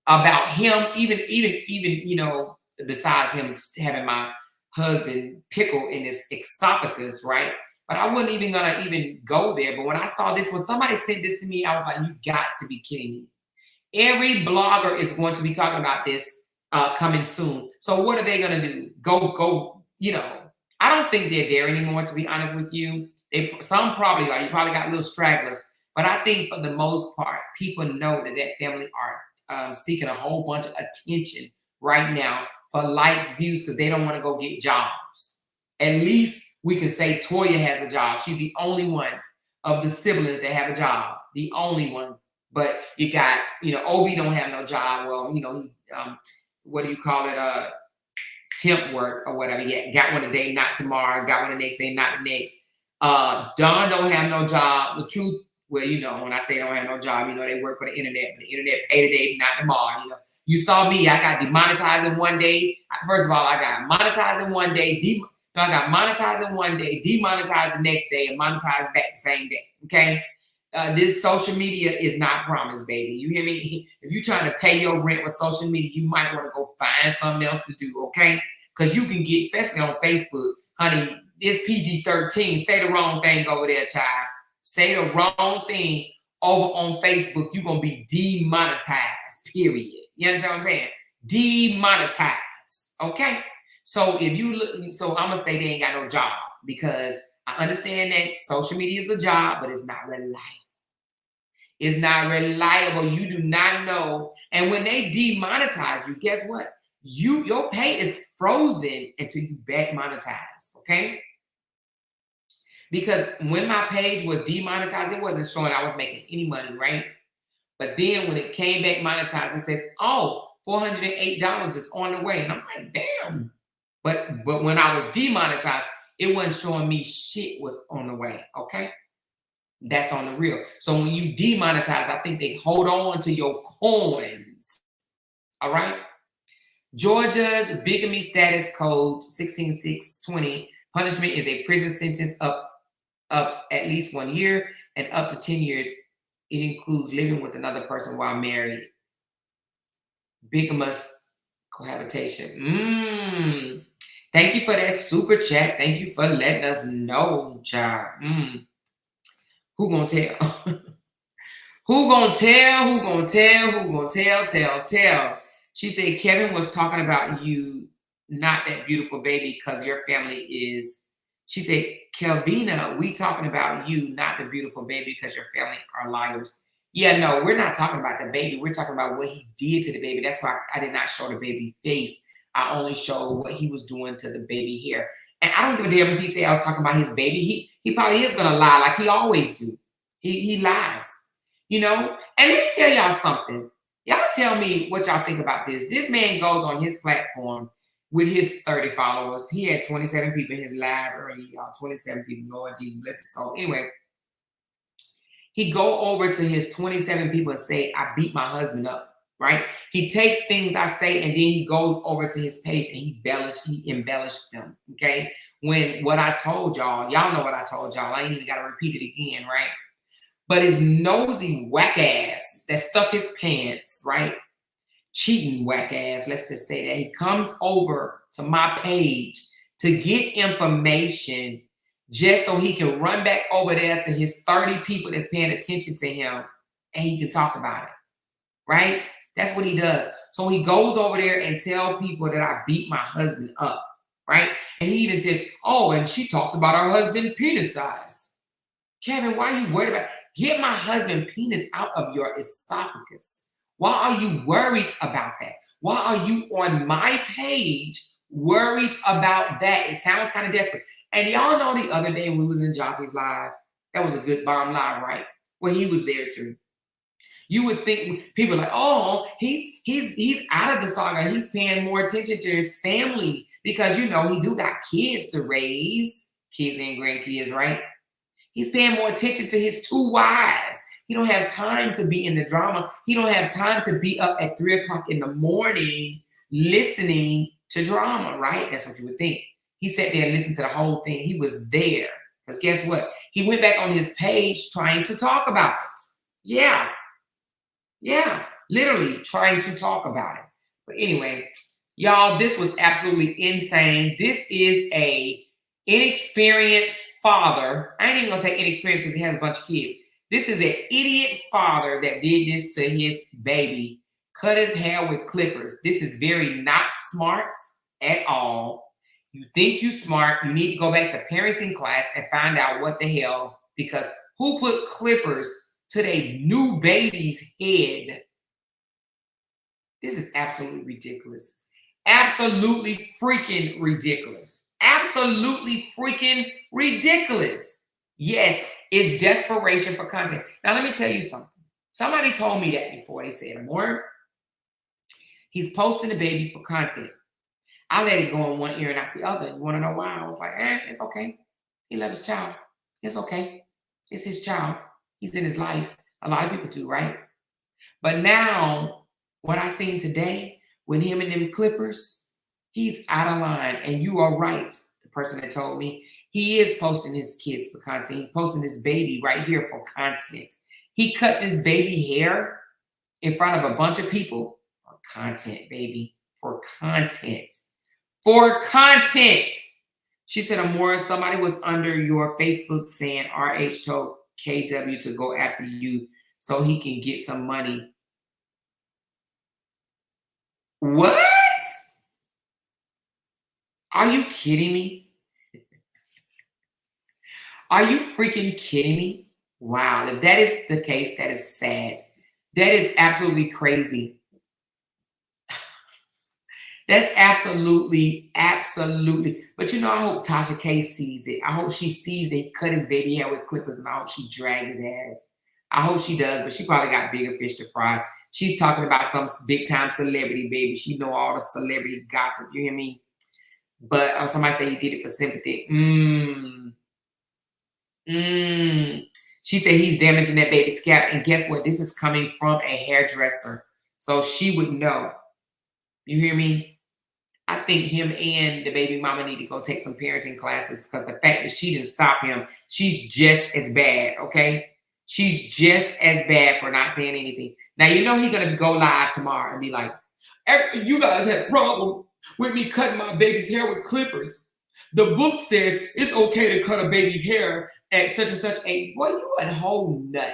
about him, even, you know, besides him having my husband pickle in his esophagus, right? But I wasn't even gonna even go there. But when I saw this, when somebody sent this to me, I was like, you got to be kidding me. Every blogger is going to be talking about this coming soon. So what are they gonna do? Go, you know, I don't think they're there anymore, to be honest with you. Some probably are. You probably got little stragglers. But I think for the most part, people know that that family are seeking a whole bunch of attention right now for likes, views, because they don't want to go get jobs. At least we can say Toya has a job. She's the only one of the siblings that have a job. The only one. But you got, you know, Obi don't have no job. Well, you know, what do you call it? Temp work or whatever. Yeah, got one today, not tomorrow. Got one the next day, not the next. Don don't have no job. The truth, well, you know, when I say don't have no job, you know, they work for the internet. But the internet pay today, not tomorrow. You know, you saw me. I got demonetized in one day. First of all, I got monetized in one day. I got monetized in one day, demonetized the next day, and monetized back the same day. Okay. This social media is not promised, baby. You hear me? If you're trying to pay your rent with social media, you might want to go find something else to do, okay? Because you can get, especially on Facebook, honey, it's PG-13. Say the wrong thing over there, child. Say the wrong thing over on Facebook, you're going to be demonetized, period. You understand what I'm saying? Demonetized, okay? So if you look, so I'm going to say they ain't got no job, because I understand that social media is a job, but it's not reliable. It's not reliable. You do not know. And when they demonetize you, guess what? Your pay is frozen until you back monetize, okay? Because when my page was demonetized, it wasn't showing I was making any money, right? But then when it came back monetized, it says, oh, $408 is on the way. And I'm like, damn. But when I was demonetized, it wasn't showing me shit was on the way, okay? That's on the real. So when you demonetize, I think they hold on to your coins, all right? Georgia's bigamy status code 16620, punishment is a prison sentence up at least 1 year and up to 10 years. It includes living with another person while married. Bigamous cohabitation. Thank you for that super chat. Thank you for letting us know, child. Who gonna tell? Who gonna tell? Who gonna tell? Who gonna tell? She said, Kevin was talking about you, not that beautiful baby, because your family is. She said, Kelvina, we talking about you, not the beautiful baby, because your family are liars. Yeah, no, we're not talking about the baby. We're talking about what he did to the baby. That's why I did not show the baby face. I only showed what he was doing to the baby hair. And I don't give a damn if he said I was talking about his baby. He probably is gonna lie like he always do. He lies, you know? And let me tell y'all something. Y'all tell me what y'all think about this. This man goes on his platform with his 30 followers. He had 27 people in his live early, y'all. 27 people, Lord Jesus bless his soul. Anyway, he go over to his 27 people and say, I beat my husband up. Right? He takes things I say and then he goes over to his page and he embellished them. Okay. When what I told y'all know what I told y'all. I ain't even got to repeat it again, right? But his nosy whack ass that stuck his pants, right? Cheating whack ass, let's just say that. He comes over to my page to get information just so he can run back over there to his 30 people that's paying attention to him and he can talk about it. Right? That's what he does. So he goes over there and tell people that I beat my husband up. right? And he even says, oh, and she talks about her husband penis size. Kevin, why are you worried about? Get my husband penis out of your esophagus. Why are you worried about that? Why are you on my page worried about that? It sounds kind of desperate. And y'all know the other day we was in Joffrey's live. That was a good bomb live, right? Well, he was there too. You would think people are like, oh, he's out of the saga. He's paying more attention to his family because he do got kids to raise, kids and grandkids, right? He's paying more attention to his 2 wives. He don't have time to be in the drama. He don't have time to be up at 3 o'clock in the morning listening to drama, right? That's what you would think. He sat there and listened to the whole thing. He was there. Because guess what? He went back on his page trying to talk about it. Yeah. Yeah. Literally trying to talk about it. But anyway, y'all, this was absolutely insane. This is a inexperienced father. I ain't even gonna say inexperienced because he has a bunch of kids. This is an idiot father that did this to his baby. Cut his hair with clippers. This is very not smart at all. You think you smart, you need to go back to parenting class and find out what the hell, because who put clippers to their new baby's head? This is absolutely ridiculous. Absolutely freaking ridiculous. Absolutely freaking ridiculous. Yes, it's desperation for content. Now, let me tell you something. Somebody told me that before. They said, Amor, he's posting the baby for content. I let it go in one ear and out the other. You want to know why? I was like, it's okay. He loves his child. It's okay. It's his child. He's in his life. A lot of people do, right? But now, what I seen today with him and them clippers, he's out of line. And you are right. The person that told me, he is posting his kids for content. He's posting his baby right here for content. He cut this baby hair in front of a bunch of people for content, baby. For content. For content. She said, Amora, somebody was under your Facebook saying RH told KW to go after you so he can get some money. What? Are you kidding me? Are you freaking kidding me? Wow, if that is the case, that is sad. That is absolutely crazy. That's absolutely. But I hope Tasha K sees it. I hope she sees that he cut his baby hair with clippers, and I hope she dragged his ass. I hope she does, but she probably got bigger fish to fry. She's talking about some big time celebrity, baby. She know all the celebrity gossip. You hear me? But somebody say he did it for sympathy. She said he's damaging that baby's scalp. And guess what? This is coming from a hairdresser. So she would know. You hear me? I think him and the baby mama need to go take some parenting classes, because the fact that she didn't stop him, she's just as bad, okay? She's just as bad for not saying anything. Now, he's going to go live tomorrow and be like, you guys had a problem with me cutting my baby's hair with clippers. The book says it's okay to cut a baby hair at such and such age. Boy, you a whole nut.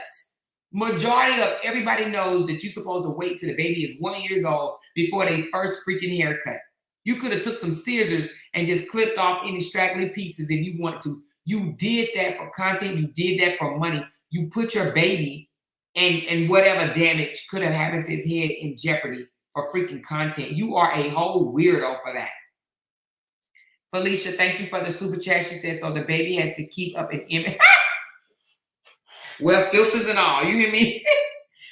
Majority of everybody knows that you're supposed to wait till the baby is 1 year old before they first freaking haircut. You could have took some scissors and just clipped off any straggly pieces if you want to. You did that for content. You did that for money. You put your baby and whatever damage could have happened to his head in jeopardy for freaking content. You are a whole weirdo for that. Felicia, thank you for the super chat. She said, so the baby has to keep up an image. Well, filters and all, you hear me?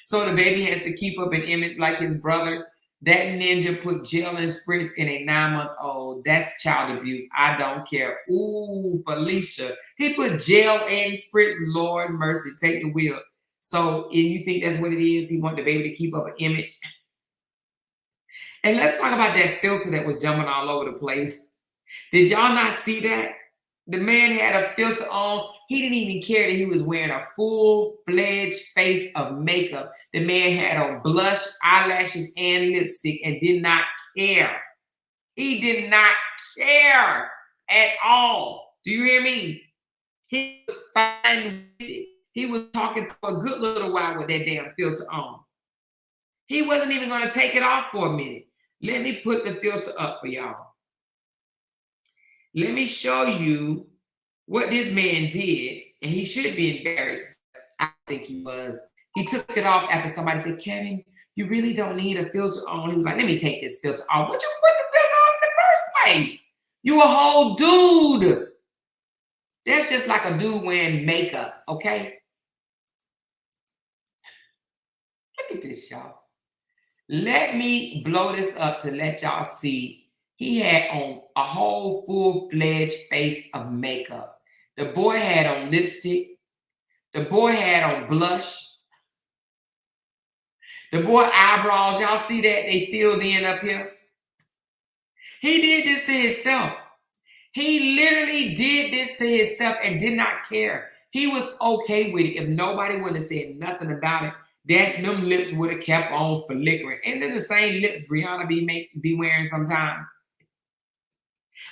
So the baby has to keep up an image like his brother. That ninja put gel and spritz in a 9-month-old. That's child abuse. I don't care. Ooh, Felicia. He put gel and spritz. Lord mercy, take the wheel. So if you think that's what it is, he want the baby to keep up an image. And let's talk about that filter that was jumping all over the place. Did y'all not see that? The man had a filter on. He didn't even care that he was wearing a full-fledged face of makeup. The man had on blush, eyelashes, and lipstick and did not care. He did not care at all. Do you hear me? He was fine with it. He was talking for a good little while with that damn filter on. He wasn't even going to take it off for a minute. Let me put the filter up for y'all. Let me show you what this man did, and he should be embarrassed. I think he was. He took it off after somebody said, Kevin, you really don't need a filter on. He was like, let me take this filter off. What you put the filter on in the first place? You a whole dude. That's just like a dude wearing makeup, okay? Look at this, y'all. Let me blow this up to let y'all see. He had on a whole full-fledged face of makeup. The boy had on lipstick. The boy had on blush. The boy eyebrows, y'all see that? They filled in up here. He did this to himself. He literally did this to himself and did not care. He was okay with it. If nobody would have said nothing about it, them lips would have kept on flickering. And then the same lips Brianna be wearing sometimes.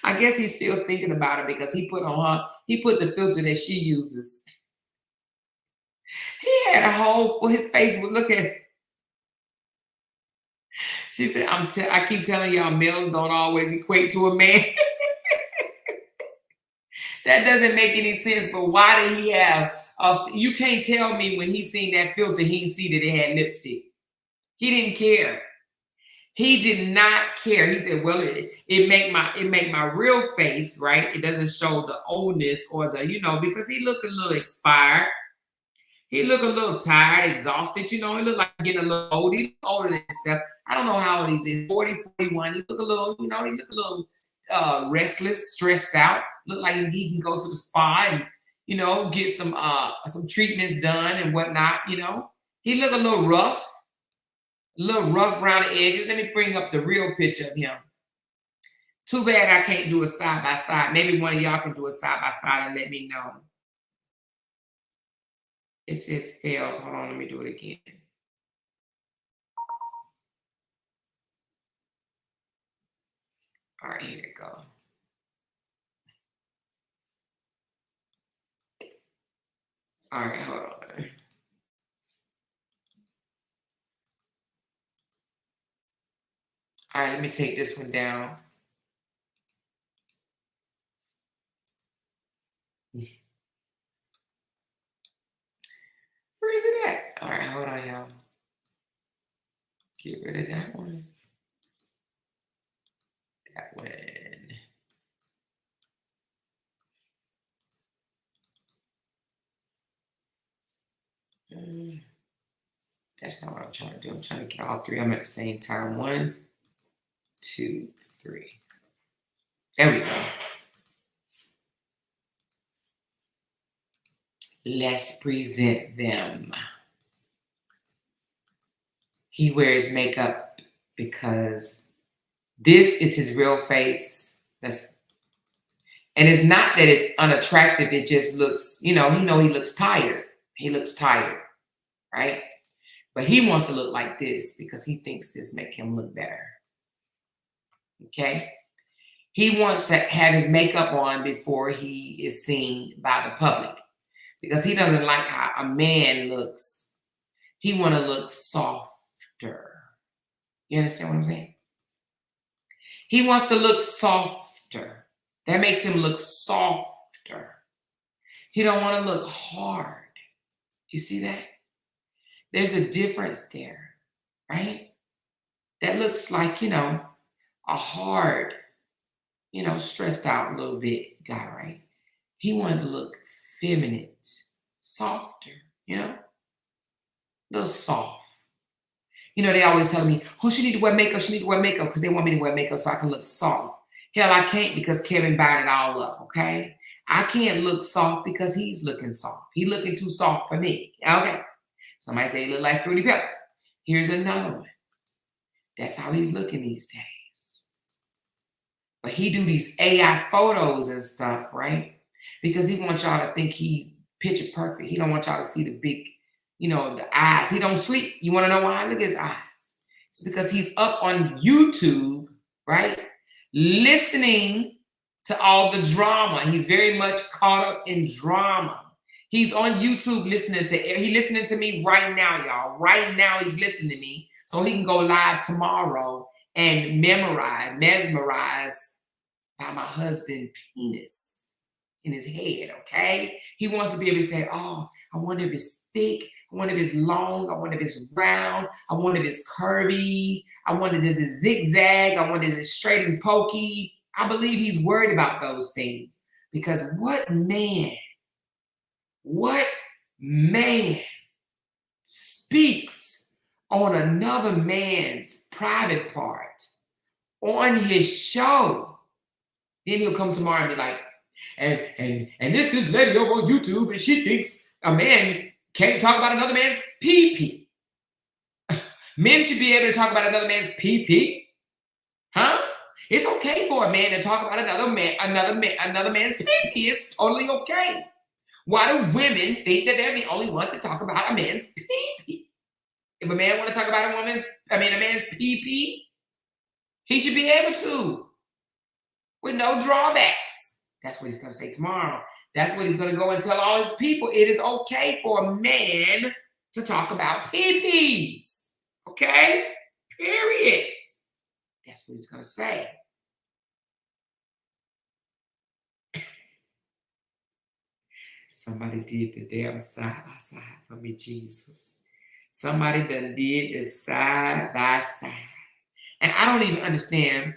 I guess he's still thinking about it because he put the filter that she uses. He had a whole, his face would look at. She said, I keep telling y'all, males don't always equate to a man. That doesn't make any sense, but why did he have, you can't tell me when he seen that filter, he didn't see that it had lipstick. He didn't care. He did not care. He said, well, it make my real face, right? It doesn't show the oldness or the, because he looked a little expired. He looked a little tired, exhausted, he looked like getting a little old. He looked older than himself. I don't know how old he's in, 40, 41. He looked a little, he looked a little restless, stressed out. Looked like he can go to the spa and, get some treatments done and whatnot, He looked a little rough around the edges. Let me bring up the real picture of him. Too bad I can't do a side by side. Maybe one of y'all can do a side by side and let me know. It says failed. Hold on, let me do it again. All right, here we go. All right, hold on. All right, let me take this one down. Where is it at? All right, hold on, y'all. Get rid of that one. That one. That's not what I'm trying to do. I'm trying to get all three of them at the same time. 1, 2, 3. There we go. Let's present them. He wears makeup because this is his real face. And it's not that it's unattractive. It just looks, he looks tired. He looks tired, right? But he wants to look like this because he thinks this make him look better. Okay? He wants to have his makeup on before he is seen by the public because he doesn't like how a man looks. He want to look softer. You understand what I'm saying? He wants to look softer. That makes him look softer. He don't want to look hard. You see that? There's a difference there, right? That looks like, a hard, stressed out a little bit guy, right? He wanted to look feminine, softer, a little soft. They always tell me, oh, she need to wear makeup. She need to wear makeup because they want me to wear makeup so I can look soft. Hell, I can't because Kevin buying it all up, okay? I can't look soft because he's looking soft. He looking too soft for me, okay? Somebody say he look like Fruity Pebbles. Here's another one. That's how he's looking these days. But he do these AI photos and stuff, right? Because he wants y'all to think he's picture perfect. He don't want y'all to see the big, the eyes. He don't sleep. You want to know why? Look at his eyes. It's because he's up on YouTube, right? Listening to all the drama. He's very much caught up in drama. He's on YouTube listening to me right now, y'all. Right now he's listening to me so he can go live tomorrow and mesmerize by my husband's penis in his head, okay? He wants to be able to say, oh, I wonder if it's thick. I wonder if it's long. I wonder if it's round. I wonder if it's curvy. I wonder if it's zigzag. I wonder if it's straight and pokey. I believe he's worried about those things because what man speaks on another man's private part on his show? Then he'll come tomorrow and be like, and this lady over on YouTube, and she thinks a man can't talk about another man's pee-pee. Men should be able to talk about another man's pee-pee. Huh? It's okay for a man to talk about another man's pee-pee. It's totally okay. Why do women think that they're the only ones to talk about a man's pee-pee? If a man want to talk about a man's pee-pee, he should be able to, with no drawbacks. That's what he's going to say tomorrow. That's what he's going to go and tell all his people. It is okay for a man to talk about pee-pees. Okay? Period. That's what he's going to say. Somebody did the damn side by side for me, Jesus. Somebody done did the side by side. And I don't even understand.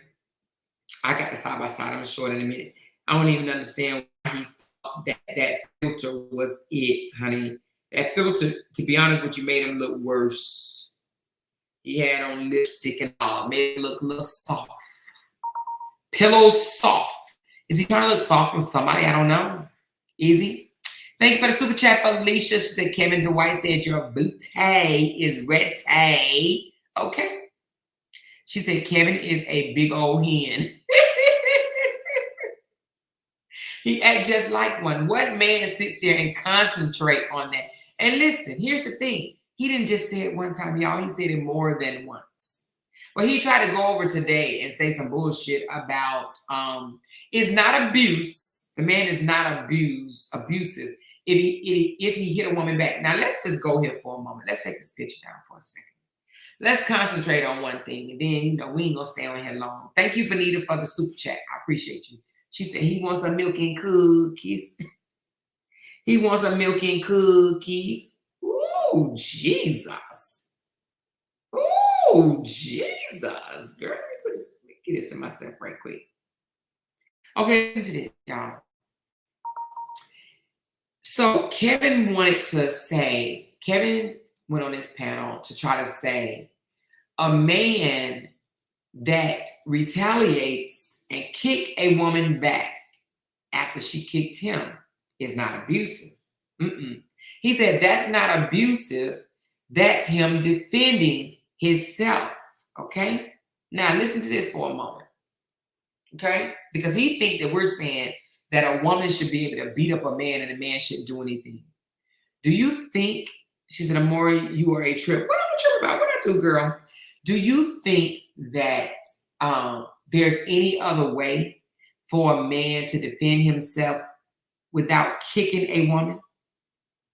I got the side by side. I'm short in a minute. I don't even understand why he thought that filter was it, honey. That filter, to be honest with you, made him look worse. He had on lipstick and all. Made him look a little soft. Pillow soft. Is he trying to look soft from somebody? I don't know. Easy. Thank you for the super chat, Alicia. She said, Kevin Dwight said your booty is red tay. Okay. She said, Kevin is a big old hen. He act just like one. What man sits there and concentrate on that? And listen, here's the thing. He didn't just say it one time, y'all. He said it more than once. Well, he tried to go over today and say some bullshit about it's not abuse. The man is not abusive if he hit a woman back. Now, let's just go here for a moment. Let's take this picture down for a second. Let's concentrate on one thing, and then, we ain't going to stay on here long. Thank you, Vanita, for the super chat. I appreciate you. She said he wants some milk and cookies. He wants some milk and cookies. Ooh, Jesus. Ooh, Jesus. Girl, let me get this to myself right quick. Okay, listen to this, y'all. So Kevin went on this panel to try to say a man that retaliates and kick a woman back after she kicked him is not abusive. He said that's not abusive. That's him defending himself. Okay? Now listen to this for a moment. Okay? Because he thinks that we're saying that a woman should be able to beat up a man and a man shouldn't do anything. Do you think, she said, Amori, you are a trip. What am I trip about? What I do, girl? Do you think that there's any other way for a man to defend himself without kicking a woman?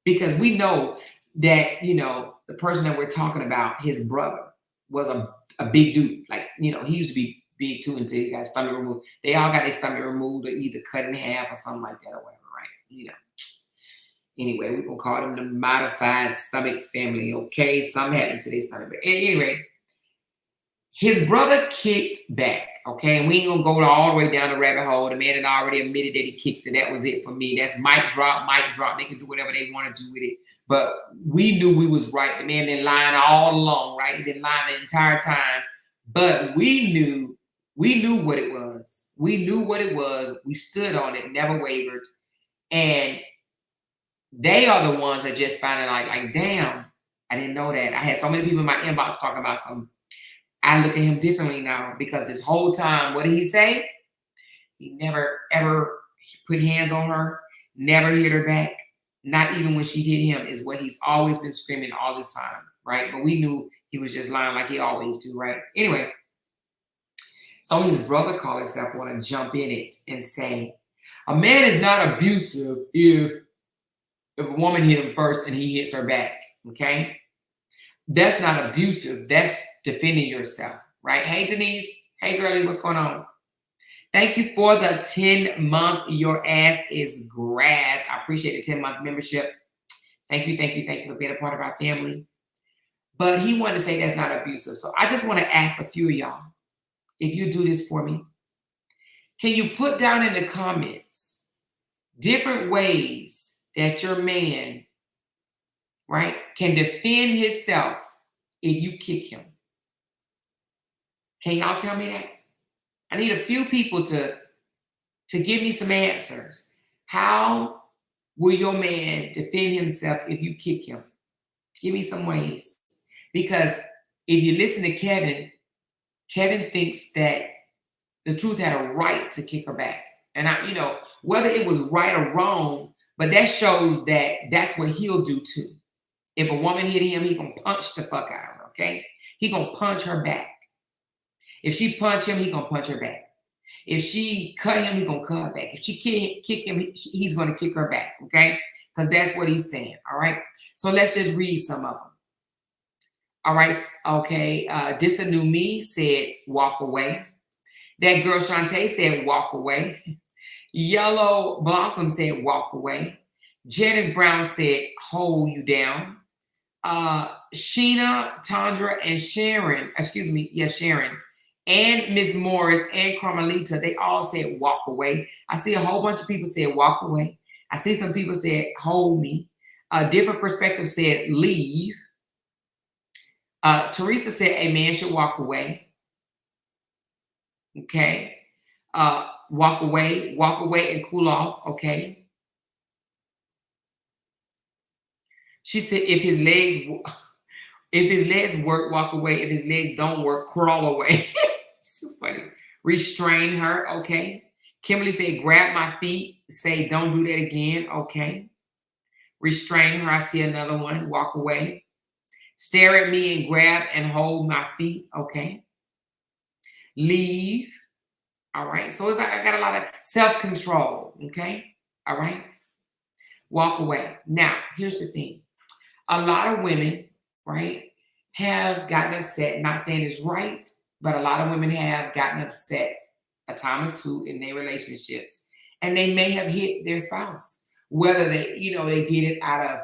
Because we know that, the person that we're talking about, his brother, was a big dude. Like, he used to be big too until he got his stomach removed. They all got their stomach removed or either cut in half or something like that or whatever, right? Anyway, we're going to call them the modified stomach family, okay? Something happened to their stomach. But anyway, his brother kicked back, okay? And we ain't going to go all the way down the rabbit hole. The man had already admitted that he kicked it. That was it for me. That's mic drop. They can do whatever they want to do with it. But we knew we was right. The man been lying all along, right? He been lying the entire time. But we knew what it was. We knew what it was. We stood on it, never wavered. And they are the ones that just found it like, damn, I didn't know that. I had so many people in my inbox talking about something. I look at him differently now because this whole time, what did he say? He never, ever put hands on her, never hit her back, not even when she hit him, is what he's always been screaming all this time, right? But we knew he was just lying like he always do, right? Anyway, so his brother called himself, want to jump in it and say, a man is not abusive if a woman hit him first and he hits her back, okay? That's not abusive. That's defending yourself, right? Hey, Denise. Hey, girlie, what's going on? Thank you for the 10-month. Your ass is grass. I appreciate the 10-month membership. Thank you, thank you, thank you for being a part of our family. But he wanted to say that's not abusive. So I just want to ask a few of y'all, if you do this for me, can you put down in the comments different ways that your man, right, can defend himself if you kick him? Can y'all tell me that? I need a few people to give me some answers. How will your man defend himself if you kick him? Give me some ways. Because if you listen to Kevin, Kevin thinks that the truth had a right to kick her back. And I, whether it was right or wrong, but that shows that that's what he'll do too. If a woman hit him, he gonna punch the fuck out of her, okay? He gonna punch her back. If she punch him, he gonna punch her back. If she cut him, he gonna cut her back. If she kick him, he's gonna kick her back, okay? Because that's what he's saying, all right? So let's just read some of them. All right, okay. This a new me said, walk away. That girl Shantae said, walk away. Yellow Blossom said, walk away. Janice Brown said, hold you down. Sheena, Tandra, and Sharon, Sharon, and Miss Morris and Carmelita, they all said walk away. I see a whole bunch of people said walk away. I see some people said hold me. A different perspective said leave. Teresa said a man should walk away. Okay. Walk away and cool off. Okay. She said if his legs work, walk away. If his legs don't work, crawl away. So funny. Restrain her. Okay. Kimberly said, grab my feet. Say, don't do that again. Okay. Restrain her. I see another one. Walk away. Stare at me and grab and hold my feet. Okay. Leave. All right. So it's like I got a lot of self-control. Okay. All right. Walk away. Now, here's the thing. A lot of women, right, have gotten upset. Not saying it's right, but a lot of women have gotten upset a time or two in their relationships, and they may have hit their spouse, whether they did it out of,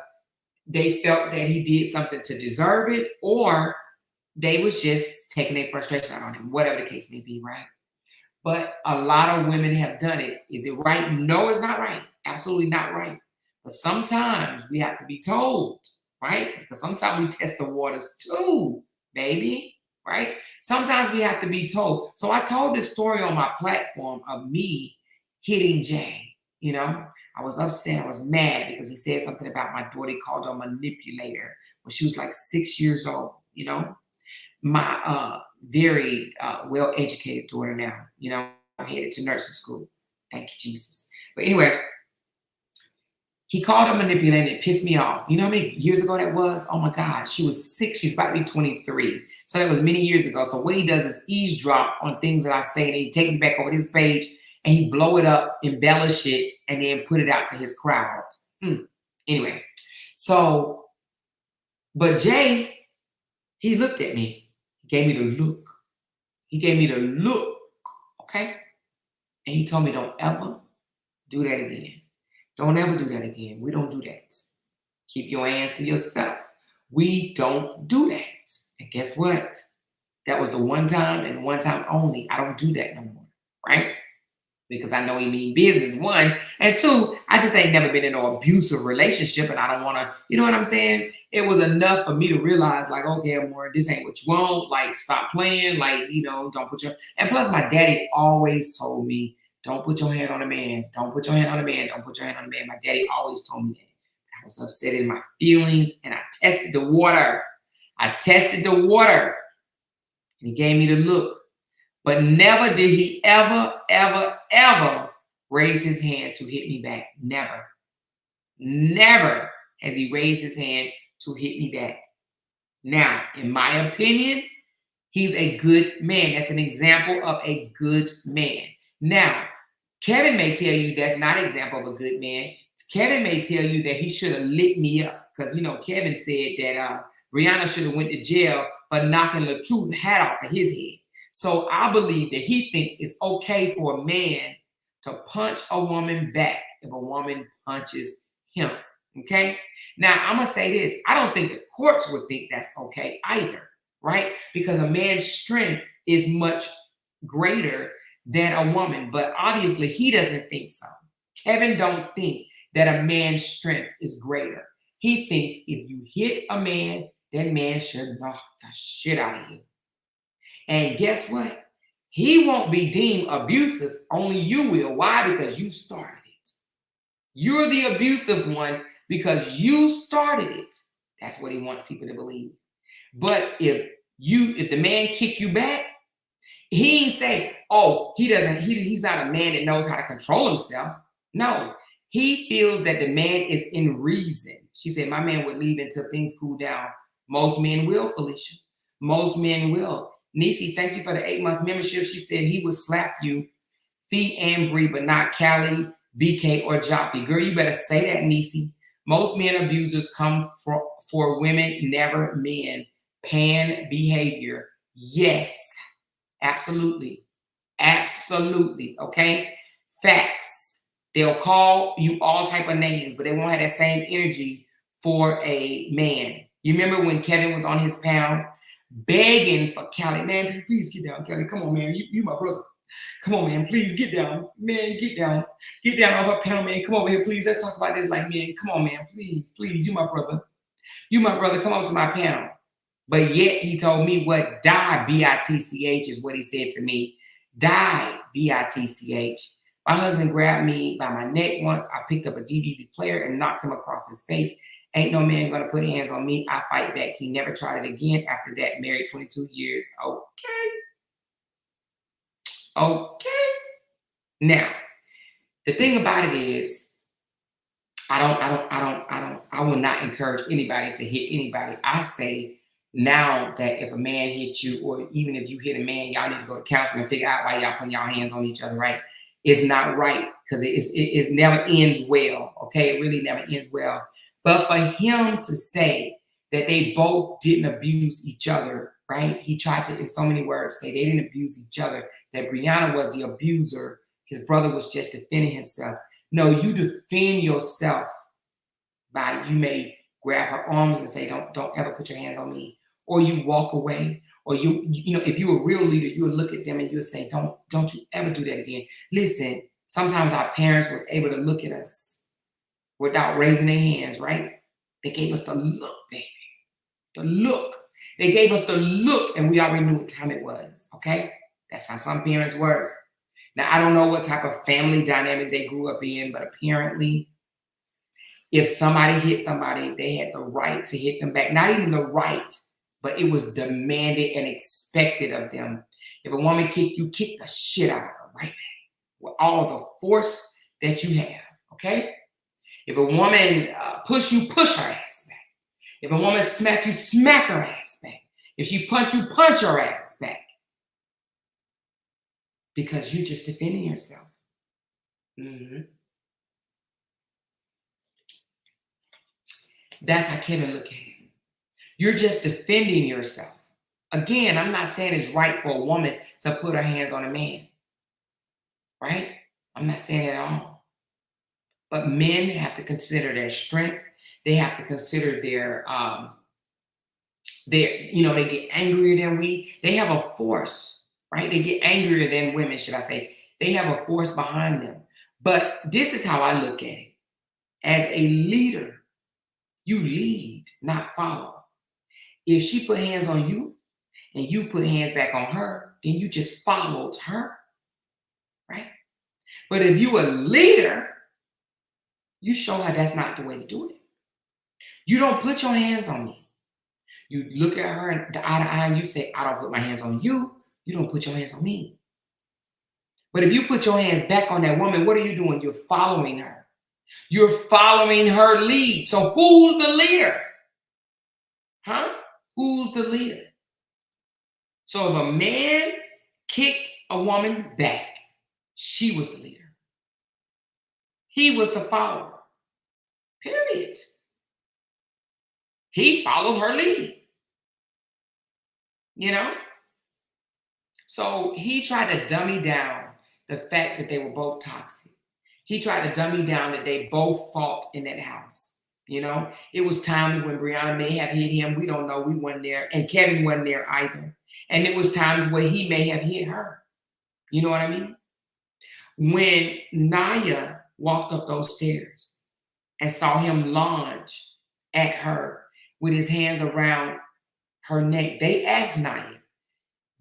they felt that he did something to deserve it, or they was just taking their frustration out on him, whatever the case may be, right? But a lot of women have done it. Is it right? No, it's not right. Absolutely not right. But sometimes we have to be told, right? Because sometimes we test the waters too, baby, right? Sometimes we have to be told. So I told this story on my platform of me hitting Jay. I was upset. I was mad because he said something about my daughter. He called her a manipulator when she was like 6 years old. My very well-educated daughter now, headed to nursing school. Thank you, Jesus. But anyway, he called her manipulator. It pissed me off. You know how many years ago that was? Oh my God, she was 6. She's about to be 23. So that was many years ago. So what he does is eavesdrop on things that I say, and he takes it back over his page and he blow it up, embellish it, and then put it out to his crowd. Anyway, so, but Jay, he looked at me. He gave me the look. He gave me the look, okay? And he told me, don't ever do that again. Don't ever do that again. We don't do that. Keep your hands to yourself. We don't do that. And guess what? That was the one time and one time only. I don't do that no more, right? Because I know he mean business, one. And two, I just ain't never been in no abusive relationship, and I don't want to, you know what I'm saying? It was enough for me to realize, like, okay, Amor, this ain't what you want. Like, stop playing. Like, don't put your... And plus, my daddy always told me, don't put your hand on a man. Don't put your hand on a man. Don't put your hand on a man. My daddy always told me that. I was upset in my feelings, and I tested the water. And he gave me the look. But never did he ever, ever, ever raise his hand to hit me back. Never. Never has he raised his hand to hit me back. Now, in my opinion, he's a good man. That's an example of a good man. Now, Kevin may tell you that's not an example of a good man. Kevin may tell you that he should have lit me up. Because, Kevin said that Brianna should have went to jail for knocking the truth hat off of his head. So I believe that he thinks it's okay for a man to punch a woman back if a woman punches him. Okay? Now, I'm going to say this. I don't think the courts would think that's okay either, right? Because a man's strength is much greater than a woman. But obviously, he doesn't think so. Kevin don't think that a man's strength is greater. He thinks if you hit a man, that man should knock the shit out of you. And guess what? He won't be deemed abusive. Only you will. Why? Because you started it. You're the abusive one because you started it. That's what he wants people to believe. But if the man kick you back, he ain't say, oh, he's not a man that knows how to control himself. No, he feels that the man is in reason. She said, my man would leave until things cool down. Most men will, Felicia. Most men will. Nisi, thank you for the 8-month membership. She said he would slap you, feet and Bree, but not Callie, BK, or Joppy. Girl, you better say that, Nisi. Most men abusers come for women, never men. Pan behavior. Yes, absolutely. Absolutely. Okay? Facts. They'll call you all type of names, but they won't have that same energy for a man. You remember when Kevin was on his pound begging for Callie, man, please get down, Callie. Come on, man. You my brother. Come on, man. Please get down. Man, get down. Get down off a pound, man. Come over here, please. Let's talk about this like men. Come on, man. Please, please. You my brother. You my brother. Come on to my pound. But yet he told me what? Die, B-I-T-C-H is what he said to me. Die, B-I-T-C-H. My husband grabbed me by my neck once. I picked up a DVD player and knocked him across his face. Ain't no man gonna put hands on me. I fight back. He never tried it again after that. Married 22 years. Okay. Now, the thing about it is, I will not encourage anybody to hit anybody. I say now that if a man hits you, or even if you hit a man, y'all need to go to counseling and figure out why y'all putting y'all hands on each other, right? It's not right, because it never ends well, okay? It really never ends well. But for him to say that they both didn't abuse each other, right? He tried to, in so many words, say they didn't abuse each other, that Brianna was the abuser, his brother was just defending himself. No, you defend yourself by, you may grab her arms and say, don't ever put your hands on me. Or you walk away, or you know, if you're a real leader, you would look at them and you'll say, don't you ever do that again. Listen, sometimes our parents was able to look at us without raising their hands, right? They gave us the look, baby. The look. They gave us the look, and we already knew what time it was, okay? That's how some parents were. Now, I don't know what type of family dynamics they grew up in, but apparently, if somebody hit somebody, they had the right to hit them back. Not even the right, but it was demanded and expected of them. If a woman kicked you, kick the shit out of her, right? With all the force that you have, okay? If a woman push you, push her ass back. If a woman smack you, smack her ass back. If she punch you, punch her ass back. Because you're just defending yourself. Mm-hmm. That's how Kevin look at it. You're just defending yourself. Again, I'm not saying it's right for a woman to put her hands on a man. Right? I'm not saying it at all. But men have to consider their strength. They have to consider their you know, they get angrier than we. They have a force, right? They get angrier than women, should I say. They have a force behind them. But this is how I look at it. As a leader, you lead, not follow. If she put hands on you and you put hands back on her, then you just followed her, right? But if you a leader, you show her that's not the way to do it. You don't put your hands on me. You look at her eye to eye and you say, I don't put my hands on you. You don't put your hands on me. But if you put your hands back on that woman, what are you doing? You're following her. You're following her lead. So who's the leader? Huh? Who's the leader? So if a man kicked a woman back, she was the leader. He was the follower. Period. He follows her lead. You know? So he tried to dummy down the fact that they were both toxic. He tried to dummy down that they both fought in that house. You know, it was times when Brianna may have hit him. We don't know. We weren't there. And Kevin wasn't there either. And it was times where he may have hit her. You know what I mean? When Naya walked up those stairs and saw him lunge at her with his hands around her neck, they asked Naya,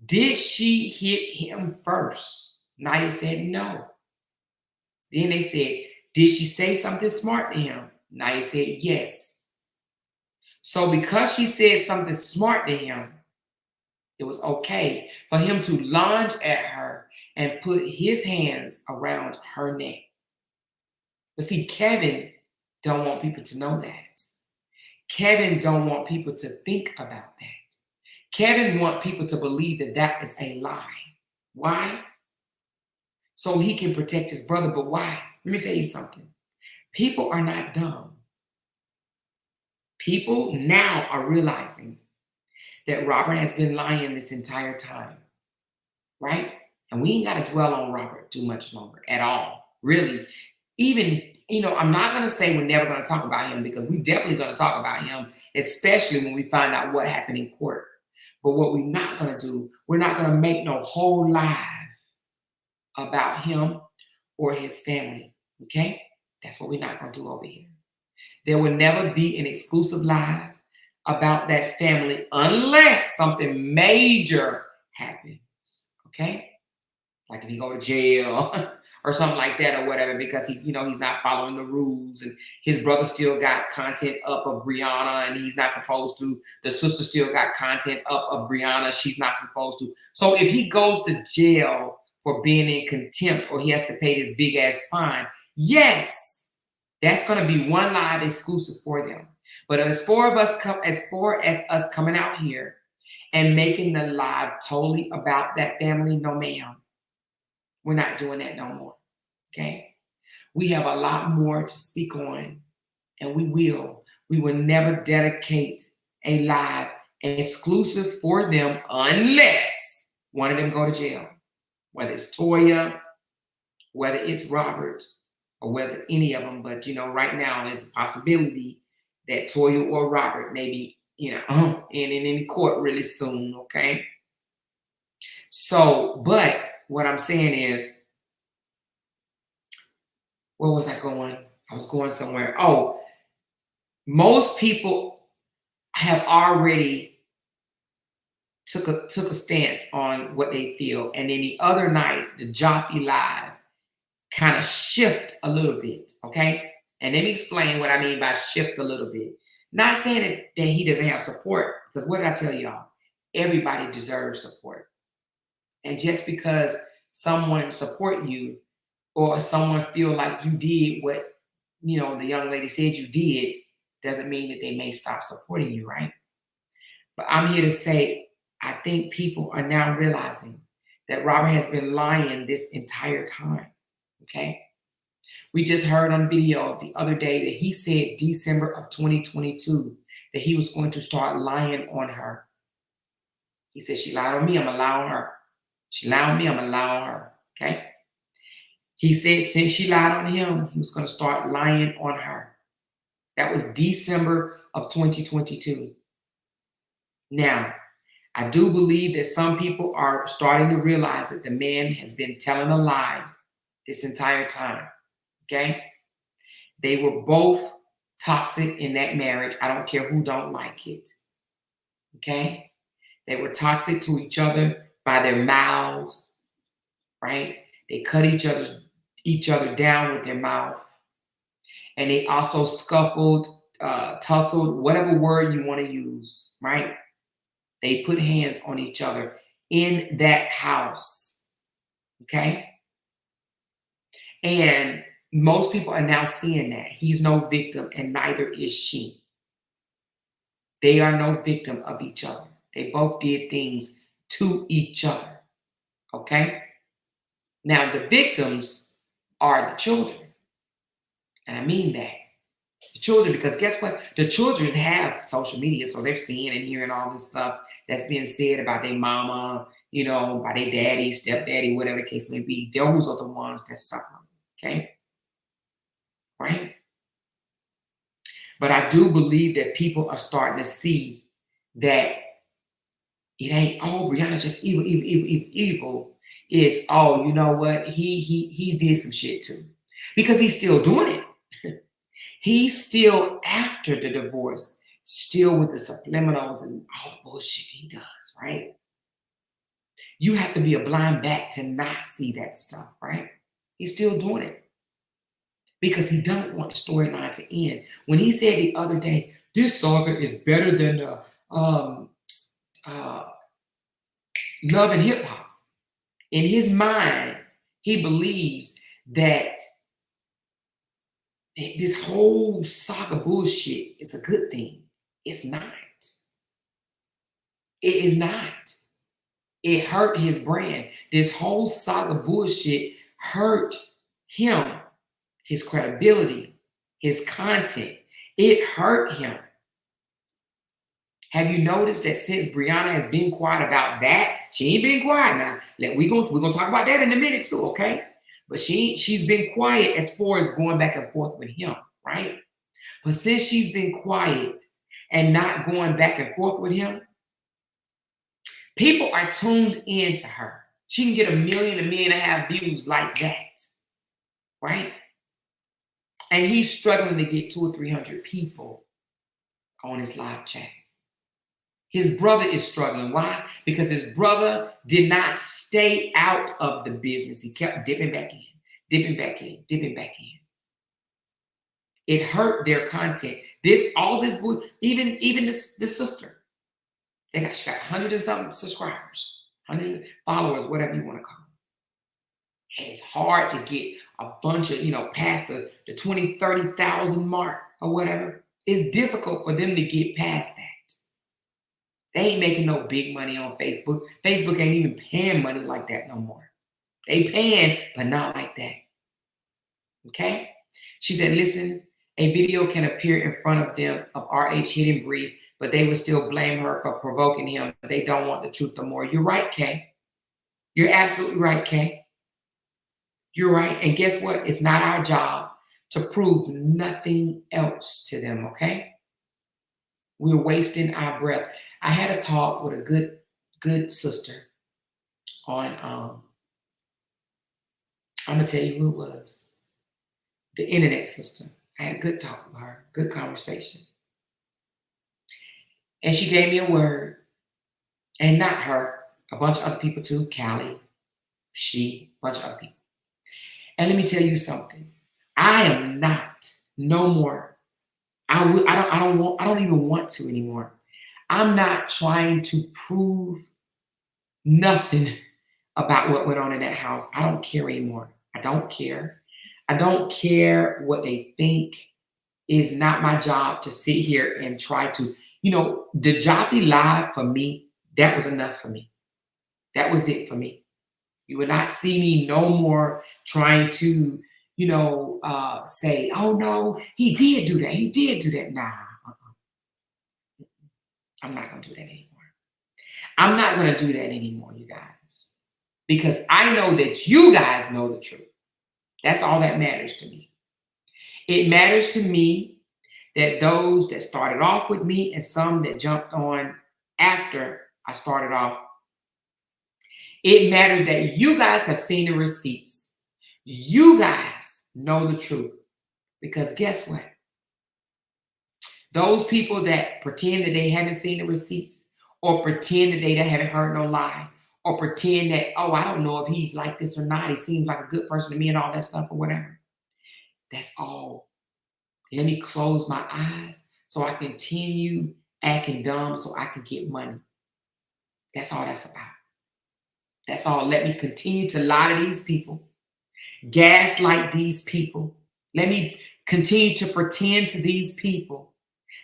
did she hit him first? Naya said no. Then they said, did she say something smart to him? Naya said yes. So because she said something smart to him, it was okay for him to lunge at her and put his hands around her neck. But see, Kevin don't want people to know that. Kevin don't want people to think about that. Kevin want people to believe that that is a lie. Why? So he can protect his brother. But why? Let me tell you something. People are not dumb. People now are realizing that Robert has been lying this entire time, right? And we ain't got to dwell on Robert too much longer at all, really. Even, you know, I'm not going to say we're never going to talk about him, because we're definitely going to talk about him, especially when we find out what happened in court. But what we're not going to do, we're not going to make no whole live about him or his family, okay? That's what we're not going to do over here. There will never be an exclusive live about that family unless something major happens, okay? Like if he go to jail or something like that or whatever, because he, you know, he's not following the rules, and his brother still got content up of Brianna and he's not supposed to. The sister still got content up of Brianna. She's not supposed to. So if he goes to jail for being in contempt, or he has to pay this big ass fine, yes, that's going to be one live exclusive for them. But as far as us coming out here and making the live totally about that family, no ma'am. We're not doing that no more, okay? We have a lot more to speak on, and we will. We will never dedicate a live exclusive for them unless one of them go to jail, whether it's Toya, whether it's Robert, or whether any of them. But, you know, right now there's a possibility that Toya or Robert may be, you know, in court really soon, okay? So, but what I'm saying is, where was I going? I was going somewhere. Oh, most people have already took a stance on what they feel. And then the other night, the Jockey Live kind of shift a little bit, okay? And let me explain what I mean by shift a little bit. Not saying that he doesn't have support, because what did I tell y'all? Everybody deserves support. And just because someone support you, or someone feel like you did what, you know, the young lady said you did, doesn't mean that they may stop supporting you, right? But I'm here to say, I think people are now realizing that Robert has been lying this entire time, okay? We just heard on video the other day that he said December of 2022 that he was going to start lying on her. He said, she lied on me, I'm allowing her. She lied on me, I'm allowing her, okay? He said since she lied on him, he was going to start lying on her. That was December of 2022. Now, I do believe that some people are starting to realize that the man has been telling a lie this entire time, okay? They were both toxic in that marriage. I don't care who don't like it, okay? They were toxic to each other by their mouths, right? They cut each other down with their mouth. And they also scuffled, tussled, whatever word you want to use, right? They put hands on each other in that house, okay? And most people are now seeing that. He's no victim, and neither is she. They are no victim of each other. They both did things to each other, okay? Now, the victims are the children. And I mean that. The children, because guess what? The children have social media, so they're seeing and hearing all this stuff that's being said about their mama, you know, by their daddy, stepdaddy, whatever the case may be. Those are the ones that suffer. Okay? Right? But I do believe that people are starting to see that it ain't, oh, Brianna just evil, evil, evil, evil, evil. It's, oh, you know what? He did some shit too. Because he's still doing it. He's still after the divorce, still with the subliminals and all the bullshit he does, right? You have to be a blind bat to not see that stuff, right? He's still doing it. Because he don't want the storyline to end. When he said the other day, this saga is better than Love and Hip Hop. In his mind, he believes that this whole saga bullshit is a good thing. It's not. It is not. It hurt his brand. This whole saga bullshit hurt him, his credibility, his content. It hurt him. Have you noticed that since Brianna has been quiet about that, she ain't been quiet now. We're gonna talk about that in a minute too, okay? But she's been quiet as far as going back and forth with him, right? But since she's been quiet and not going back and forth with him, people are tuned in to her. She can get 1 million, 1.5 million views like that, right? And he's struggling to get 200 or 300 people on his live chat. His brother is struggling. Why? Because his brother did not stay out of the business. He kept dipping back in, dipping back in, dipping back in. It hurt their content. All this, even the sister. She got 100 and something subscribers, 100 followers, whatever you want to call them. And it's hard to get a bunch of, past the 20, 30,000 mark or whatever. It's difficult for them to get past that. They ain't making no big money on Facebook. Facebook ain't even paying money like that no more. They paying, but not like that. Okay? She said, listen, a video can appear in front of them of RH hitting Bree, but they would still blame her for provoking him. They don't want the truth no more. You're right, Kay. You're absolutely right, Kay. You're right. And guess what? It's not our job to prove nothing else to them, okay? We're wasting our breath. I had a talk with a good sister on, I'm going to tell you who it was. The internet sister. I had a good talk with her, good conversation. And she gave me a word. And not her, a bunch of other people too. Callie, a bunch of other people. And let me tell you something. I am not, no more. I don't even want to anymore. I'm not trying to prove nothing about what went on in that house. I don't care anymore. I don't care. I don't care what they think. It's not my job to sit here and try to, the Joppy Live for me, that was enough for me. That was it for me. You will not see me no more trying to, say, oh no, he did do that. He did do that. Nah. I'm not going to do that anymore. I'm not going to do that anymore, you guys. Because I know that you guys know the truth. That's all that matters to me. It matters to me that those that started off with me and some that jumped on after I started off, it matters that you guys have seen the receipts. You guys know the truth. Because guess what? Those people that pretend that they haven't seen the receipts or pretend that they haven't heard no lie or pretend that, oh, I don't know if he's like this or not. He seems like a good person to me and all that stuff or whatever. That's all. Let me close my eyes so I continue acting dumb so I can get money. That's all that's about. That's all. Let me continue to lie to these people, gaslight these people. Let me continue to pretend to these people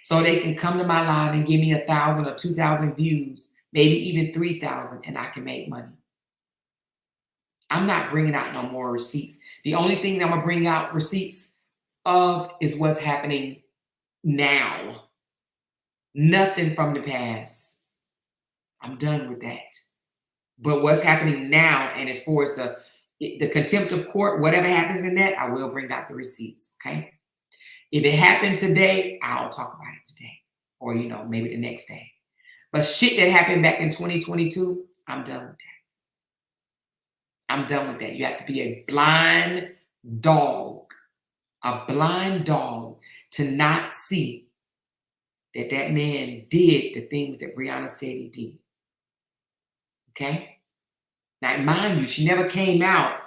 so they can come to my live and give me 1,000 or 2,000 views, maybe even 3,000, and I can make money. I'm not bringing out no more receipts. The only thing that I'm going to bring out receipts of is what's happening now. Nothing from the past. I'm done with that. But what's happening now, and as far as the contempt of court, whatever happens in that, I will bring out the receipts, okay? If it happened today, I'll talk about it today, or, you know, maybe the next day. But shit that happened back in 2022, I'm done with that. I'm done with that. You have to be a blind dog to not see that that man did the things that Brianna said he did. Okay? Now, mind you, she never came out.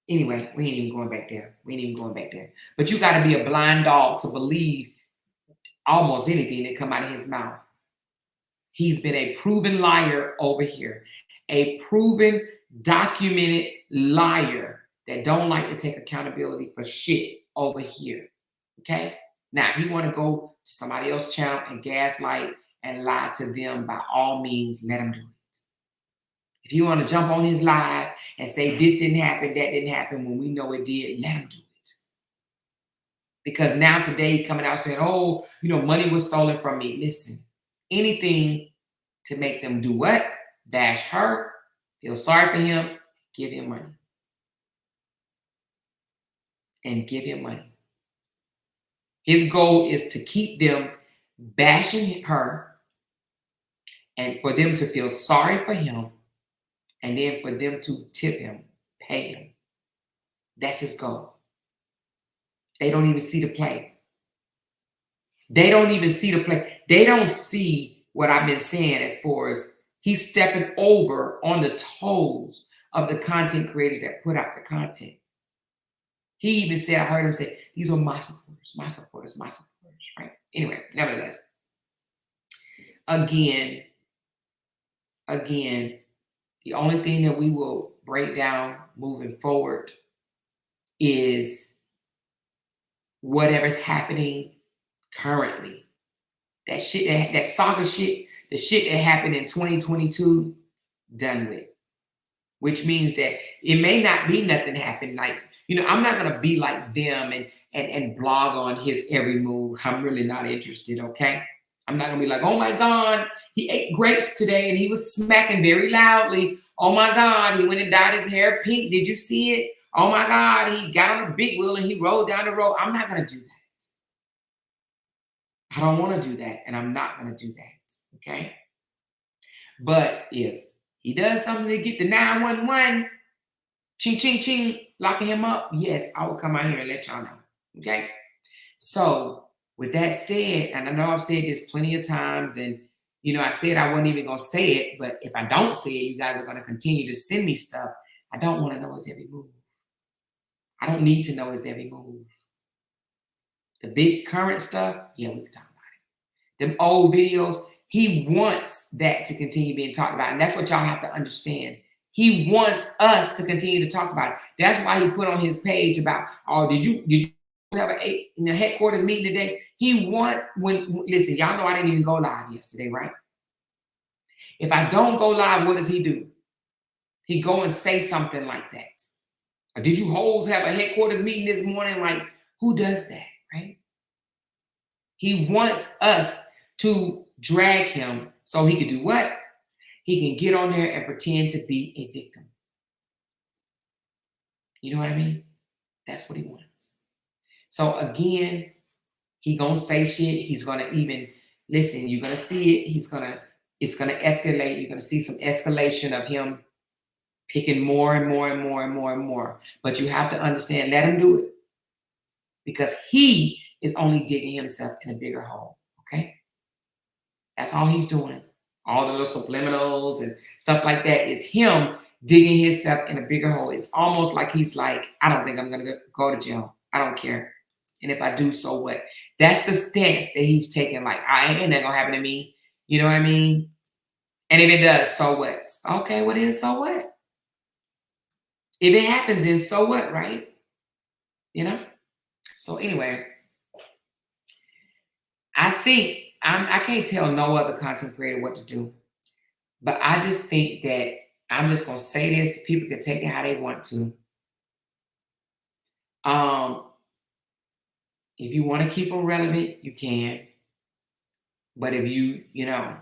Anyway, we ain't even going back there. But you got to be a blind dog to believe almost anything that come out of his mouth. He's been a proven liar over here. A proven, documented liar that don't like to take accountability for shit over here. Okay? Now, if you want to go to somebody else's channel and gaslight and lie to them, by all means, let him do it. If you want to jump on his live and say this didn't happen, that didn't happen, when we know it did, let him do it. Because now today coming out saying, oh, you know, money was stolen from me. Listen, anything to make them do what? Bash her, feel sorry for him, give him money. And give him money. His goal is to keep them bashing her and for them to feel sorry for him, and then for them to tip him, pay him. That's his goal. They don't even see the play. They don't even see the play. They don't see what I've been saying as far as he's stepping over on the toes of the content creators that put out the content. He even said, I heard him say, these are my supporters, right? Anyway, nevertheless, again, the only thing that we will break down moving forward is whatever's happening currently. That shit, that saga shit, the shit that happened in 2022, done with. Which means that it may not be nothing happened. Like, you know, I'm not gonna be like them and blog on his every move. I'm really not interested, okay? I'm not gonna be like, oh my God, he ate grapes today and he was smacking very loudly. Oh my God, he went and dyed his hair pink. Did you see it? Oh my God, he got on a big wheel and he rode down the road. I'm not gonna do that. I don't wanna do that, and I'm not gonna do that, okay? But if he does something to get the 911, ching, ching, ching, locking him up, yes, I will come out here and let y'all know, okay? So with that said, and I know I've said this plenty of times, and, you know, I said I wasn't even going to say it, but if I don't say it, you guys are going to continue to send me stuff. I don't want to know his every move. I don't need to know his every move. The big current stuff, yeah, we can talk about it. Them old videos, he wants that to continue being talked about, and that's what y'all have to understand. He wants us to continue to talk about it. That's why he put on his page about, oh, did you have a headquarters meeting today? He wants, listen, y'all know I didn't even go live yesterday, right? If I don't go live, what does he do? He go and say something like that. Or did you hoes have a headquarters meeting this morning? Like, who does that, right? He wants us to drag him so he can do what? He can get on there and pretend to be a victim. You know what I mean? That's what he wants. So again, he gonna say shit. He's gonna even, listen, you're gonna see it. It's gonna escalate. You're gonna see some escalation of him picking more and more and more and more and more. But you have to understand, let him do it. Because he is only digging himself in a bigger hole, okay? That's all he's doing. All the little subliminals and stuff like that is him digging himself in a bigger hole. It's almost like he's like, I don't think I'm going to go to jail. I don't care. And if I do, so what? That's the stance that he's taking. Like, ain't that going to happen to me. You know what I mean? And if it does, so what? Okay, well then, so what? If it happens, then so what, right? You know? So anyway, I think, I can't tell no other content creator what to do. But I just think that I'm just going to say this. People can take it how they want to. If you want to keep them relevant, you can. But if you know,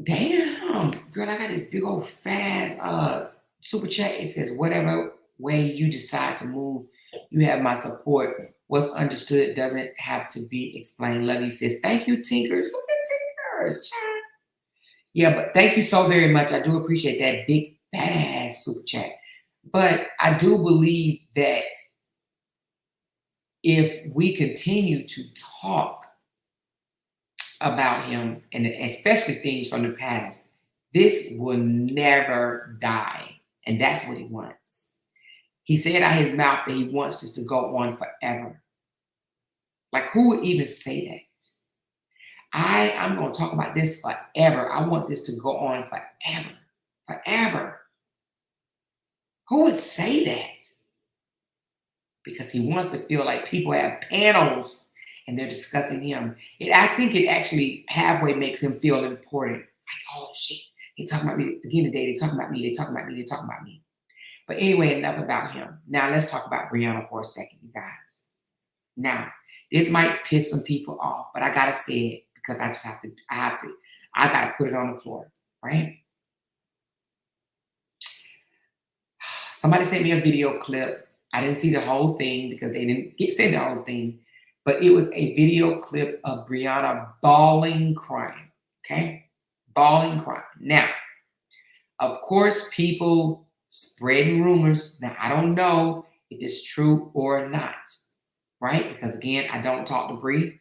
damn. Girl, I got this big old fat ass super chat. It says, whatever way you decide to move, you have my support. What's understood doesn't have to be explained. Love you, sis. Thank you, Tinkers. Look at Tinkers, child. Yeah, but thank you so very much. I do appreciate that big fat ass super chat. But I do believe that if we continue to talk about him, and especially things from the past, this will never die. And that's what he wants. He said out his mouth that he wants this to go on forever. Like, who would even say that? I'm going to talk about this forever. I want this to go on forever. Forever. Who would say that? Because he wants to feel like people have panels and they're discussing him. I think it actually halfway makes him feel important. Like, oh shit, they talking about me again today. They talking about me. They talking about me. They talking about me. But anyway, enough about him. Now let's talk about Brianna for a second, you guys. Now, this might piss some people off, but I gotta say it because I gotta put it on the floor, right? Somebody sent me a video clip. I didn't see the whole thing because they didn't send the whole thing, but it was a video clip of Brianna bawling, crying, okay? Bawling, crying. Now, of course, people spreading rumors. Now, I don't know if it's true or not, right? Because again, I don't talk to Bri.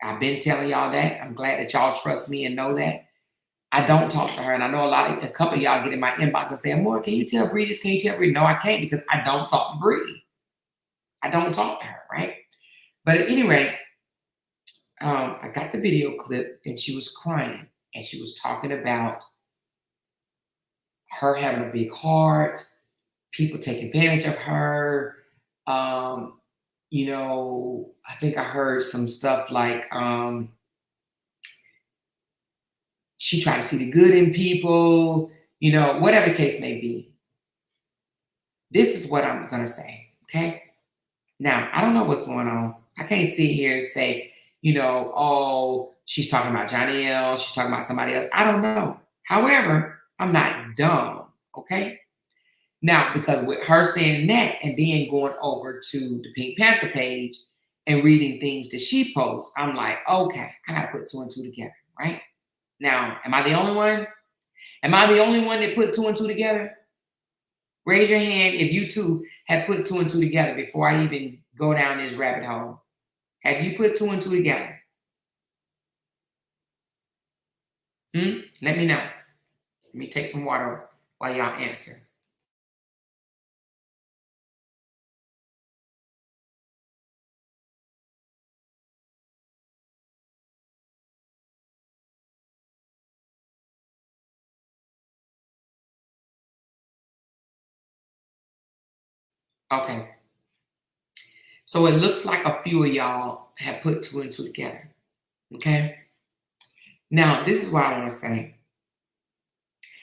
I've been telling y'all that. I'm glad that y'all trust me and know that. I don't talk to her, and I know a couple of y'all get in my inbox and say, "Amor, can you tell Bri this? Can you tell Bri?" No, I can't because I don't talk to Bri. I don't talk to her, right? But at any rate, I got the video clip, and she was crying, and she was talking about her having a big heart, people take advantage of her. You know, I think I heard some stuff like she tried to see the good in people, you know, whatever the case may be. This is what I'm going to say, okay? Now, I don't know what's going on. I can't sit here and say, you know, oh, she's talking about Johnny L, she's talking about somebody else. I don't know. However, I'm not dumb, okay? Now, because with her saying that and then going over to the Pink Panther page and reading things that she posts, I'm like, okay, I got to put two and two together, right? Now, am I the only one? Am I the only one that put two and two together? Raise your hand if you too have put two and two together before I even go down this rabbit hole. Have you put two and two together? Let me know. Let me take some water while y'all answer. Okay. So it looks like a few of y'all have put two and two together. Okay. Now, this is what I want to say.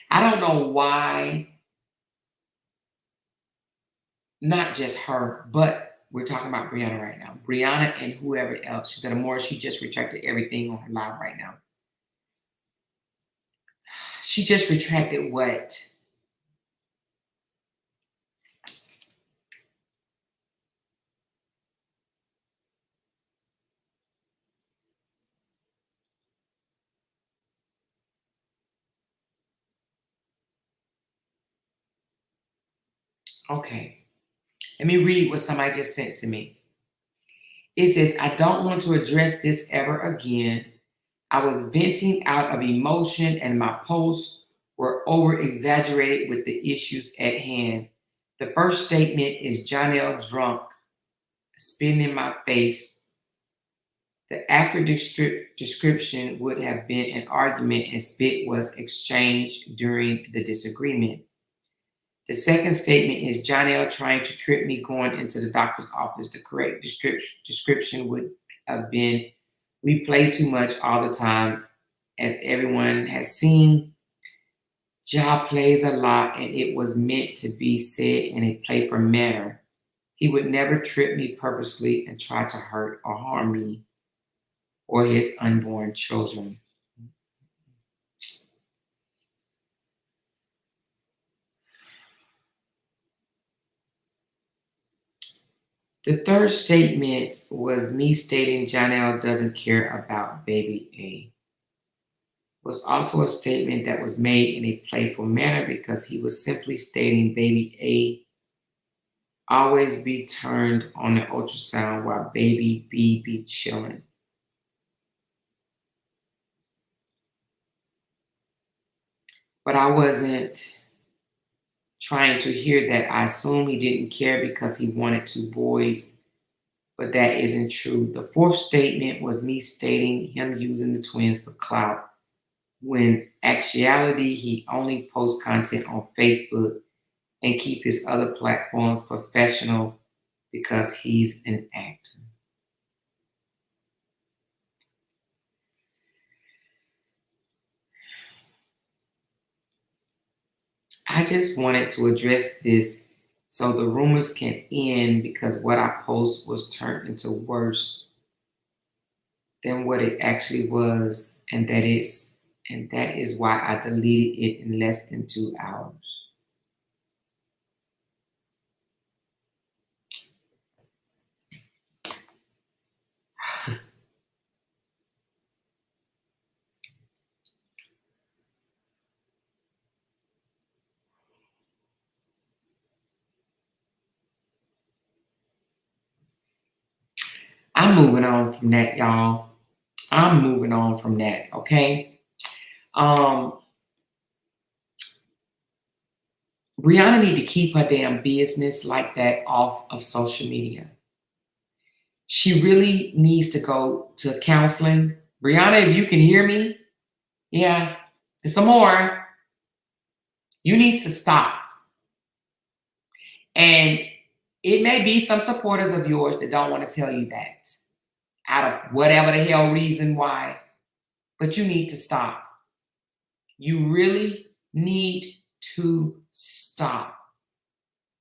I don't know why, not just her, but we're talking about Brianna right now. Brianna and whoever else. She said, Amor, she just retracted everything on her live right now. She just retracted what? Okay. Let me read what somebody just sent to me. It says, I don't want to address this ever again. I was venting out of emotion and my posts were over exaggerated with the issues at hand. The first statement is Jonelle drunk, spitting in my face. The accurate description would have been an argument and spit was exchanged during the disagreement. The second statement is Jonelle trying to trip me going into the doctor's office. The correct description would have been, we play too much all the time. As everyone has seen, Ja plays a lot and it was meant to be said in a playful manner. He would never trip me purposely and try to hurt or harm me or his unborn children. The third statement was me stating Janelle doesn't care about baby A. Was also a statement that was made in a playful manner because he was simply stating baby A always be turned on the ultrasound while baby B be chilling. But I wasn't trying to hear that. I assume he didn't care because he wanted two boys, but that isn't true. The fourth statement was me stating him using the twins for clout, when actuality he only posts content on Facebook and keep his other platforms professional because he's an actor. I just wanted to address this so the rumors can end, because what I post was turned into worse than what it actually was, and that is why I deleted it in less than 2 hours. I'm moving on from that, y'all. I'm moving on from that, okay? Brianna need to keep her damn business like that off of social media. She really needs to go to counseling. Brianna, if you can hear me, yeah, there's some more. You need to stop. And it may be some supporters of yours that don't want to tell you that out of whatever the hell reason why, but you need to stop. You really need to stop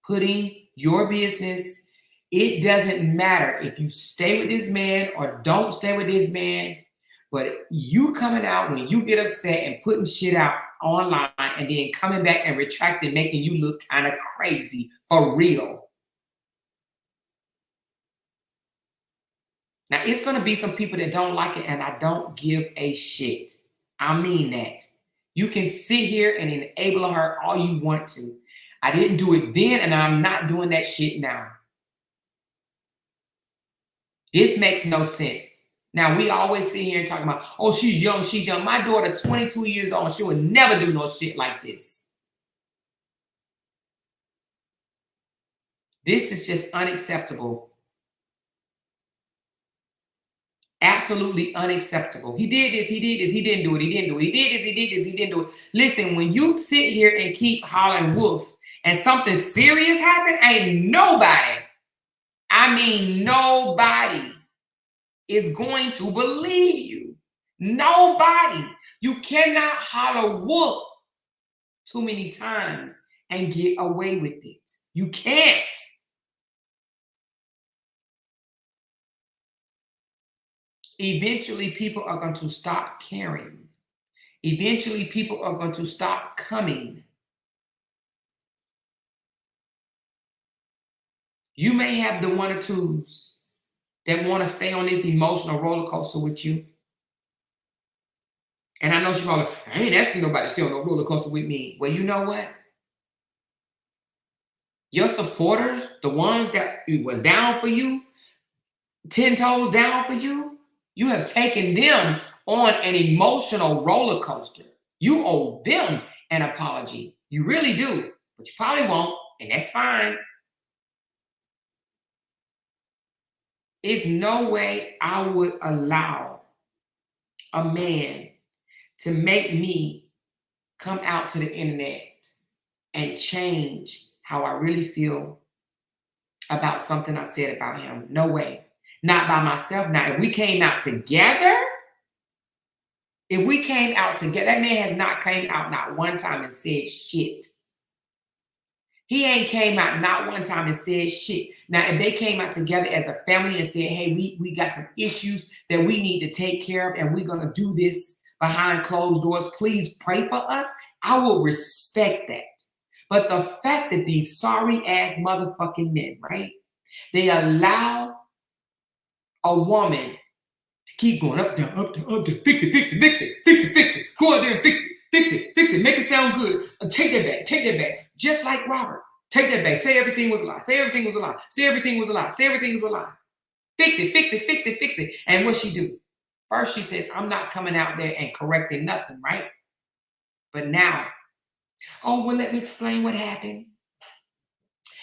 putting your business. It doesn't matter if you stay with this man or don't stay with this man, but you coming out when you get upset and putting shit out online and then coming back and retracting, making you look kind of crazy for real. Now, it's going to be some people that don't like it, and I don't give a shit. I mean that. You can sit here and enable her all you want to. I didn't do it then, and I'm not doing that shit now. This makes no sense. Now, we always sit here and talk about, oh, she's young, she's young. My daughter, 22 years old, she would never do no shit like this. This is just unacceptable. Absolutely unacceptable. He did this, he did this, he didn't do it, he didn't do it. He did this, he did this, he didn't do it. Listen, when you sit here and keep hollering wolf and something serious happen, ain't nobody, I mean nobody, is going to believe you. Nobody. You cannot holler wolf too many times and get away with it. You can't. Eventually, people are going to stop caring. Eventually, people are going to stop coming. You may have the one or twos that want to stay on this emotional roller coaster with you. And I know she's probably, I ain't asking nobody to stay on no roller coaster with me. Well, you know what? Your supporters, the ones that was down for you, 10 toes down for you, you have taken them on an emotional roller coaster. You owe them an apology. You really do, but you probably won't, and that's fine. There's no way I would allow a man to make me come out to the internet and change how I really feel about something I said about him. No way. Not by myself. Now, if we came out together, that man has not came out not one time and said shit. He ain't came out not one time and said shit. Now, if they came out together as a family and said, hey, we got some issues that we need to take care of, and we're going to do this behind closed doors, please pray for us, I will respect that. But the fact that these sorry ass motherfucking men, right, They allow a woman to keep going up, down, up, down, up, down. Fix it, fix it, fix it, fix it, fix it. Go out there and fix it, fix it, fix it. Make it sound good. Take that back, take that back. Just like Robert. Take that back. Say everything was a lie. Say everything was a lie. Say everything was a lie. Say everything was a lie. Fix it, fix it, fix it, fix it. And what she do? First she says, I'm not coming out there and correcting nothing, right? But now, oh, well, let me explain what happened.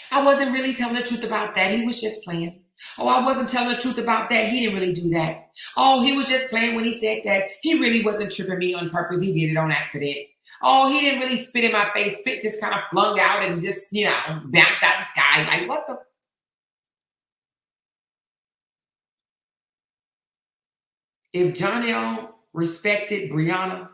I wasn't really telling the truth about that. He was just playing. Oh, I wasn't telling the truth about that. He didn't really do that. Oh, he was just playing when he said that. He really wasn't tripping me on purpose. He did it on accident. Oh, he didn't really spit in my face. Spit just kind of flung out and just, bounced out the sky. Like, what the? If Jonelle respected Brianna,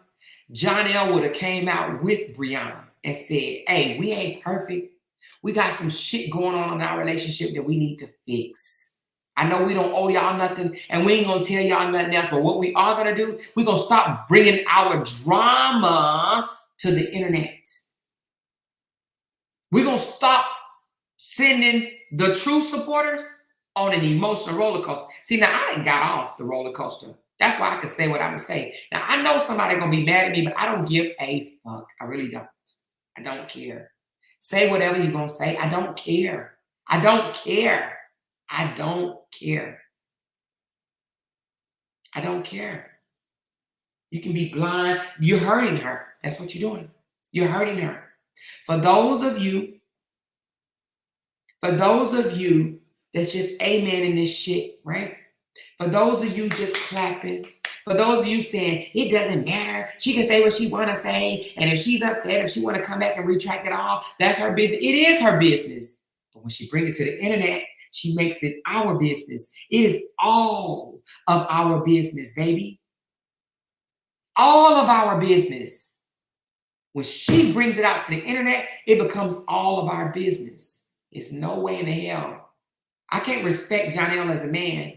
Jonelle would have came out with Brianna and said, hey, we ain't perfect. We got some shit going on in our relationship that we need to fix. I know we don't owe y'all nothing, and we ain't going to tell y'all nothing else, but what we are going to do, we're going to stop bringing our drama to the internet. We're going to stop sending the true supporters on an emotional roller coaster. See, now I ain't got off the roller coaster. That's why I can say what I'm going to say. Now, I know somebody going to be mad at me, but I don't give a fuck. I really don't. I don't care. Say whatever you're going to say. I don't care. I don't care. I don't care. I don't care. You can be blind. You're hurting her. That's what you're doing. You're hurting her. For those of you that's just amen in this shit, right? For those of you just clapping, for those of you saying, it doesn't matter. She can say what she want to say. And if she's upset, if she want to come back and retract it all, that's her business. It is her business. But when she brings it to the internet, she makes it our business. It is all of our business, baby. All of our business. When she brings it out to the internet, it becomes all of our business. It's no way in the hell. I can't respect Jonelle as a man.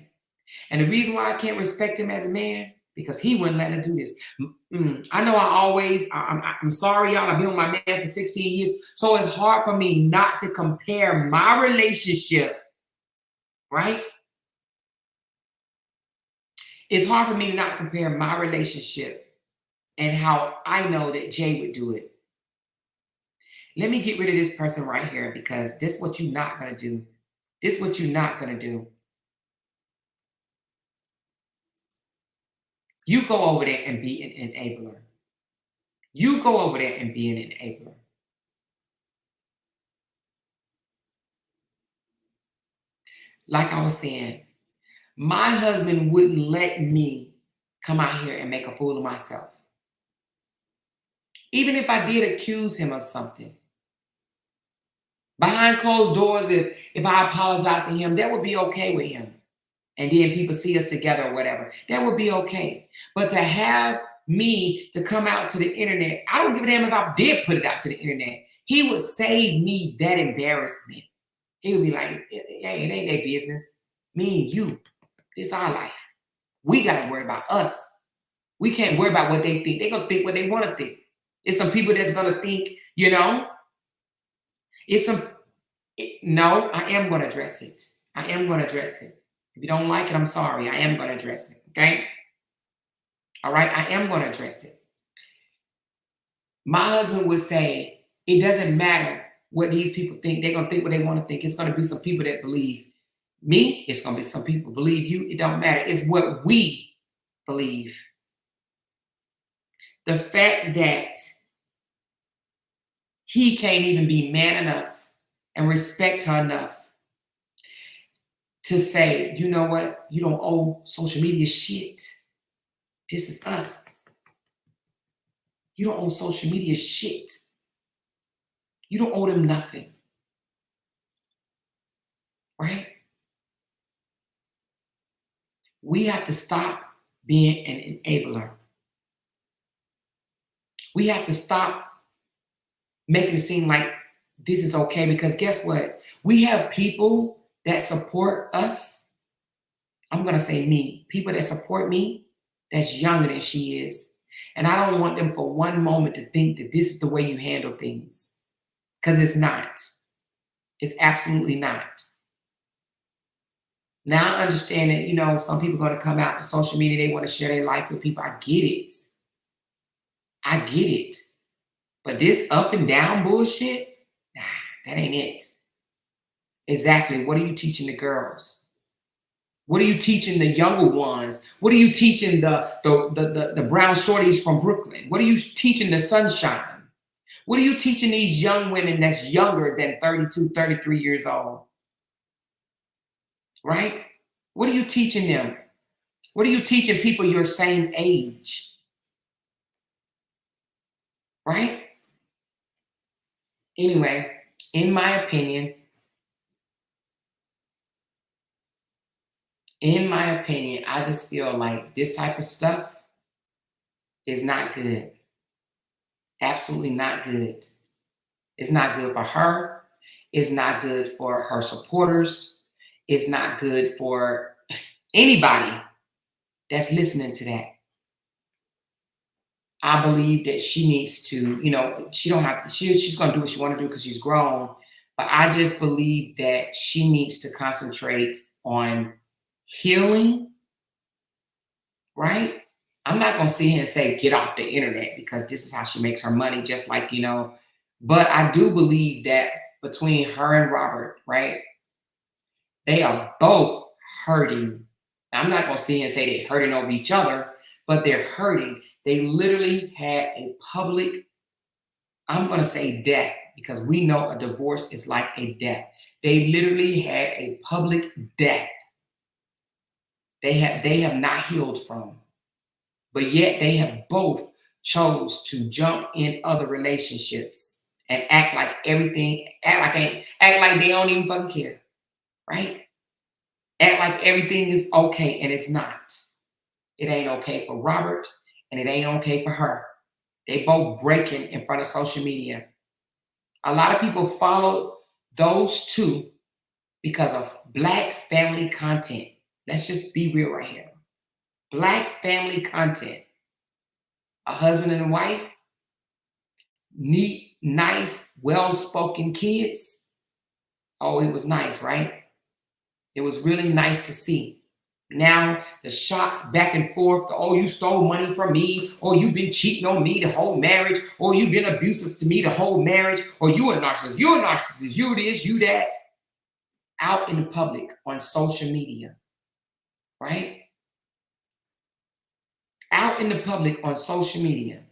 And the reason why I can't respect him as a man, because he wouldn't let her do this. I know I'm sorry, y'all. I've been with my man for 16 years. So it's hard for me not to compare my relationship, right? It's hard for me to not compare my relationship and how I know that Jay would do it. Let me get rid of this person right here, because this is what you're not going to do. This is what you're not going to do. You go over there and be an enabler. You go over there and be an enabler. Like I was saying, my husband wouldn't let me come out here and make a fool of myself. Even if I did accuse him of something. Behind closed doors, if I apologize to him, that would be okay with him. And then people see us together or whatever, that would be okay. But to have me to come out to the internet, I don't give a damn if I did put it out to the internet. He would save me that embarrassment. He would be like, hey, it ain't their business. Me and you, it's our life. We got to worry about us. We can't worry about what they think. They're going to think what they want to think. It's some people that's going to think, no, I am going to address it. I am going to address it. If you don't like it, I'm sorry. I am going to address it, okay? All right? I am going to address it. My husband would say, it doesn't matter what these people think. They're going to think what they want to think. It's going to be some people that believe me. It's going to be some people believe you. It don't matter. It's what we believe. The fact that he can't even be man enough and respect her enough to say, you know what? You don't owe social media shit. This is us. You don't owe social media shit. You don't owe them nothing. Right? We have to stop being an enabler. We have to stop making it seem like this is okay, because guess what? We have people that support us. I'm going to say me. People that support me that's younger than she is. And I don't want them for one moment to think that this is the way you handle things. Because it's not. It's absolutely not. Now I understand that, you know, some people are going to come out to social media, they want to share their life with people. I get it. I get it. But this up and down bullshit, nah, that ain't it. Exactly. What are you teaching the girls? What are you teaching the younger ones? What are you teaching the brown shorties from Brooklyn? What are you teaching the sunshine? What are you teaching these young women that's younger than 32, 33 years old? Right? What are you teaching them? What are you teaching people your same age? Right? Anyway, in my opinion, I just feel like this type of stuff is not good. Absolutely not good. It's not good for her. It's not good for her supporters. It's not good for anybody that's listening to that. I believe that she needs to, you know, she don't have to, she's going to do what she want to do because she's grown. But I just believe that she needs to concentrate on healing, right? I'm not going to sit here and say, get off the internet because this is how she makes her money, just like, you know. But I do believe that between her and Robert, right, they are both hurting. Now, I'm not going to sit here and say they're hurting over each other, but they're hurting. They literally had a public, I'm going to say death, because we know a divorce is like a death. They literally had a public death. They have not healed from. But yet they have both chose to jump in other relationships and act like everything, act like they don't even fucking care, right? Act like everything is okay, and it's not. It ain't okay for Robert, and it ain't okay for her. They both breaking in front of social media. A lot of people follow those two because of Black family content. Let's just be real right here. Black family content. A husband and a wife, neat, nice, well-spoken kids. Oh, it was nice, right? It was really nice to see. Now the shots back and forth, oh, you stole money from me, or you've been cheating on me the whole marriage, or you've been abusive to me the whole marriage, or you a narcissist, you this, you that. Out in the public on social media, right? Out in the public on social media,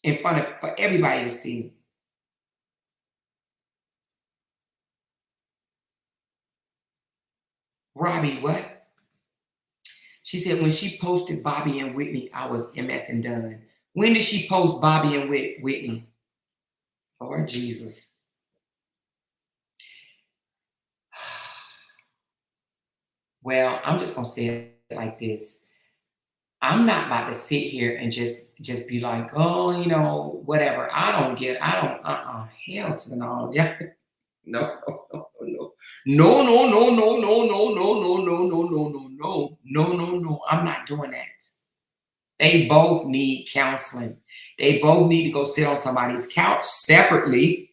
in front of, for everybody to see. Robbie, what? She said when she posted Bobby and Whitney, I was MFing done. When did she post Bobby and Whitney? Lord Jesus. Well, I'm just gonna say it like this. I'm not about to sit here and just be like, oh, you know, whatever. Hell to the no. Yeah. No. No. I'm not doing that. They both need counseling. They both need to go sit on somebody's couch separately.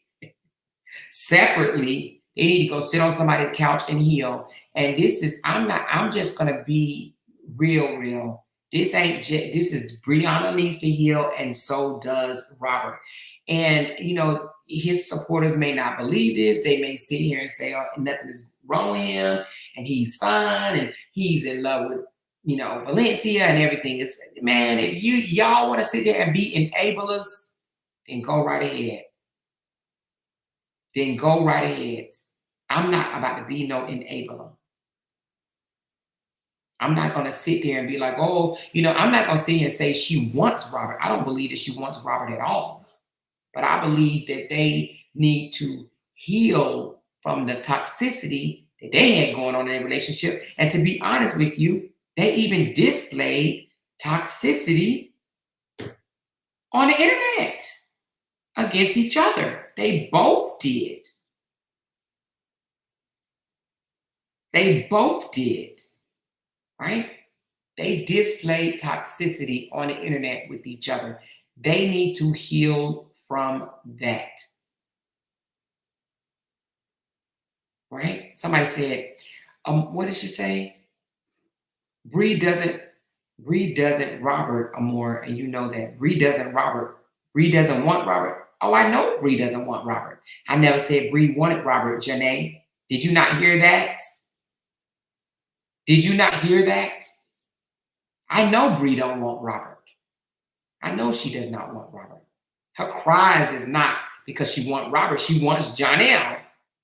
Separately, they need to go sit on somebody's couch and heal. And I'm just gonna be real. This is Brianna needs to heal, and so does Robert. And you know, his supporters may not believe this. They may sit here and say, oh, nothing is wrong with him, and he's fine, and he's in love with, you know, Valencia and everything. Is, man, if y'all want to sit there and be enablers, then go right ahead. Then go right ahead. I'm not about to be no enabler. I'm not going to sit there and be like, oh, you know, I'm not going to sit here and say she wants Robert. I don't believe that she wants Robert at all. But I believe that they need to heal from the toxicity that they had going on in their relationship. And to be honest with you, they even displayed toxicity on the internet against each other. They both did. They both did, right? They displayed toxicity on the internet with each other. They need to heal from that, right? Somebody said, What did she say? Bree doesn't Robert Amore, and you know that. Bree doesn't want Robert. Oh, I know Bree doesn't want Robert. I never said Bree wanted Robert, Janae. Did you not hear that? Did you not hear that? I know Bree don't want Robert. I know she does not want Robert. Her cries is not because she wants Robert. She wants Janelle,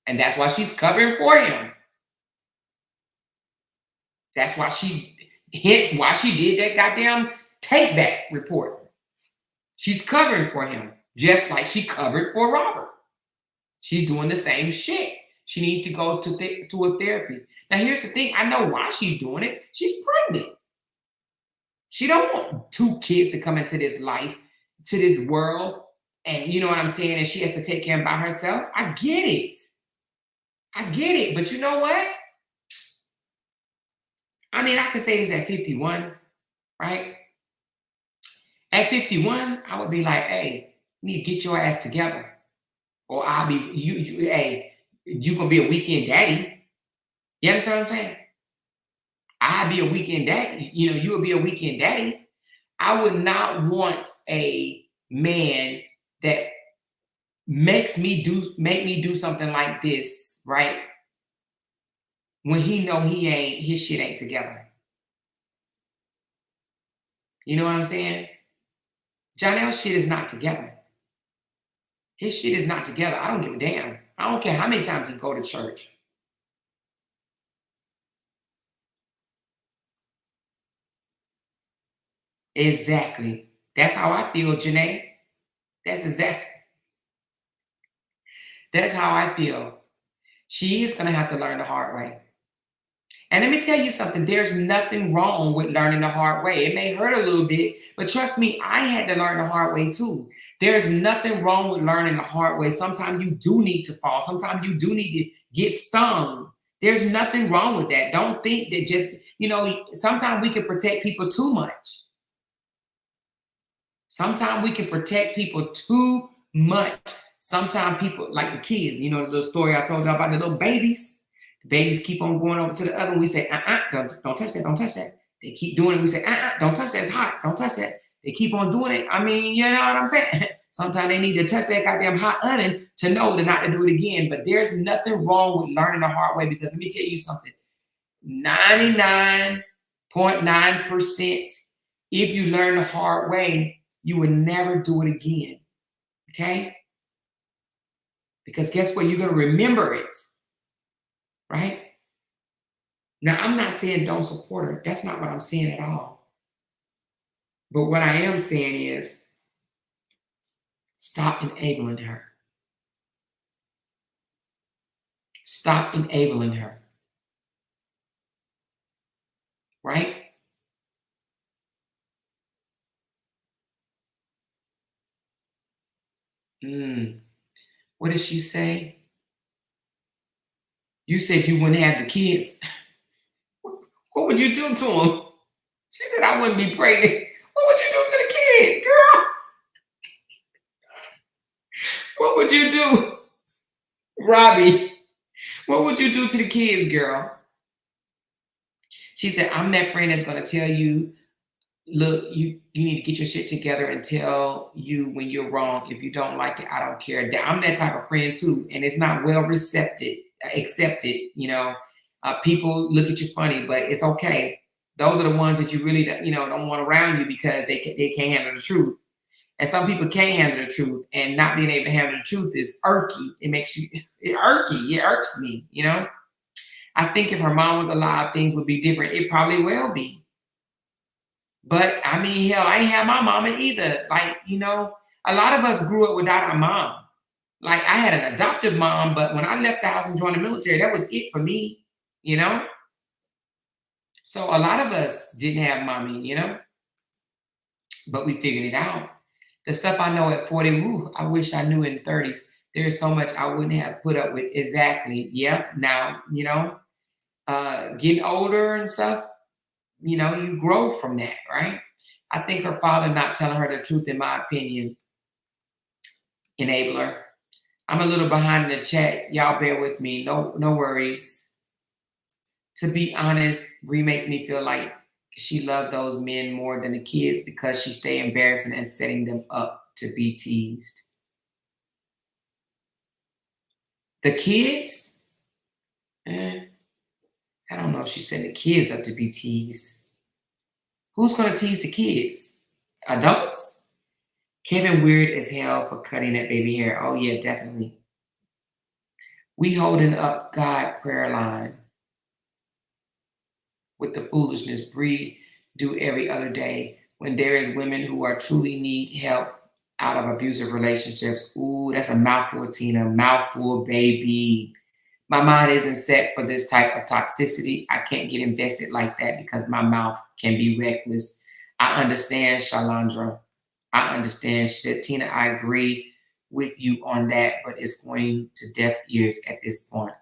and that's why she's covering for him. That's why hence why she did that goddamn take back report. She's covering for him, just like she covered for Robert. She's doing the same shit. She needs to go to a therapist. Now, here's the thing. I know why she's doing it. She's pregnant. She don't want 2 kids to come into this life, to this world, and you know what I'm saying, and she has to take care of them by herself. I get it. But you know what? I mean, I could say this at 51, right? At 51, I would be like, hey, you need to get your ass together. Or I'll be, hey, you gonna be a weekend daddy. You understand what I'm saying? I'll be a weekend daddy. You know, you'll be a weekend daddy. I would not want a man that make me do something like this, right? When he know his shit ain't together. You know what I'm saying? Janelle's shit is not together. His shit is not together. I don't give a damn. I don't care how many times he go to church. Exactly. That's how I feel, Janae. That's how I feel. She is going to have to learn the hard way. And let me tell you something. There's nothing wrong with learning the hard way. It may hurt a little bit, but trust me, I had to learn the hard way too. There's nothing wrong with learning the hard way. Sometimes you do need to fall. Sometimes you do need to get stung. There's nothing wrong with that. Don't think that just, sometimes we can protect people too much. Sometimes we can protect people too much. Sometimes people, like the kids, the little story I told you about the little babies. The babies keep on going over to the oven. We say, don't touch that, don't touch that. They keep doing it. We say, don't touch that, it's hot, don't touch that. They keep on doing it. I mean, you know what I'm saying? Sometimes they need to touch that goddamn hot oven to know to not to do it again. But there's nothing wrong with learning the hard way, because let me tell you something. 99.9%, if you learn the hard way, you will never do it again. Okay? Because guess what? You're going to remember it. Right? Now, I'm not saying don't support her. That's not what I'm saying at all. But what I am saying is stop enabling her. Stop enabling her. Right? What did she say? You said you wouldn't have the kids. What would you do to them? She said, I wouldn't be pregnant. What would you do to the kids, girl? What would you do? Robbie, what would you do to the kids, girl? She said, I'm that friend that's going to tell you, look, you need to get your shit together and tell you when you're wrong. If you don't like it, I don't care. I'm that type of friend too. And it's not well accepted. People look at you funny, but it's okay. Those are the ones that you really don't want around you, because they can't handle the truth. And some people can't handle the truth, and not being able to handle the truth is irky. It irks me, I think if her mom was alive, things would be different. It probably will be. But I mean, hell, I ain't have my mama either. Like, a lot of us grew up without our mom. Like, I had an adoptive mom, but when I left the house and joined the military, that was it for me, So a lot of us didn't have mommy, but we figured it out. The stuff I know at 40, I wish I knew in the 30s. There's so much I wouldn't have put up with. Exactly. Yep. Now, getting older and stuff, you grow from that, right? I think her father not telling her the truth, in my opinion, enabled her. I'm a little behind in the chat. Y'all bear with me. No worries. To be honest, Bree makes me feel like she loved those men more than the kids because she stay embarrassing and setting them up to be teased. The kids? I don't know if she set the kids up to be teased. Who's going to tease the kids? Adults? Kevin weird as hell for cutting that baby hair. Oh, yeah, definitely. We holding up God prayer line with the foolishness Bree do every other day when there is women who are truly need help out of abusive relationships. Ooh, that's a mouthful, Tina. Mouthful, baby. My mind isn't set for this type of toxicity. I can't get invested like that because my mouth can be reckless. I understand, Shalandra. I understand. She said, Tina, I agree with you on that, but it's going to deaf ears at this point.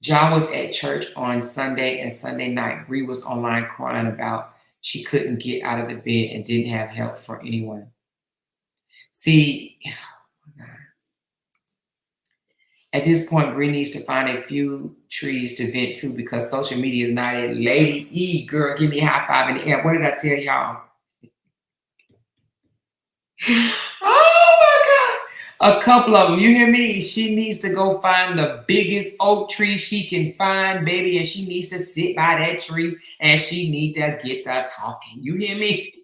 Ja was at church on Sunday and Sunday night. Bree was online crying about she couldn't get out of the bed and didn't have help for anyone. See, at this point, Bree needs to find a few trees to vent to because social media is not it. Lady E, girl, give me a high five in the air. What did I tell y'all? Oh my God. A couple of them. You hear me? She needs to go find the biggest oak tree she can find, baby, and she needs to sit by that tree and she needs to get to talking. You hear me?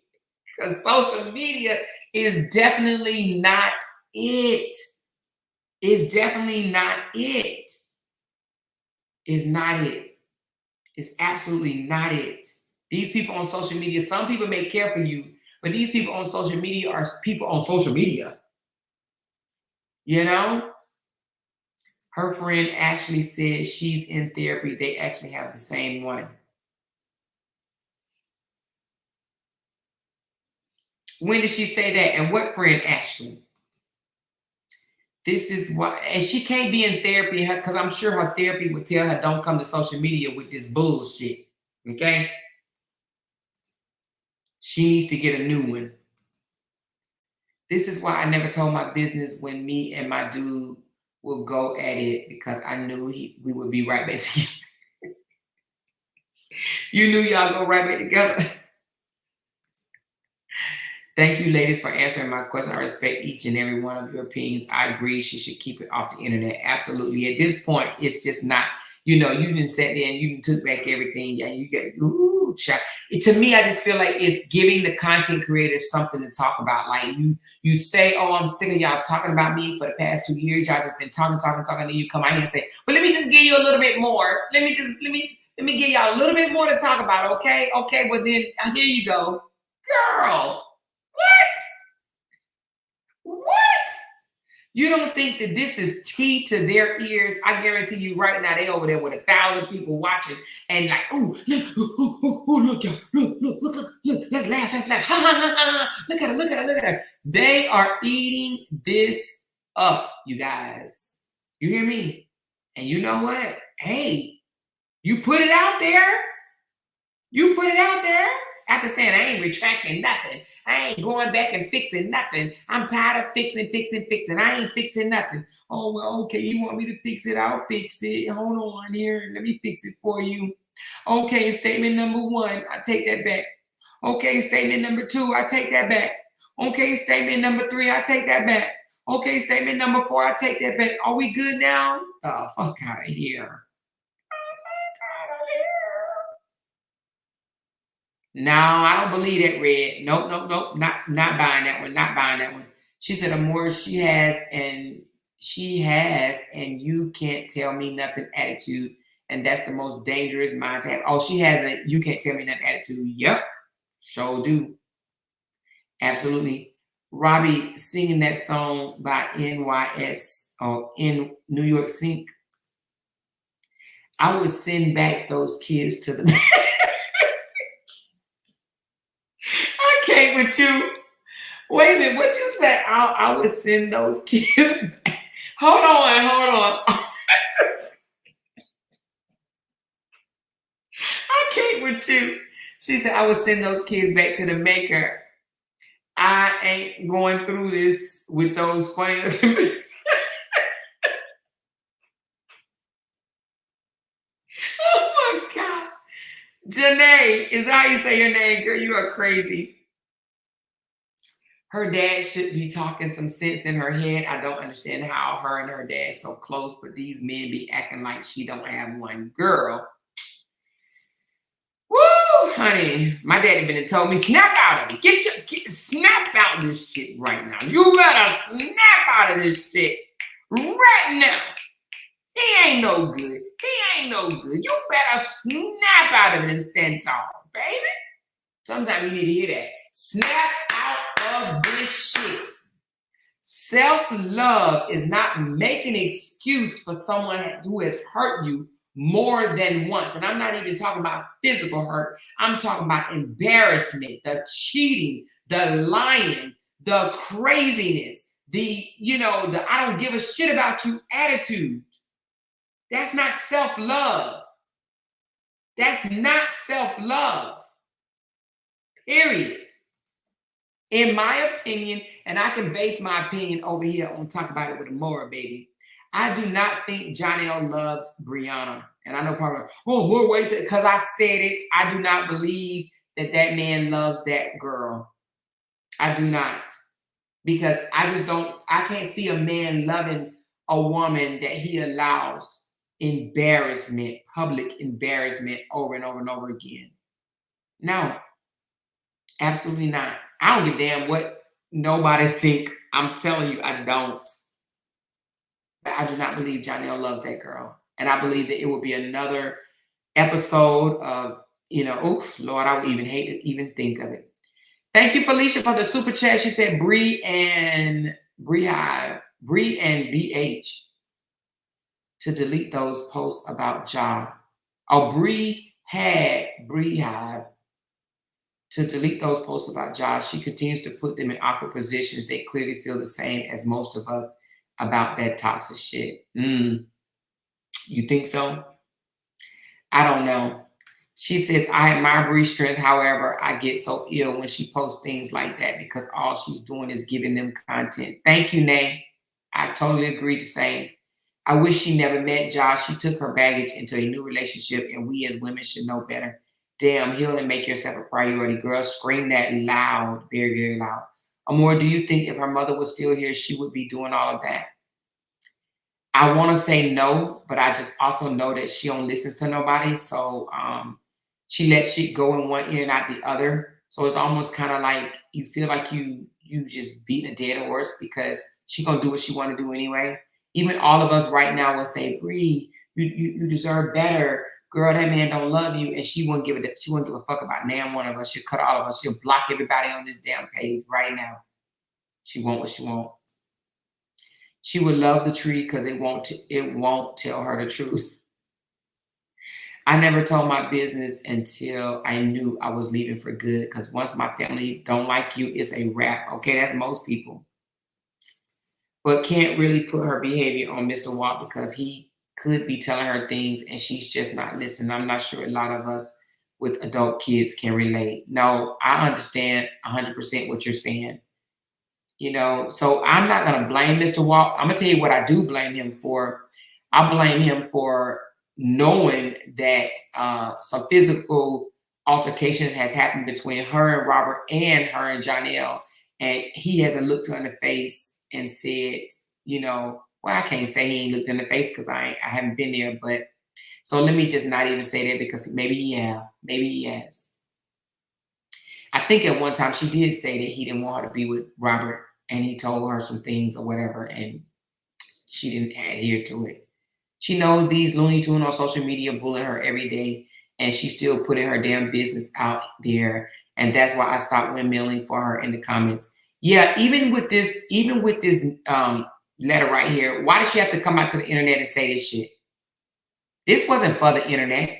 Because social media is definitely not it. It's definitely not it. It's not it. It's absolutely not it. These people on social media, some people may care for you, but these people on social media are people on social media. You know? Her friend actually said she's in therapy. They actually have the same one. When did she say that? And what friend, Ashley? This is why, and she can't be in therapy because I'm sure her therapy would tell her don't come to social media with this bullshit. Okay? She needs to get a new one. This is why I never told my business when me and my dude will go at it because I knew we would be right back together. You knew y'all go right back together. Thank you, ladies, for answering my question. I respect each and every one of your opinions. I agree she should keep it off the internet. Absolutely. At this point, it's just not, you didn't sit there and you took back everything. Yeah, you get, ooh, child. To me, I just feel like it's giving the content creators something to talk about. Like you say, oh, I'm sick of y'all talking about me for the past 2 years. Y'all just been talking, and then you come out here and say, well, let me just give you a little bit more. Let me give y'all a little bit more to talk about, okay? Okay, well then, here you go. Girl. What? You don't think that this is tea to their ears? I guarantee you right now, they over there with 1,000 people watching and like, ooh, look, y'all, look, let's laugh. Ha, ha, ha, ha. Look at her. They are eating this up, you guys. You hear me? And you know what? Hey, you put it out there. After saying I ain't retracting nothing. I ain't going back and fixing nothing. I'm tired of fixing. I ain't fixing nothing. Oh, well, okay, you want me to fix it? I'll fix it. Hold on here. Let me fix it for you. Okay, statement number 1, I take that back. Okay, statement number 2, I take that back. Okay, statement number 3, I take that back. Okay, statement number 4, I take that back. Are we good now? The fuck out of here. No, I don't believe that, Red. Nope. Not buying that one. She said the more she has and you can't tell me nothing attitude. And that's the most dangerous mind to have. Oh, she has a you can't tell me nothing attitude. Yep. Sure do. Absolutely. Robbie singing that song by NYS or in New York Sync. I would send back those kids to the I can't with you. Wait a minute, what you say? I would send those kids. Hold on. I can't with you. She said I would send those kids back to the maker. I ain't going through this with those funny Janae, is that how you say your name, girl? You are crazy. Her dad should be talking some sense in her head. I don't understand how her and her dad so close, but these men be acting like she don't have one. Girl. Woo, honey. My daddy been and told me, snap out of it. Snap out this shit right now. You better snap out of this shit right now. He ain't no good. He ain't no good. You better snap out of it and stand tall, baby. Sometimes you need to hear that. Snap out of this shit. Self-love is not making an excuse for someone who has hurt you more than once. And I'm not even talking about physical hurt. I'm talking about embarrassment, the cheating, the lying, the craziness, the I don't give a shit about you attitude. That's not self-love. That's not self-love. Period. In my opinion, and I can base my opinion over here on Talk About It with Amora, baby. I do not think Johnny O loves Brianna. And I know probably, more ways, because I said it. I do not believe that man loves that girl. I do not. Because I can't see a man loving a woman that he allows embarrassment, public embarrassment over and over and over again. No, absolutely not. I don't give a damn what nobody think. I'm telling you, I don't. But I do not believe Johnny O loved that girl. And I believe that it will be another episode of, oof, Lord, I would even hate to even think of it. Thank you, Felicia, for the super chat. She said Bree and BH to delete those posts about Ja. Bree Hive to delete those posts about Ja. She continues to put them in awkward positions. They clearly feel the same as most of us about that toxic shit. You think so? I don't know. She says, I admire Bree's strength. However, I get so ill when she posts things like that because all she's doing is giving them content. Thank you, Nay. I totally agree the same. I wish she never met Josh. She took her baggage into a new relationship, and we as women should know better. Damn, heal and make yourself a priority. Girl, scream that loud, very, very loud. Amor, do you think if her mother was still here, she would be doing all of that? I want to say no, but I just also know that she don't listen to nobody. So she lets shit go in one ear and out the other. So it's almost kind of like you feel like you just beat a dead horse because she gonna do what she want to do anyway. Even all of us right now will say, Bree, you deserve better. Girl, that man don't love you. And she won't give a fuck about damn one of us. She'll cut all of us. She'll block everybody on this damn page right now. She won't what she won't. She would love the tree because it won't tell her the truth. I never told my business until I knew I was leaving for good. Because once my family don't like you, it's a wrap. Okay, that's most people. But can't really put her behavior on Mr. Walt because he could be telling her things and she's just not listening. I'm not sure a lot of us with adult kids can relate. No, I understand 100% what you're saying. So I'm not going to blame Mr. Walt. I'm going to tell you what I do blame him for. I blame him for knowing that some physical altercation has happened between her and Robert and her and Janelle. And he hasn't looked her in the face and said, well, I can't say he ain't looked in the face because I haven't been there. But so let me just not even say that because maybe he has. I think at one time she did say that he didn't want her to be with Robert and he told her some things or whatever and she didn't adhere to it. She knows these Looney Tunes on social media bullying her every day and she's still putting her damn business out there. And that's why I stopped windmilling for her in the comments. Yeah, even with this letter right here, why did she have to come out to the internet and say this shit? This wasn't for the internet.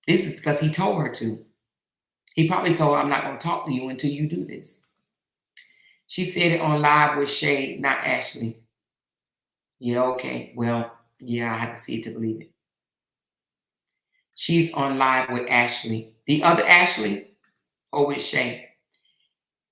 This is because he told her to. He probably told her, I'm not going to talk to you until you do this. She said it on live with Shay, not Ashley. Yeah, okay. Well, yeah, I have to see it to believe it. She's on live with Ashley. The other Ashley or with Shay.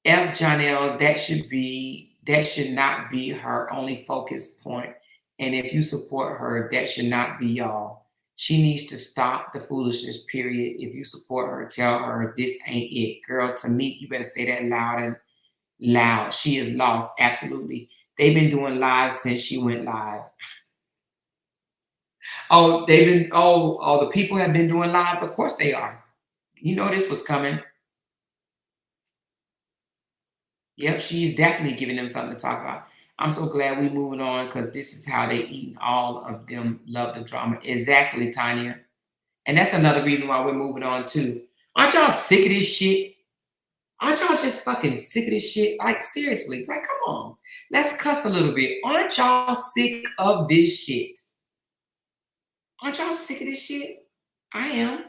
F. Janelle, that should not be her only focus point. And if you support her, that should not be y'all. She needs to stop the foolishness, period. If you support her, tell her this ain't it. Girl, to me, you better say that loud and loud. She is lost, absolutely. They've been doing lives since she went live. Oh, the people have been doing lives? Of course they are. You know this was coming. Yep, she's definitely giving them something to talk about. I'm so glad we moving on because this is how they eat. All of them love the drama. Exactly, Tanya. And that's another reason why we're moving on too. Aren't y'all sick of this shit? Aren't y'all just fucking sick of this shit? Like, seriously, like, come on. Let's cuss a little bit. Aren't y'all sick of this shit? Aren't y'all sick of this shit? I am.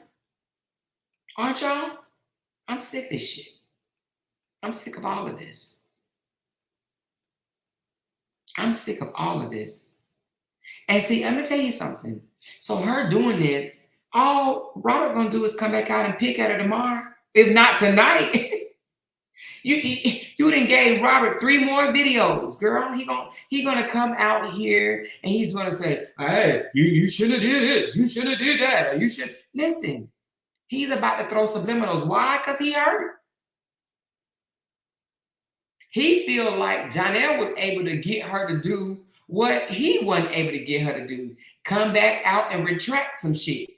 Aren't y'all? I'm sick of this shit. I'm sick of all of this. I'm sick of all of this. And see, I'm gonna tell you something. So her doing this, all Robert gonna do is come back out and pick at her tomorrow. If not tonight. You done gave Robert 3 more videos, girl. He gonna come out here and he's gonna say, hey, you should have did this, you should have did that, or you should listen. He's about to throw subliminals. Why? Because he hurt. He feel like Janelle was able to get her to do what he wasn't able to get her to do. Come back out and retract some shit.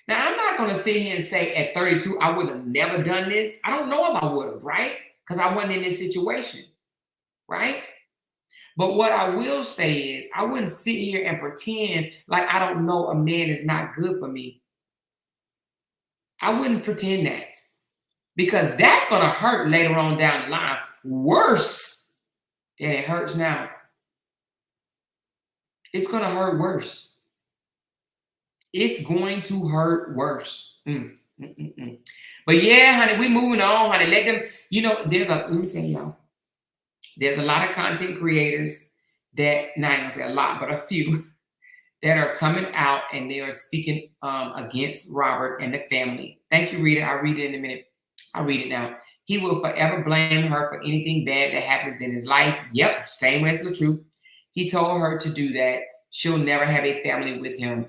Now, I'm not going to sit here and say at 32, I would have never done this. I don't know if I would have, right? Because I wasn't in this situation, right? But what I will say is I wouldn't sit here and pretend like I don't know a man is not good for me. I wouldn't pretend that. Because that's going to hurt later on down the line. Worse than it hurts now. It's going to hurt worse. It's going to hurt worse. But yeah, honey, we moving on, honey. Let them, let me tell y'all, there's a lot of content creators that, not even say a lot, but a few that are coming out and they are speaking against Robert and the family. Thank you, Rita. I'll read it in a minute. I'll read it now. He will forever blame her for anything bad that happens in his life. Yep, same as the truth. He told her to do that. She'll never have a family with him.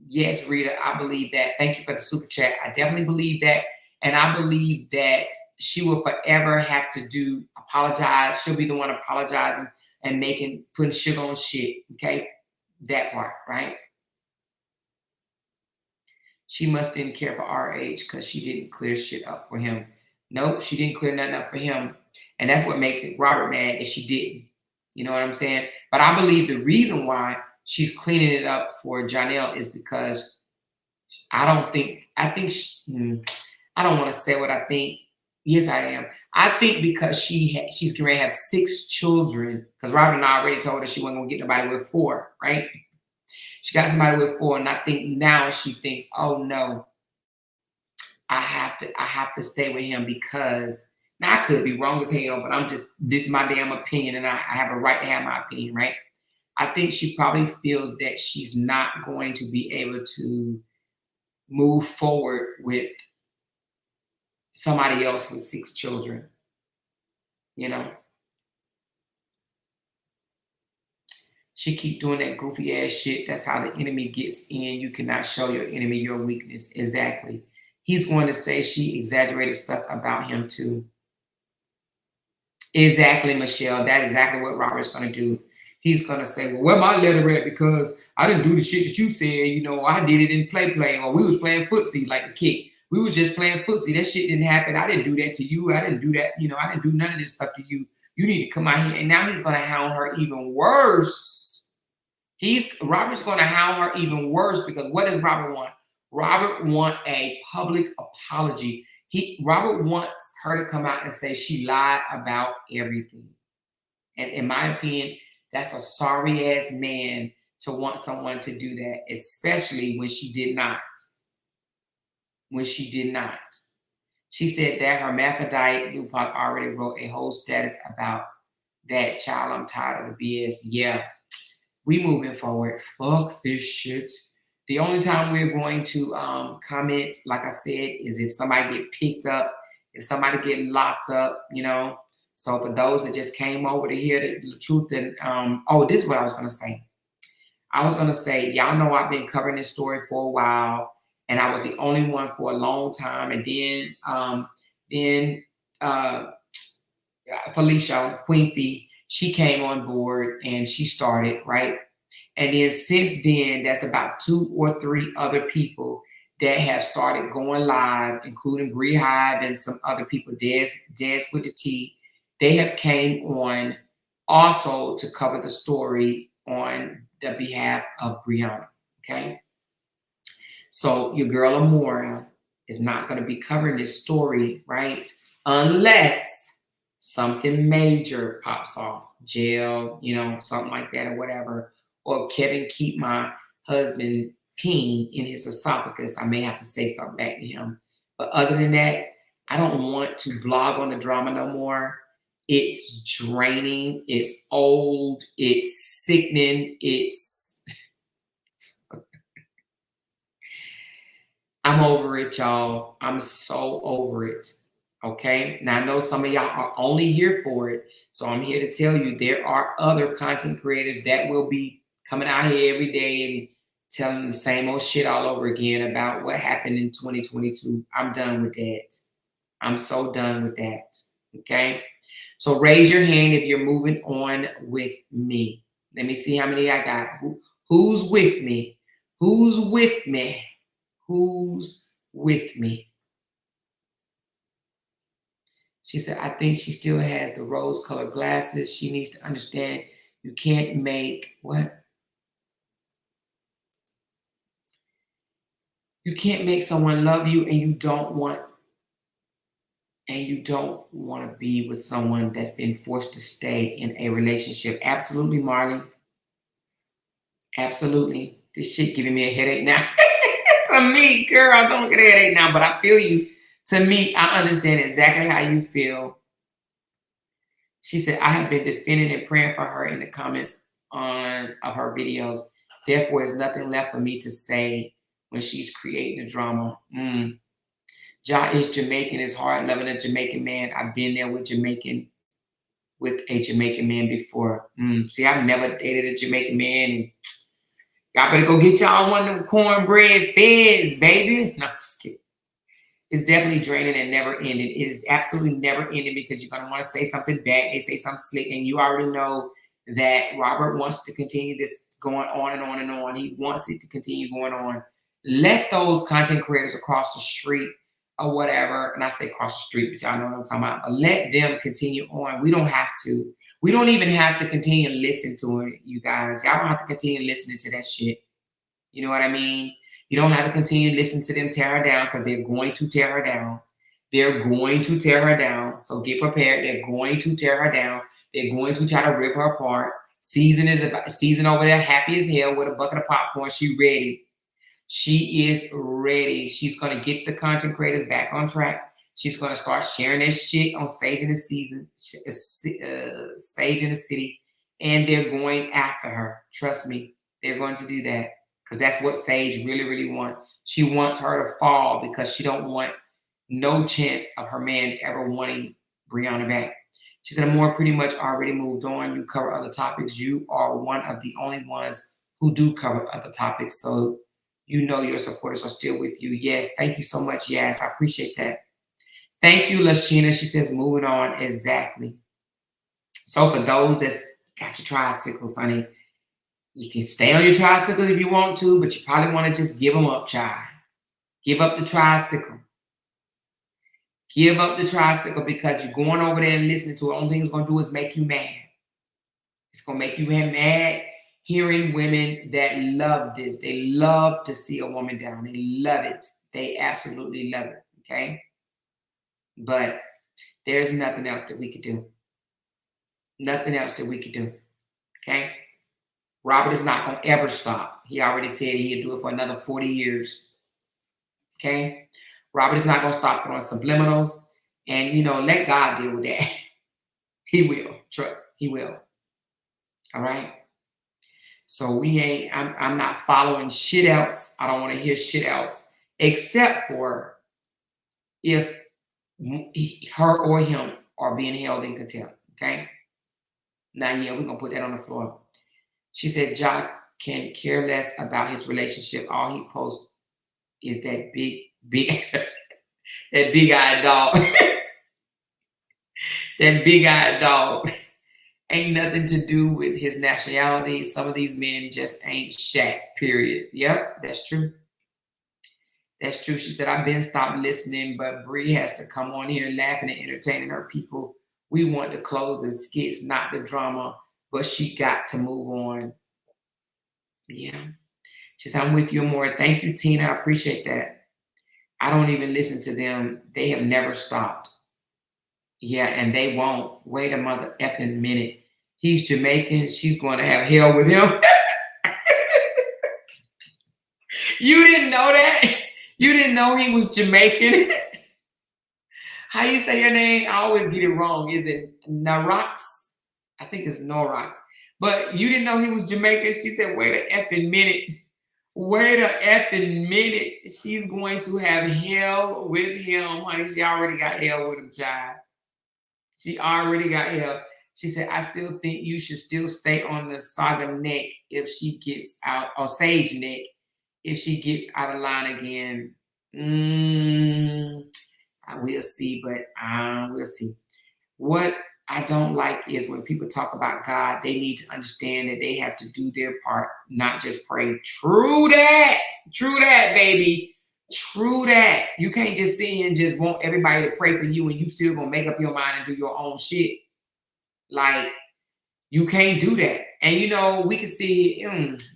Yes, Rita, I believe that. Thank you for the super chat. I definitely believe that. And I believe that she will forever have to apologize. She'll be the one apologizing and putting shit on shit. Okay? That part, right? She must didn't care for RH because she didn't clear shit up for him. Nope, she didn't clear nothing up for him. And that's what makes Robert mad is she didn't. You know what I'm saying? But I believe the reason why she's cleaning it up for Janelle is because I don't want to say what I think. Yes, I am. I think because she's going to have 6 children because Robert and I already told her she wasn't going to get nobody with 4, right? She got somebody with 4, and I think now she thinks, oh no, I have to stay with him because now I could be wrong as hell, but this is my damn opinion, and I have a right to have my opinion, right? I think she probably feels that she's not going to be able to move forward with somebody else with 6 children, She keep doing that goofy ass shit. That's how the enemy gets in. You cannot show your enemy your weakness. Exactly. He's going to say she exaggerated stuff about him too. Exactly, Michelle. That's exactly what Robert's going to do. He's going to say, well, where my letter at? Because I didn't do the shit that you said. I did it in play, or we was playing footsie like the kid. We was just playing footsie. That shit didn't happen. I didn't do that to you. I didn't do that. I didn't do none of this stuff to you. You need to come out here. And now he's going to hound her even worse. Robert's going to hound her even worse because what does Robert want? Robert wants a public apology. Robert wants her to come out and say she lied about everything. And in my opinion, that's a sorry ass man to want someone to do that, especially when she did not. She said that her hermaphrodite Lupac already wrote a whole status about that. Child, I'm tired of the BS. Yeah, we moving forward. Fuck this shit. The only time we're going to comment, like I said, is if somebody get picked up, if somebody get locked up, So for those that just came over to hear the truth, and this is what I was going to say. I was gonna say, y'all know I've been covering this story for a while, and I was the only one for a long time. And then Felicia, Queen Fee, she came on board and she started, right? And then since then, that's about 2 or 3 other people that have started going live, including Bree Hive and some other people, Dance with the T. They have came on also to cover the story on the behalf of Brianna, okay? So your girl Amora is not going to be covering this story, right? Unless something major pops off, jail, you know, something like that or whatever. Or Kevin keep my husband peeing in his esophagus. I may have to say something back to him. But other than that, I don't want to blog on the drama no more. It's draining. It's old. It's sickening. I'm over it, y'all. I'm so over it. Okay. Now I know some of y'all are only here for it. So I'm here to tell you there are other content creators that will be coming out here every day and telling the same old shit all over again about what happened in 2022. I'm done with that. I'm so done with that. Okay. So raise your hand if you're moving on with me. Let me see how many I got. Who's with me? Who's with me? Who's with me? She said, I think she still has the rose-colored glasses. She needs to understand you can't make what? You can't make someone love you and you don't want to be with someone that's been forced to stay in a relationship. Absolutely, Marley. Absolutely. This shit giving me a headache now. To me, girl, I don't get a headache now, but I feel you. To me, I understand exactly how you feel. She said, I have been defending and praying for her in the comments of her videos. Therefore, there's nothing left for me to say when she's creating the drama. Ja is Jamaican. It's hard loving a Jamaican man. I've been there with a Jamaican man before. See, I've never dated a Jamaican man. And y'all better go get y'all one of them cornbread feds, baby. No, I'm just kidding. It's definitely draining and never ending. It is absolutely never ending because you're going to want to say something back. They say something slick, and you already know that Robert wants to continue this going on and on and on. He wants it to continue going on. Let those content creators across the street or whatever, and I say across the street, but y'all know what I'm talking about. But let them continue on. We don't have to. We don't even have to continue to listen to it, you guys. Y'all don't have to continue listening to that shit. You know what I mean? You don't have to continue to listen to them tear her down because they're going to tear her down. They're going to tear her down. So get prepared. They're going to tear her down. They're going to try to rip her apart. Season over there, happy as hell with a bucket of popcorn. She ready. She is ready. She's going to get the content creators back on track. She's going to start sharing that shit on Sage in the Season, Sage in the City, and they're going after her. Trust me, they're going to do that. Because that's what Sage really, really wants. She wants her to fall because she don't want no chance of her man ever wanting Brianna back. She said, Amor pretty much already moved on. You cover other topics. You are one of the only ones who do cover other topics. So you know your supporters are still with you. Yes, thank you so much. Yes, I appreciate that. Thank you, Lashina. She says, moving on. Exactly. So for those that's got your tricycles, honey, you can stay on your tricycle if you want to, but you probably want to just give them up, child. Give up the tricycle. Give up the tricycle because you're going over there and listening to it. The only thing it's going to do is make you mad. It's going to make you mad hearing women that love this. They love to see a woman down. They love it. They absolutely love it, okay? But there's nothing else that we could do. Nothing else that we could do, okay? Robert is not going to ever stop. He already said he'd do it for another 40 years. Okay? Robert is not going to stop throwing subliminals. And, you know, let God deal with that. He will. Trust. He will. All right? So I'm not following shit else. I don't want to hear shit else. Except for if her or him are being held in contempt. Okay? Now, yeah, we're going to put that on the floor. She said, Jock can care less about his relationship. All he posts is that big that big-eyed dog. That big-eyed dog. Ain't nothing to do with his nationality. Some of these men just ain't Shaq, period. Yep, that's true. That's true. She said, I've been stopped listening, but Bree has to come on here laughing and entertaining her people. We want the clothes and skits, not the drama, but she got to move on. Yeah. She said, I'm with you more. Thank you, Tina. I appreciate that. I don't even listen to them. They have never stopped. Yeah, and they won't. Wait a mother effing minute. He's Jamaican. She's going to have hell with him. You didn't know that? You didn't know he was Jamaican? How you say your name? I always get it wrong. Is it Norox? I think it's Norox. But you didn't know he was Jamaican? She said, wait a effing minute. Wait a effing minute. She's going to have hell with him. Honey, she already got hell with him, child. She already got hell. She said, I still think you should still stay on the Saga neck if she gets out, or Sage neck, if she gets out of line again. I will see, but we'll see. What I don't like is when people talk about God, they need to understand that they have to do their part, not just pray. True that. True that, baby. True that. You can't just sit here and just want everybody to pray for you and you still gonna make up your mind and do your own shit. Like, you can't do that. And you know, we can see,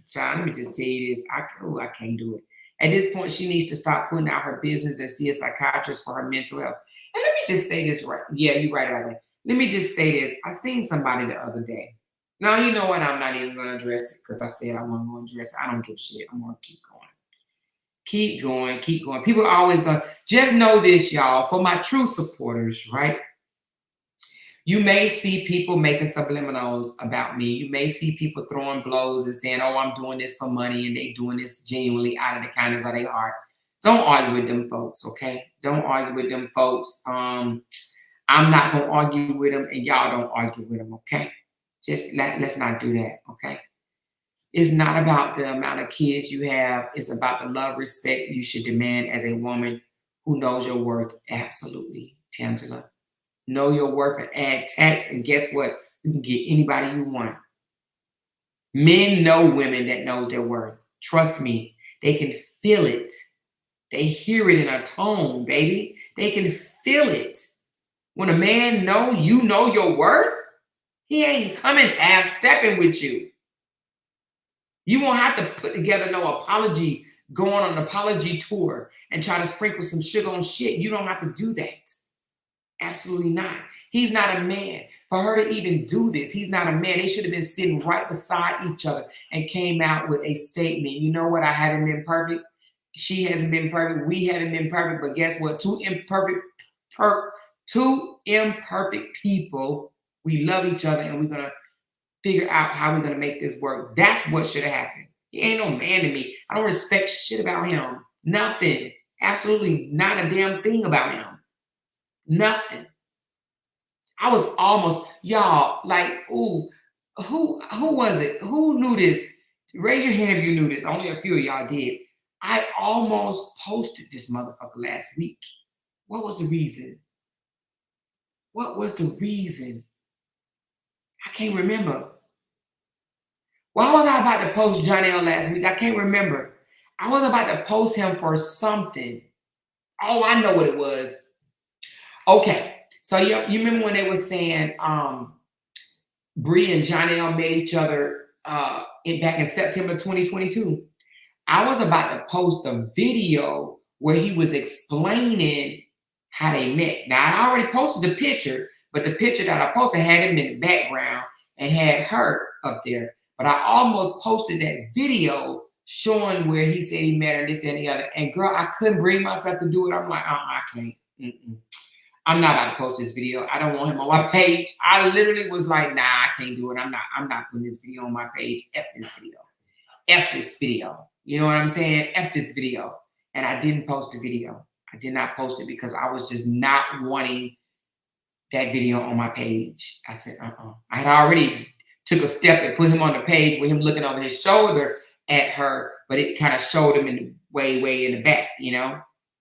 child, let me just tell you this. I can't do it. At this point, she needs to stop putting out her business and see a psychiatrist for her mental health. And let me just say this right. Yeah, you're right about that. Let me just say this. I seen somebody the other day. Now, you know what? I'm not even going to address it because I said I wasn't going to address it. I don't give a shit. I'm going to keep going. Keep going. Keep going. People are always going to. Just know this, y'all. For my true supporters, right? You may see people making subliminals about me. You may see people throwing blows and saying, oh, I'm doing this for money, and they doing this genuinely out of the kindness of their heart. Don't argue with them folks, okay? Don't argue with them folks. I'm not going to argue with them, and y'all don't argue with them, okay? Just let's not do that, okay? It's not about the amount of kids you have. It's about the love, respect you should demand as a woman who knows your worth. Absolutely, Tangela. Know your worth and add tax, and guess what? You can get anybody you want. Men know women that knows their worth. Trust me, they can feel it. They hear it in a tone, baby. They can feel it. When a man know you know your worth, he ain't coming half-stepping with you. You won't have to put together no apology, go on an apology tour and try to sprinkle some sugar on shit. You don't have to do that. Absolutely not. He's not a man. For her to even do this, he's not a man. They should have been sitting right beside each other and came out with a statement. You know what? I haven't been perfect. She hasn't been perfect. We haven't been perfect. But guess what? Two imperfect people. We love each other, and we're going to figure out how we're going to make this work. That's what should have happened. He ain't no man to me. I don't respect shit about him. Nothing. Absolutely not a damn thing about him. Nothing. I was almost, y'all, like, ooh, who was it? Who knew this? Raise your hand if you knew this. Only a few of y'all did. I almost posted this motherfucker last week. What was the reason? What was the reason? I can't remember. Why was I about to post Johnny L last week? I can't remember. I was about to post him for something. Oh, I know what it was. Okay, so you remember when they were saying Bree and Johnny L met each other back in September 2022? I was about to post a video where he was explaining how they met. Now, I already posted the picture, but the picture that I posted had him in the background and had her up there. But I almost posted that video showing where he said he met her, this, that, and the other. And girl, I couldn't bring myself to do it. I'm like, I can't. I'm not about to post this video. I don't want him on my page. I literally was like, nah, I can't do it. I'm not putting this video on my page. F this video. F this video. You know what I'm saying? F this video. And I didn't post the video. I did not post it because I was just not wanting that video on my page. I said, I had already took a step and put him on the page with him looking over his shoulder at her, but it kind of showed him in the way in the back, you know?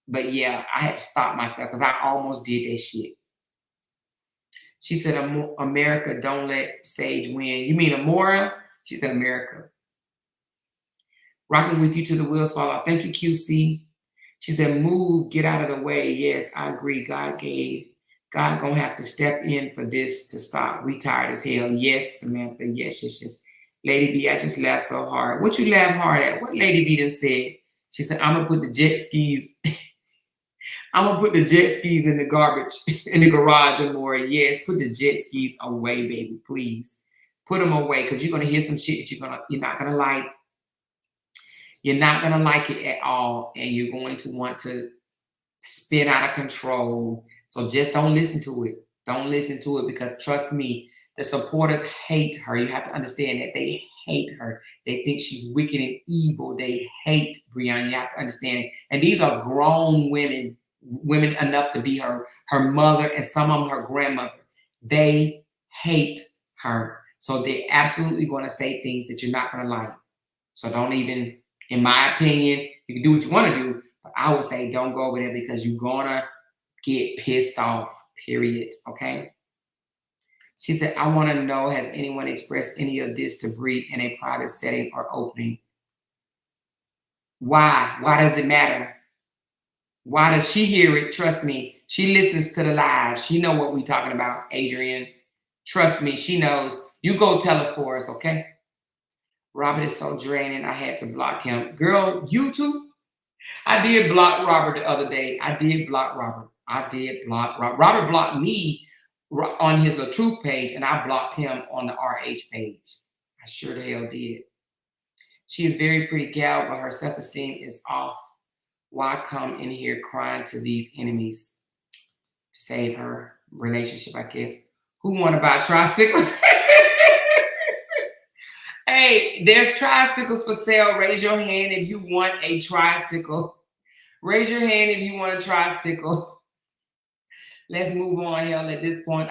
But yeah, I had to stop myself because I almost did that shit. She said, America, don't let Sage win. You mean Amora? She said, America. Rocking with you to the wheels fall off. Thank you, QC. She said, move, get out of the way. Yes, I agree. God gonna have to step in for this to stop. We tired as hell. Yes, Samantha. Yes. Lady B, I just laughed so hard. What you laugh hard at? What Lady B just said? She said, I'm gonna put the jet skis. I'm gonna put the jet skis in the garbage in the garage, Amora. Yes, put the jet skis away, baby. Please put them away because you're gonna hear some shit that you're not gonna like. You're not gonna like it at all, and you're going to want to spin out of control. So just don't listen to it. Don't listen to it because trust me, the supporters hate her. You have to understand that they hate her. They think she's wicked and evil. They hate Brianna. You have to understand it. And these are grown women enough to be her mother and some of them her grandmother. They hate her. So they're absolutely going to say things that you're not going to like. So don't even, in my opinion, you can do what you want to do, but I would say don't go over there because you're going to get pissed off, period, okay? She said, I want to know, has anyone expressed any of this to Bree in a private setting or opening? Why? Why does it matter? Why does she hear it? Trust me. She listens to the live. She know what we talking about, Adrian. Trust me, she knows. You go tell her for us, okay? Robert is so draining. I had to block him. Girl, you too? I did block Robert the other day. I did block Robert. Robert blocked me on his La Truth page, and I blocked him on the RH page. I sure the hell did. She is very pretty gal, but her self-esteem is off. Why come in here crying to these enemies to save her relationship, I guess? Who want to buy a tricycle? Hey, there's tricycles for sale. Raise your hand if you want a tricycle. Raise your hand if you want a tricycle. Let's move on, hell. At this point,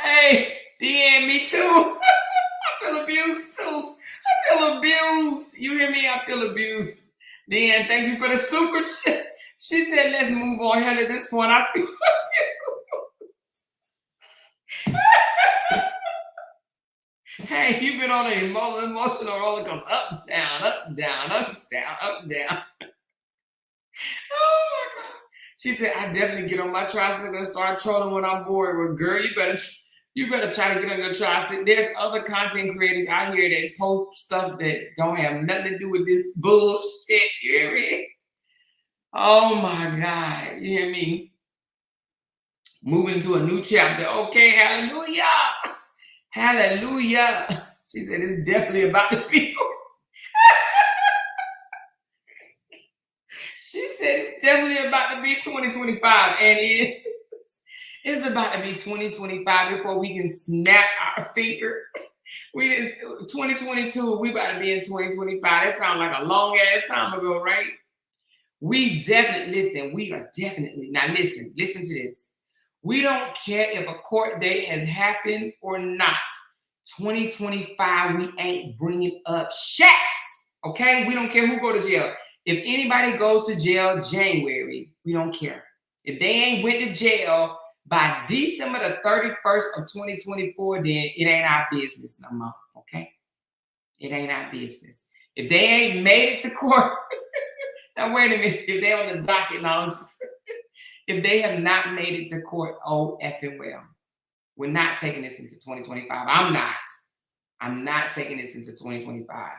Hey, DM me too. I feel abused too. I feel abused. You hear me? I feel abused. Dan, thank you for the super chat. She said, let's move on, hell. At this point, I feel abused. Hey, you've been on an emotional roller coaster. Up, down, up, down, up, down, up, down. Oh my God. She said, I definitely get on my tricycle and start trolling when I'm bored. Well, girl, you better try to get on your tricycle. There's other content creators out here that post stuff that don't have nothing to do with this bullshit. You hear me? Oh my God. You hear me? Moving to a new chapter. Okay, hallelujah. Hallelujah. She said it's definitely about to be. She said it's definitely about to be 2025. And it's about to be 2025 before we can snap our finger. 2022, we about to be in 2025. That sounds like a long ass time ago, right? We are definitely, now listen to this. We don't care if a court date has happened or not. 2025, we ain't bringing up shacks, okay? We don't care who go to jail. If anybody goes to jail January, we don't care. If they ain't went to jail by December the 31st of 2024, then it ain't our business no more, okay? It ain't our business. If they ain't made it to court, now wait a minute, if they're on the docket, now if they have not made it to court, oh effing well. We're not taking this into 2025. I'm not taking this into 2025.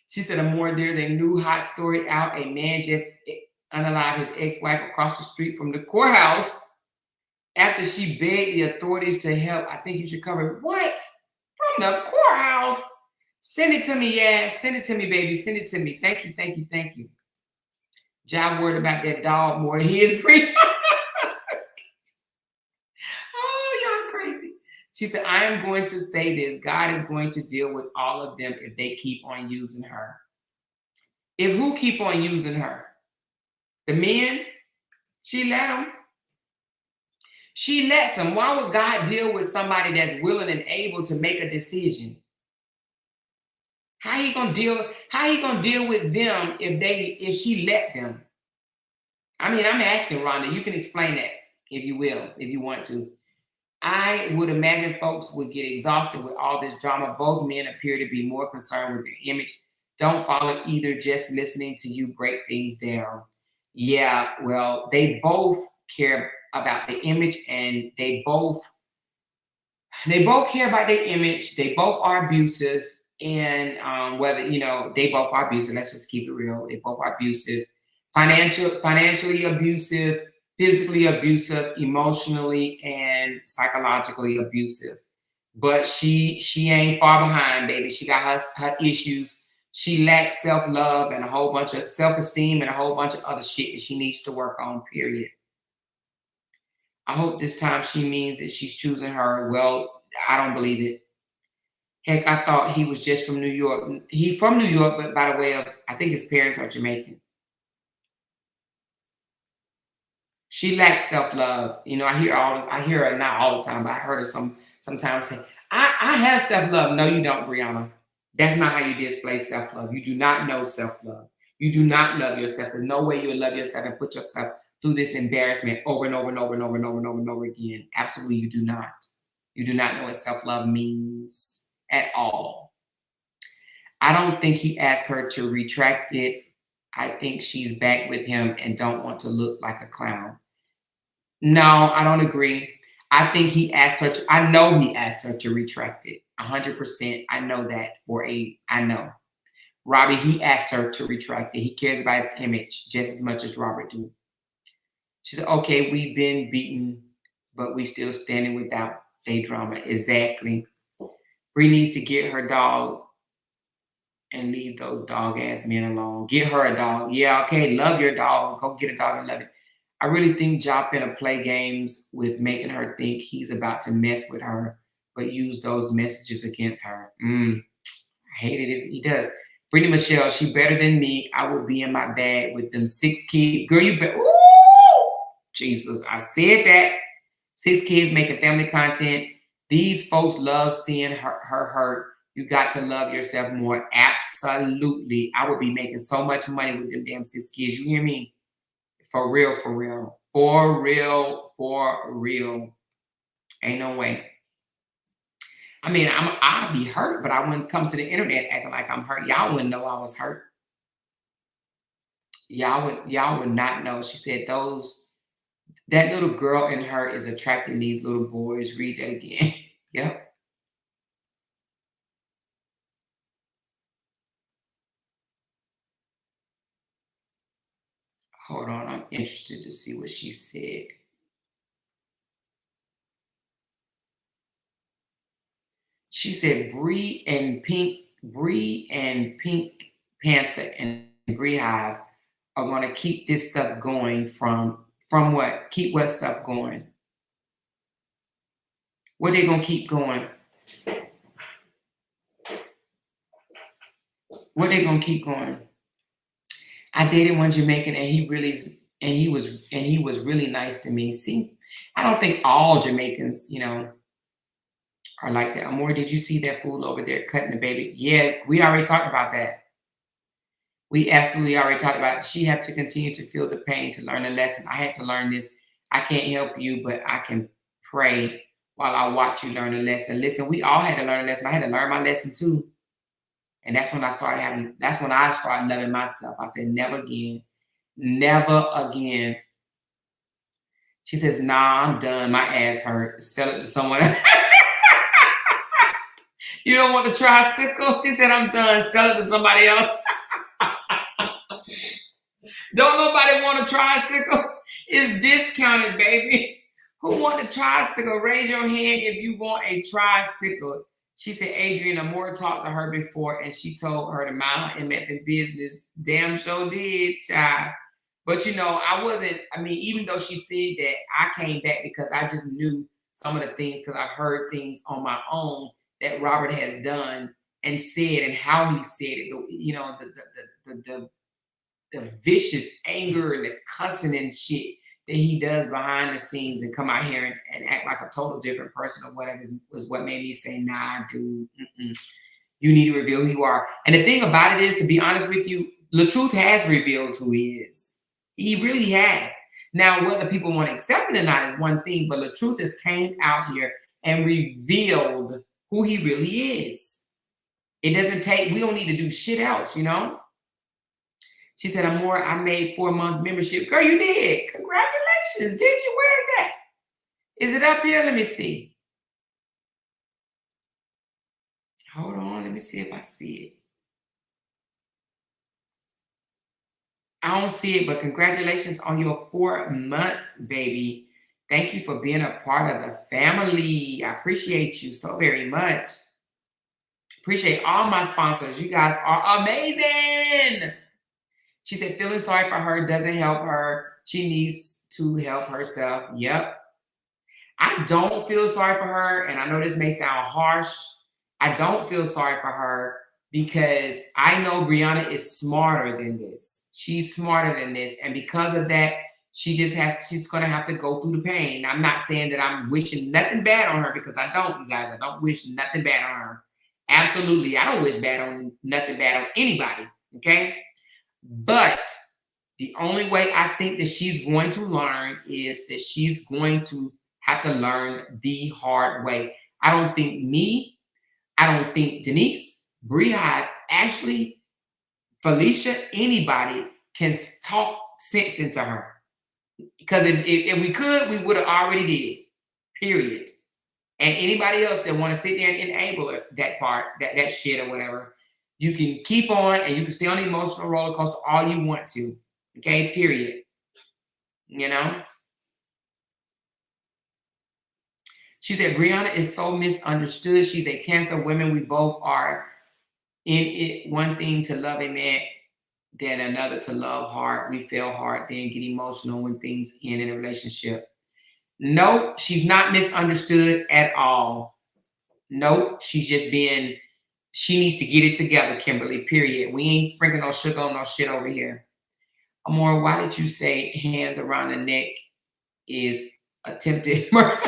She said, Amor, there's a new hot story out. A man just unalived his ex-wife across the street from the courthouse after she begged the authorities to help. I think you should cover it. What? From the courthouse? Send it to me, yeah. Send it to me, baby. Send it to me. Thank you. Job worried about that dog more than he is free. Oh, y'all crazy. She said, I am going to say this. God is going to deal with all of them if they keep on using her. If who keep on using her? The men? She let them. She lets him. Why would God deal with somebody that's willing and able to make a decision? How he gonna deal with them if she let them? I mean, I'm asking Rhonda, you can explain that if you will, if you want to. I would imagine folks would get exhausted with all this drama. Both men appear to be more concerned with their image. Don't follow either, just listening to you break things down. Yeah, well, they both care about the image, and they both care about their image. They both are abusive, and whether they both are abusive. Let's just keep it real. They both are abusive, financially abusive, physically abusive, emotionally and psychologically abusive. But she ain't far behind, baby. She got her issues. She lacks self-love and a whole bunch of self-esteem and a whole bunch of other shit that she needs to work on, period. I hope this time she means that she's choosing her. Well, I don't believe it. Heck, I thought he was just from New York. He from New York, but by the way of, I think his parents are Jamaican. She lacks self-love. I hear her not all the time, but I heard her sometimes say, I have self-love. No, you don't, Brianna. That's not how you display self-love. You do not know self-love. You do not love yourself. There's no way you will love yourself and put yourself through this embarrassment over and over and over and over and over and over and over again. Absolutely, you do not. You do not know what self-love means at all. I don't think he asked her to retract it. I think she's back with him and don't want to look like a clown. No, I don't agree. I think he asked her to, I know he asked her to retract it. 100%. I know that I know. Robbie, he asked her to retract it. He cares about his image just as much as Robert do. She said, okay, we've been beaten, but we still standing without day drama. Exactly. Bree needs to get her dog and leave those dog ass men alone. Get her a dog. Yeah, okay, love your dog. Go get a dog and love it. I really think Job finna play games with making her think he's about to mess with her, but use those messages against her. I hate it if he does. Brittany Michelle, she better than me. I would be in my bag with them 6 kids. Girl, you better. Ooh, Jesus, I said that. 6 kids making family content. These folks love seeing her hurt. You got to love yourself more. Absolutely. I would be making so much money with them damn 6 kids. You hear me? For real, for real. For real, for real. Ain't no way. I mean, I'd be hurt, but I wouldn't come to the internet acting like I'm hurt. Y'all wouldn't know I was hurt. Y'all would not know. She said that little girl in her is attracting these little boys. Read that again. Yep. Hold on, I'm interested to see what she said. She said Bree and Pink Panther and Bree Hive are going to keep this stuff going from what? Keep what stuff going? What they going to keep going? What they going to keep going? I dated one Jamaican and he was really nice to me. See, I don't think all Jamaicans, are like that. Amor, did you see that fool over there cutting the baby? Yeah, we already talked about that. We absolutely already talked about it. She had to continue to feel the pain to learn a lesson. I had to learn this. I can't help you, but I can pray while I watch you learn a lesson. Listen, we all had to learn a lesson. I had to learn my lesson too. And that's when I started loving myself. I said, never again. Never again. She says, nah, I'm done. My ass hurt. Sell it to someone else. You don't want the tricycle? She said, I'm done. Sell it to somebody else. Don't nobody want a tricycle? It's discounted, baby. Who want a tricycle? Raise your hand if you want a tricycle. She said, Adrian Amore talked to her before, and she told her to mind her MF business. Damn sure did, child. But, even though she said that, I came back because I just knew some of the things because I've heard things on my own that Robert has done and said and how he said it, the vicious anger and the cussing and shit that he does behind the scenes and come out here and act like a total different person or whatever was what made me say, nah, dude, you need to reveal who you are. And the thing about it is, to be honest with you, LaTruth has revealed who he is. He really has. Now, whether people want to accept it or not is one thing, but LaTruth has came out here and revealed who he really is. It doesn't take, we don't need to do shit else, you know? She said, I made 4-month membership. Girl, you did. Congratulations. Did you? Where is that? Is it up here? Let me see. Hold on. Let me see if I see it. I don't see it, but congratulations on your 4 months, baby. Thank you for being a part of the family. I appreciate you so very much. Appreciate all my sponsors. You guys are amazing. She said, feeling sorry for her doesn't help her. She needs to help herself. Yep. I don't feel sorry for her. And I know this may sound harsh. I don't feel sorry for her because I know Brianna is smarter than this. She's smarter than this. And because of that, she's going to have to go through the pain. I'm not saying that I'm wishing nothing bad on her because I don't, you guys. I don't wish nothing bad on her. Absolutely. I don't wish nothing bad on anybody. Okay. But the only way I think that she's going to learn is that she's going to have to learn the hard way. I don't think me, I don't think Denise, Bree-Hive, Ashley, Felicia, anybody can talk sense into her. Because if we could, we would have already did. Period. And anybody else that want to sit there and enable that part, that shit or whatever, you can keep on and you can stay on the emotional roller coaster all you want to. Okay, period. You know? She said, Brianna is so misunderstood. She's a Cancer. Women, we both are in it. One thing to love a man, then another to love hard. We feel hard, then get emotional when things end in a relationship. Nope, she's not misunderstood at all. Nope, she's just being... She needs to get it together, Kimberly, period. We ain't sprinkling no sugar on no shit over here. Amor, why did you say hands around the neck is attempted murder?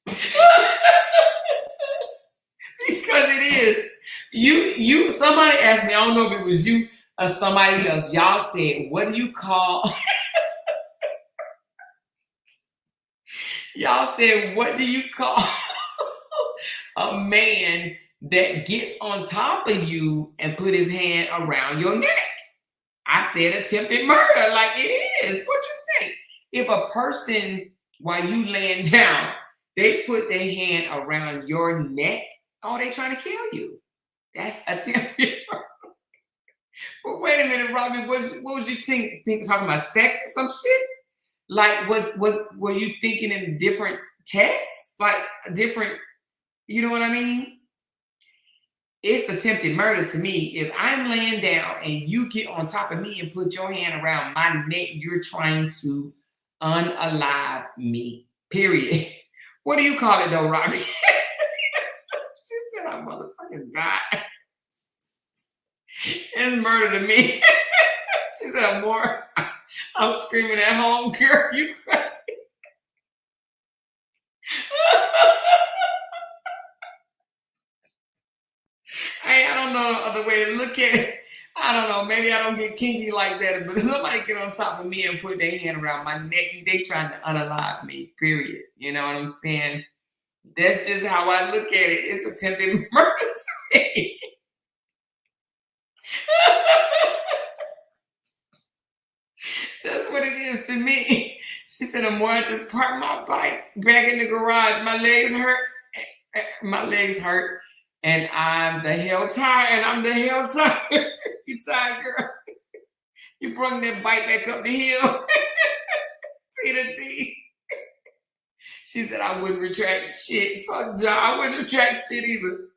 Because it is. Somebody asked me, I don't know if it was you or somebody else. Y'all said, what do you call... Y'all said, what do you call... a man that gets on top of you and put his hand around your neck? I said attempted murder, like it is. What you think? If a person, while you laying down, they put their hand around your neck, oh, they trying to kill you. That's attempted murder. But wait a minute, Robbie, what was you think talking about sex or some shit? Like, were you thinking in different texts? Like different... You know what I mean? It's attempted murder to me. If I'm laying down and you get on top of me and put your hand around my neck, you're trying to unalive me. Period. What do you call it though, Robbie? She said I motherfucking died. It's murder to me. She said, more. I'm screaming at home, girl. You cry. I don't know the other way to look at it. I don't know. Maybe I don't get kinky like that, but if somebody get on top of me and put their hand around my neck, they trying to unalive me, period. You know what I'm saying? That's just how I look at it. It's attempted murder to me. That's what it is to me. She said, Amor, I just parked my bike back in the garage. My legs hurt. And I'm the hell tired. You tired, girl. You brought that bike back up the hill. See the D. She said, I wouldn't retract shit. Fuck John. I wouldn't retract shit either.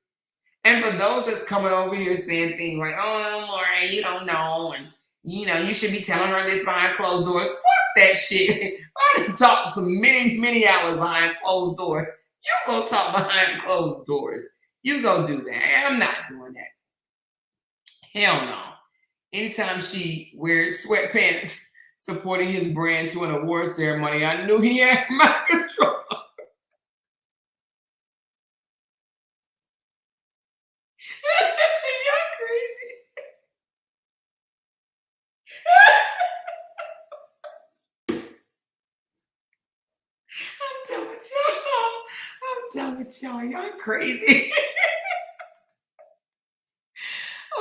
And for those that's coming over here saying things like, oh, Lori, you don't know. And, you know, you should be telling her this behind closed doors. Fuck that shit. I done talked some many hours behind closed doors. You go talk behind closed doors. You go do that. I'm not doing that. Hell no. Anytime she wears sweatpants supporting his brand to an award ceremony, I knew he had my control. Y'all crazy. I'm done with y'all. I'm done with y'all. Y'all crazy.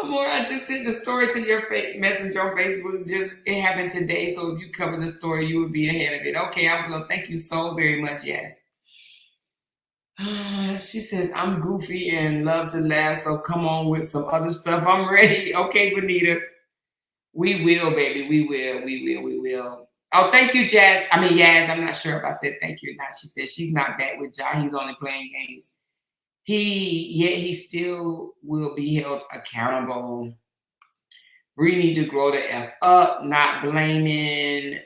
Amor, I just sent the story to your messenger on Facebook. Just it happened today, so if you cover the story, you would be ahead of it. Okay, I will. Thank you so very much. Yes. She says I'm goofy and love to laugh, so come on with some other stuff. I'm ready. Okay, Benita. We will, baby. We will. We will. We will. Oh, thank you, Jazz. I mean, Yaz. I'm not sure if I said thank you or not. She said she's not back with Ja. He's only playing games. He still will be held accountable. We need to grow the F up, not blaming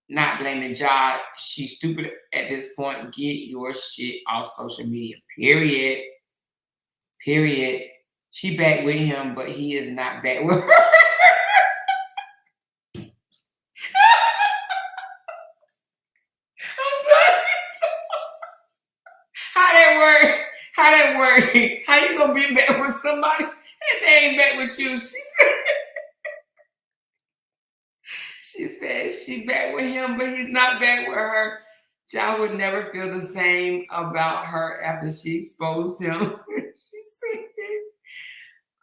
Ja. She's stupid at this point. Get your shit off social media. Period. She back with him, but he is not back with her. I'm done. How that work? How you gonna be back with somebody and they ain't back with you? She said she back with him, but he's not back with her. Ja would never feel the same about her after she exposed him. She said,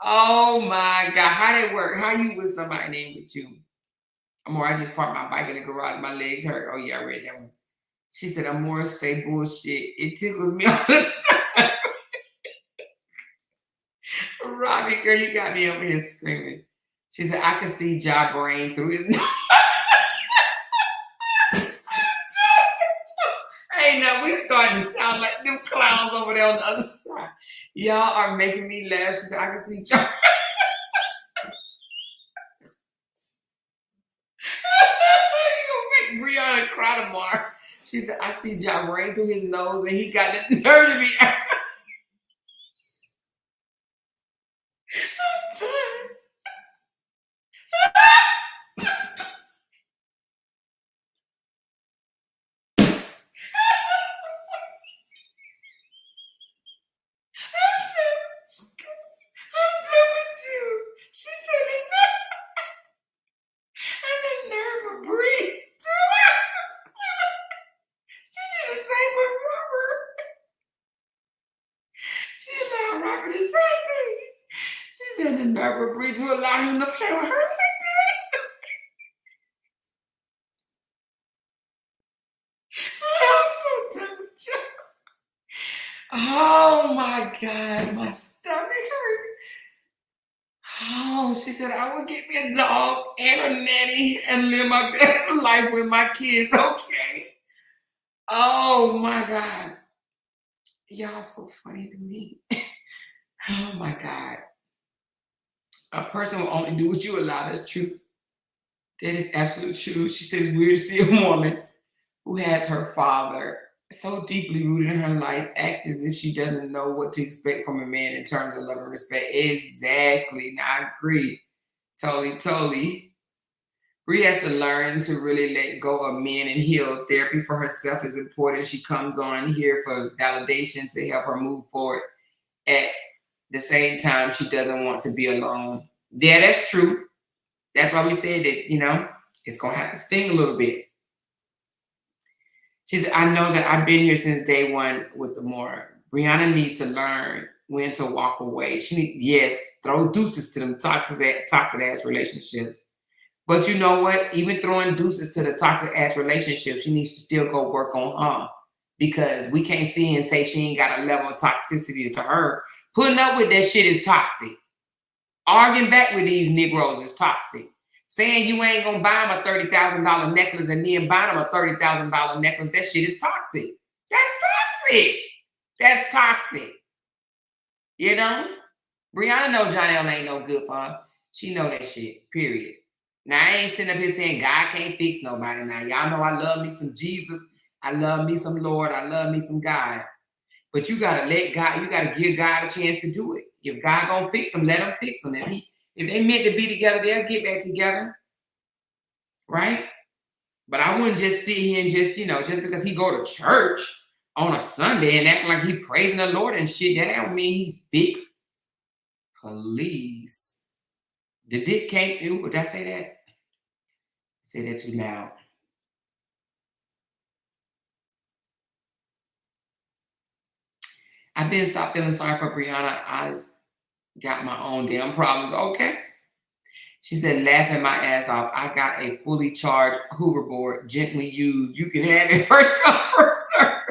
oh my God, how that work? How you with somebody named with you? Amor, I just parked my bike in the garage. My legs hurt. Oh yeah, I read that one. She said, Amor, say bullshit. It tickles me all the time. Robbie, girl, you got me over here screaming. She said, I could see Ja brain through his nose. Hey, now we starting to sound like them clowns over there on the other side. Y'all are making me laugh. She said, I can see Ja. You gonna make Brianna cry tomorrow. She said, I see Ja brain through his nose and he got the nerve to be out. I'm tired. I'm done with you. She said the nerve of breathe. She did the same with Robert. She allowed Robert the same thing. She said the nerve of breathe to allow him to play with her like that. I'm so done with you. Oh my God, my stomach hurt. Oh, she said, I will get me a dog and a nanny and live my best life with my kids, okay? Oh my God. Y'all so funny to me. Oh my God. A person will only do what you allow. That's true. That is absolute true. She said it's weird to see a woman who has her father so deeply rooted in her life act as if she doesn't know what to expect from a man in terms of love and respect. Exactly. Now, I agree. Totally. Bree has to learn to really let go of men and heal. Therapy for herself is important. She comes on here for validation to help her move forward. At the same time, she doesn't want to be alone. Yeah, that's true. That's why we said that, it's going to have to sting a little bit. She said, I know that I've been here since day one with Amor. Brianna needs to learn when to walk away. Throw deuces to them toxic ass relationships. But you know what? Even throwing deuces to the toxic ass relationship, she needs to still go work on her. Because we can't see and say she ain't got a level of toxicity to her. Putting up with that shit is toxic. Arguing back with these Negroes is toxic. Saying you ain't gonna buy them a $30,000 necklace and then buy them a $30,000 necklace, that shit is toxic. That's toxic. Brianna know Jonelle ain't no good for her. She know that shit, period. Now, I ain't sitting up here saying God can't fix nobody. Now, y'all know I love me some Jesus. I love me some Lord. I love me some God. But you got to let God, you got to give God a chance to do it. If God going to fix him, let him fix him. If they meant to be together, they'll get back together. Right? But I wouldn't just sit here and just, just because he go to church on a Sunday and act like he praising the Lord and shit, that don't mean he fixed. Please. The dick can't do, would I say that? Say that too loud. I've been stopped feeling sorry for Brianna. I got my own damn problems. Okay. She said, laughing my ass off. I got a fully charged hoverboard, gently used. You can have it first come, first serve.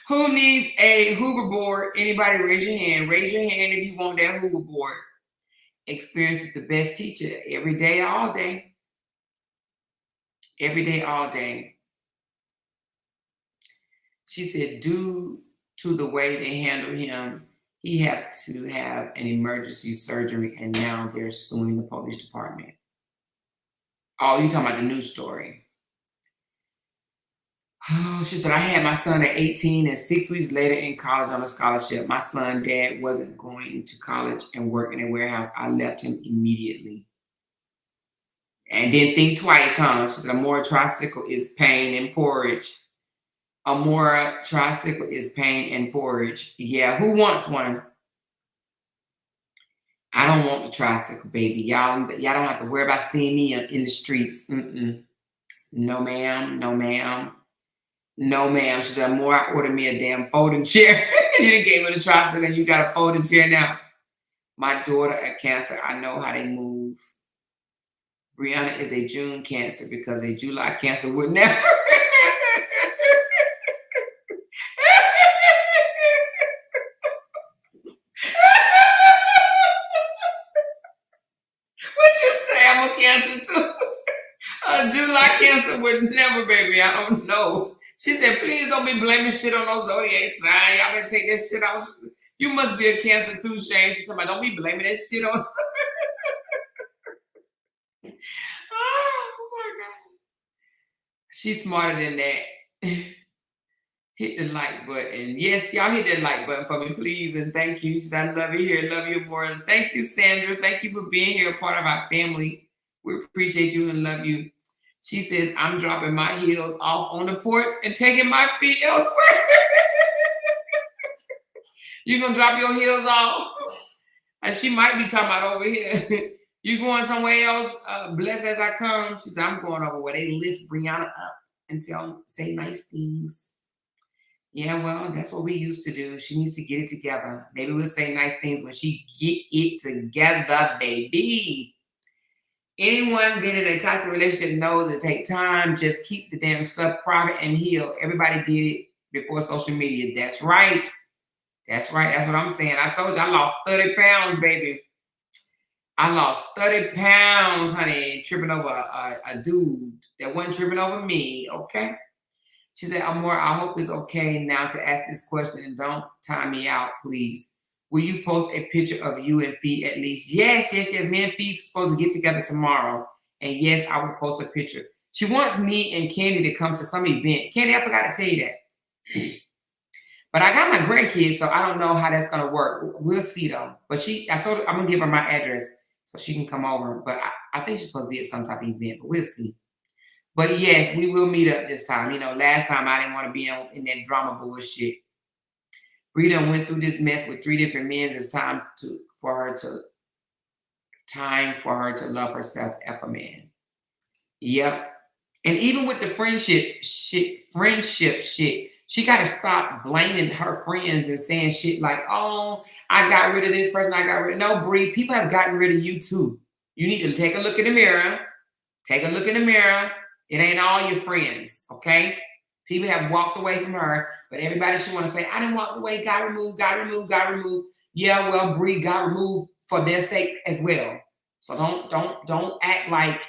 Who needs a hoverboard? Anybody raise your hand. Raise your hand if you want that hoverboard. Experience is the best teacher. Every day, all day. Every day, all day. She said, due to the way they handle him, he had to have an emergency surgery, and now they're suing the police department. Oh, you talking about the news story. Oh, she said, I had my son at 18 and 6 weeks later in college on a scholarship. My son, dad, wasn't going to college and work in a warehouse. I left him immediately. And didn't think twice, huh? She said, a more tricycle is pain and porridge. A more tricycle is pain and porridge. Yeah, who wants one? I don't want the tricycle, baby. Y'all don't have to worry about seeing me in the streets. No, ma'am. No, ma'am. No, ma'am. She said, more I ordered me a damn folding chair. You done gave her the tricycle and you got a folding chair now. My daughter a Cancer. I know how they move. Brianna is a June Cancer because a July Cancer would never. What you say? I'm a Cancer too. A July Cancer would never, baby. I don't know. She said, please don't be blaming shit on those zodiac signs. Y'all better take that shit out. You must be a Cancer too, Shane. She's talking about, don't be blaming that shit on. Oh my God. She's smarter than that. Hit the like button. Yes, y'all hit that like button for me, please. And thank you. She said, I love you here. Love you more. Thank you, Sandra. Thank you for being here, a part of our family. We appreciate you and love you. She says, I'm dropping my heels off on the porch and taking my feet elsewhere. You gonna drop your heels off? And she might be talking about over here. You going somewhere else? Blessed as I come. She said, I'm going over where they lift Brianna up and say nice things. Yeah, well, that's what we used to do. She needs to get it together. Maybe we'll say nice things when she get it together, baby. Anyone been in a toxic relationship knows it take time. Just keep the damn stuff private and heal. Everybody did it before social media. That's right. That's right. That's what I'm saying. I told you I lost 30 pounds, baby. I lost 30 pounds, honey, tripping over a dude that wasn't tripping over me, okay? She said, Amor, I hope it's okay now to ask this question and don't time me out, please. Will you post a picture of you and Fee at least? Yes. Me and Fee supposed to get together tomorrow. And yes, I will post a picture. She wants me and Candy to come to some event. Candy, I forgot to tell you that. But I got my grandkids, so I don't know how that's going to work. We'll see, though. But I told her I'm going to give her my address so she can come over. But I think she's supposed to be at some type of event, but we'll see. But yes, we will meet up this time. You know, last time I didn't want to be in that drama bullshit. Bree done went through this mess with 3 different men. It's time for her to love herself, F a man. Yep. And even with the friendship shit, she got to stop blaming her friends and saying shit like, oh, I got rid of this person. No, Bree, people have gotten rid of you too. You need to take a look in the mirror. Take a look in the mirror. It ain't all your friends, okay? People have walked away from her, but everybody should want to say, I didn't walk away, got removed. Yeah, well, Bree got removed for their sake as well. So don't act like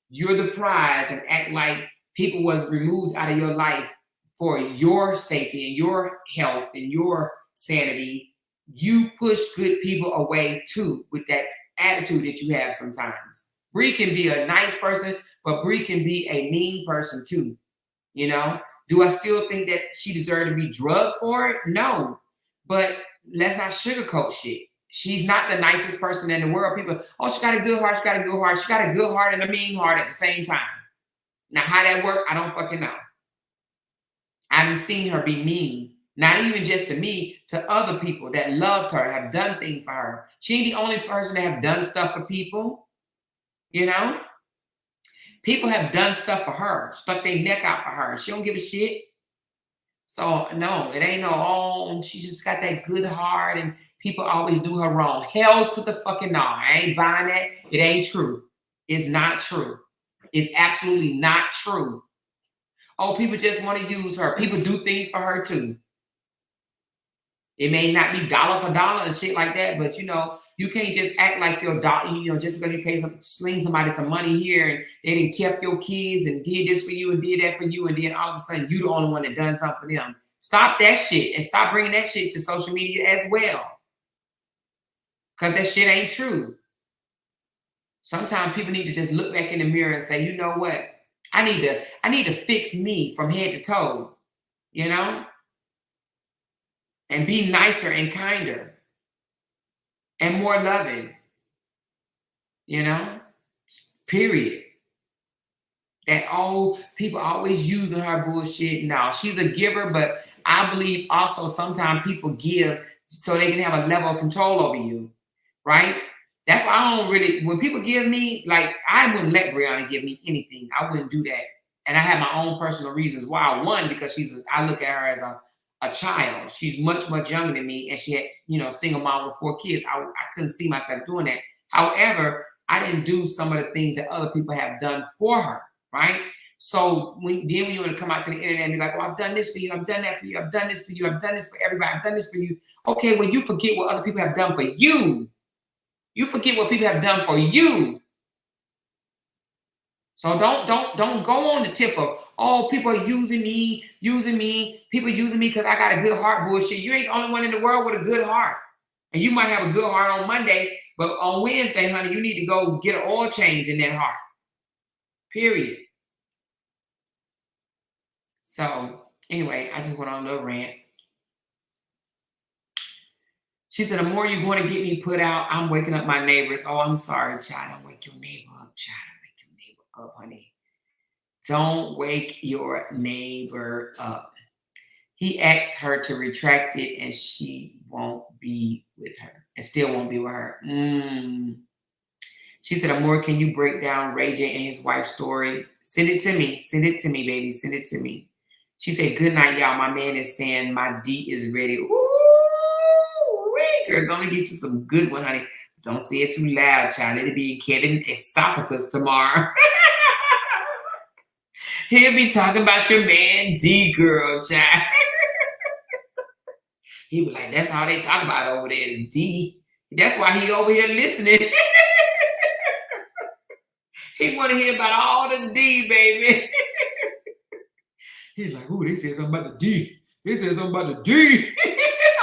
you're the prize and act like people was removed out of your life for your safety and your health and your sanity. You push good people away too with that attitude that you have sometimes. Bree can be a nice person, but Bree can be a mean person too, you know? Do I still think that she deserved to be drugged for it? No, but let's not sugarcoat shit. She's not the nicest person in the world. People, oh, she got a good heart. She got a good heart. She got a good heart and a mean heart at the same time. Now, how that work, I don't fucking know. I haven't seen her be mean. Not even just to me, to other people that loved her, have done things for her. She ain't the only person that have done stuff for people. You know? People have done stuff for her, stuck their neck out for her. She don't give a shit. So, no, it ain't no, oh, she just got that good heart and people always do her wrong. Hell to the fucking no. I ain't buying that. It ain't true. It's not true. It's absolutely not true. Oh, people just want to use her. People do things for her too. It may not be dollar for dollar and shit like that, but you know, you can't just act like your daughter, you know, just because you pay sling somebody some money here and they didn't kept your kids and did this for you and did that for you, and then all of a sudden you the only one that done something for them. Stop that shit and stop bringing that shit to social media as well. Because that shit ain't true. Sometimes people need to just look back in the mirror and say, you know what? I need to fix me from head to toe, you know? And be nicer and kinder and more loving, you know, period. That old people always using her bullshit. No, she's a giver, but I believe also sometimes people give so they can have a level of control over you, right? That's why I don't really, when people give me, like, I wouldn't let Brianna give me anything. I wouldn't do that. And I have my own personal reasons why. One, because I look at her as a child. She's much, much younger than me. And she had, you know, single mom with 4 kids. I couldn't see myself doing that. However, I didn't do some of the things that other people have done for her, right? So when you want to come out to the internet and be like, oh, I've done this for you, I've done that for you, I've done this for you, I've done this for everybody, I've done this for you. Okay, well, you forget what other people have done for you. You forget what people have done for you. So don't go on the tip of, oh, people are using me, people using me because I got a good heart bullshit. You ain't the only one in the world with a good heart. And you might have a good heart on Monday, but on Wednesday, honey, you need to go get an oil change in that heart. Period. So anyway, I just went on a little rant. She said, the more you're going to get me put out, I'm waking up my neighbors. Oh, I'm sorry, child. Don't wake your neighbor up, child. Wake your neighbor up, honey. Don't wake your neighbor up. He asked her to retract it and she won't be with her and still won't be with her. She said, Amor, can you break down Ray J and his wife's story? Send it to me. Send it to me, baby. Send it to me. She said, good night, y'all. My man is saying my D is ready. Ooh, girl, gonna get you some good one, honey. Don't say it too loud, child. It'll be Kevin Esophagus tomorrow. He'll be talking about your man D, girl, child. He be like, that's how they talk about over there is D. That's why he over here listening. He want to hear about all the D, baby. He's like, ooh, they said something about the D. They said something about the D.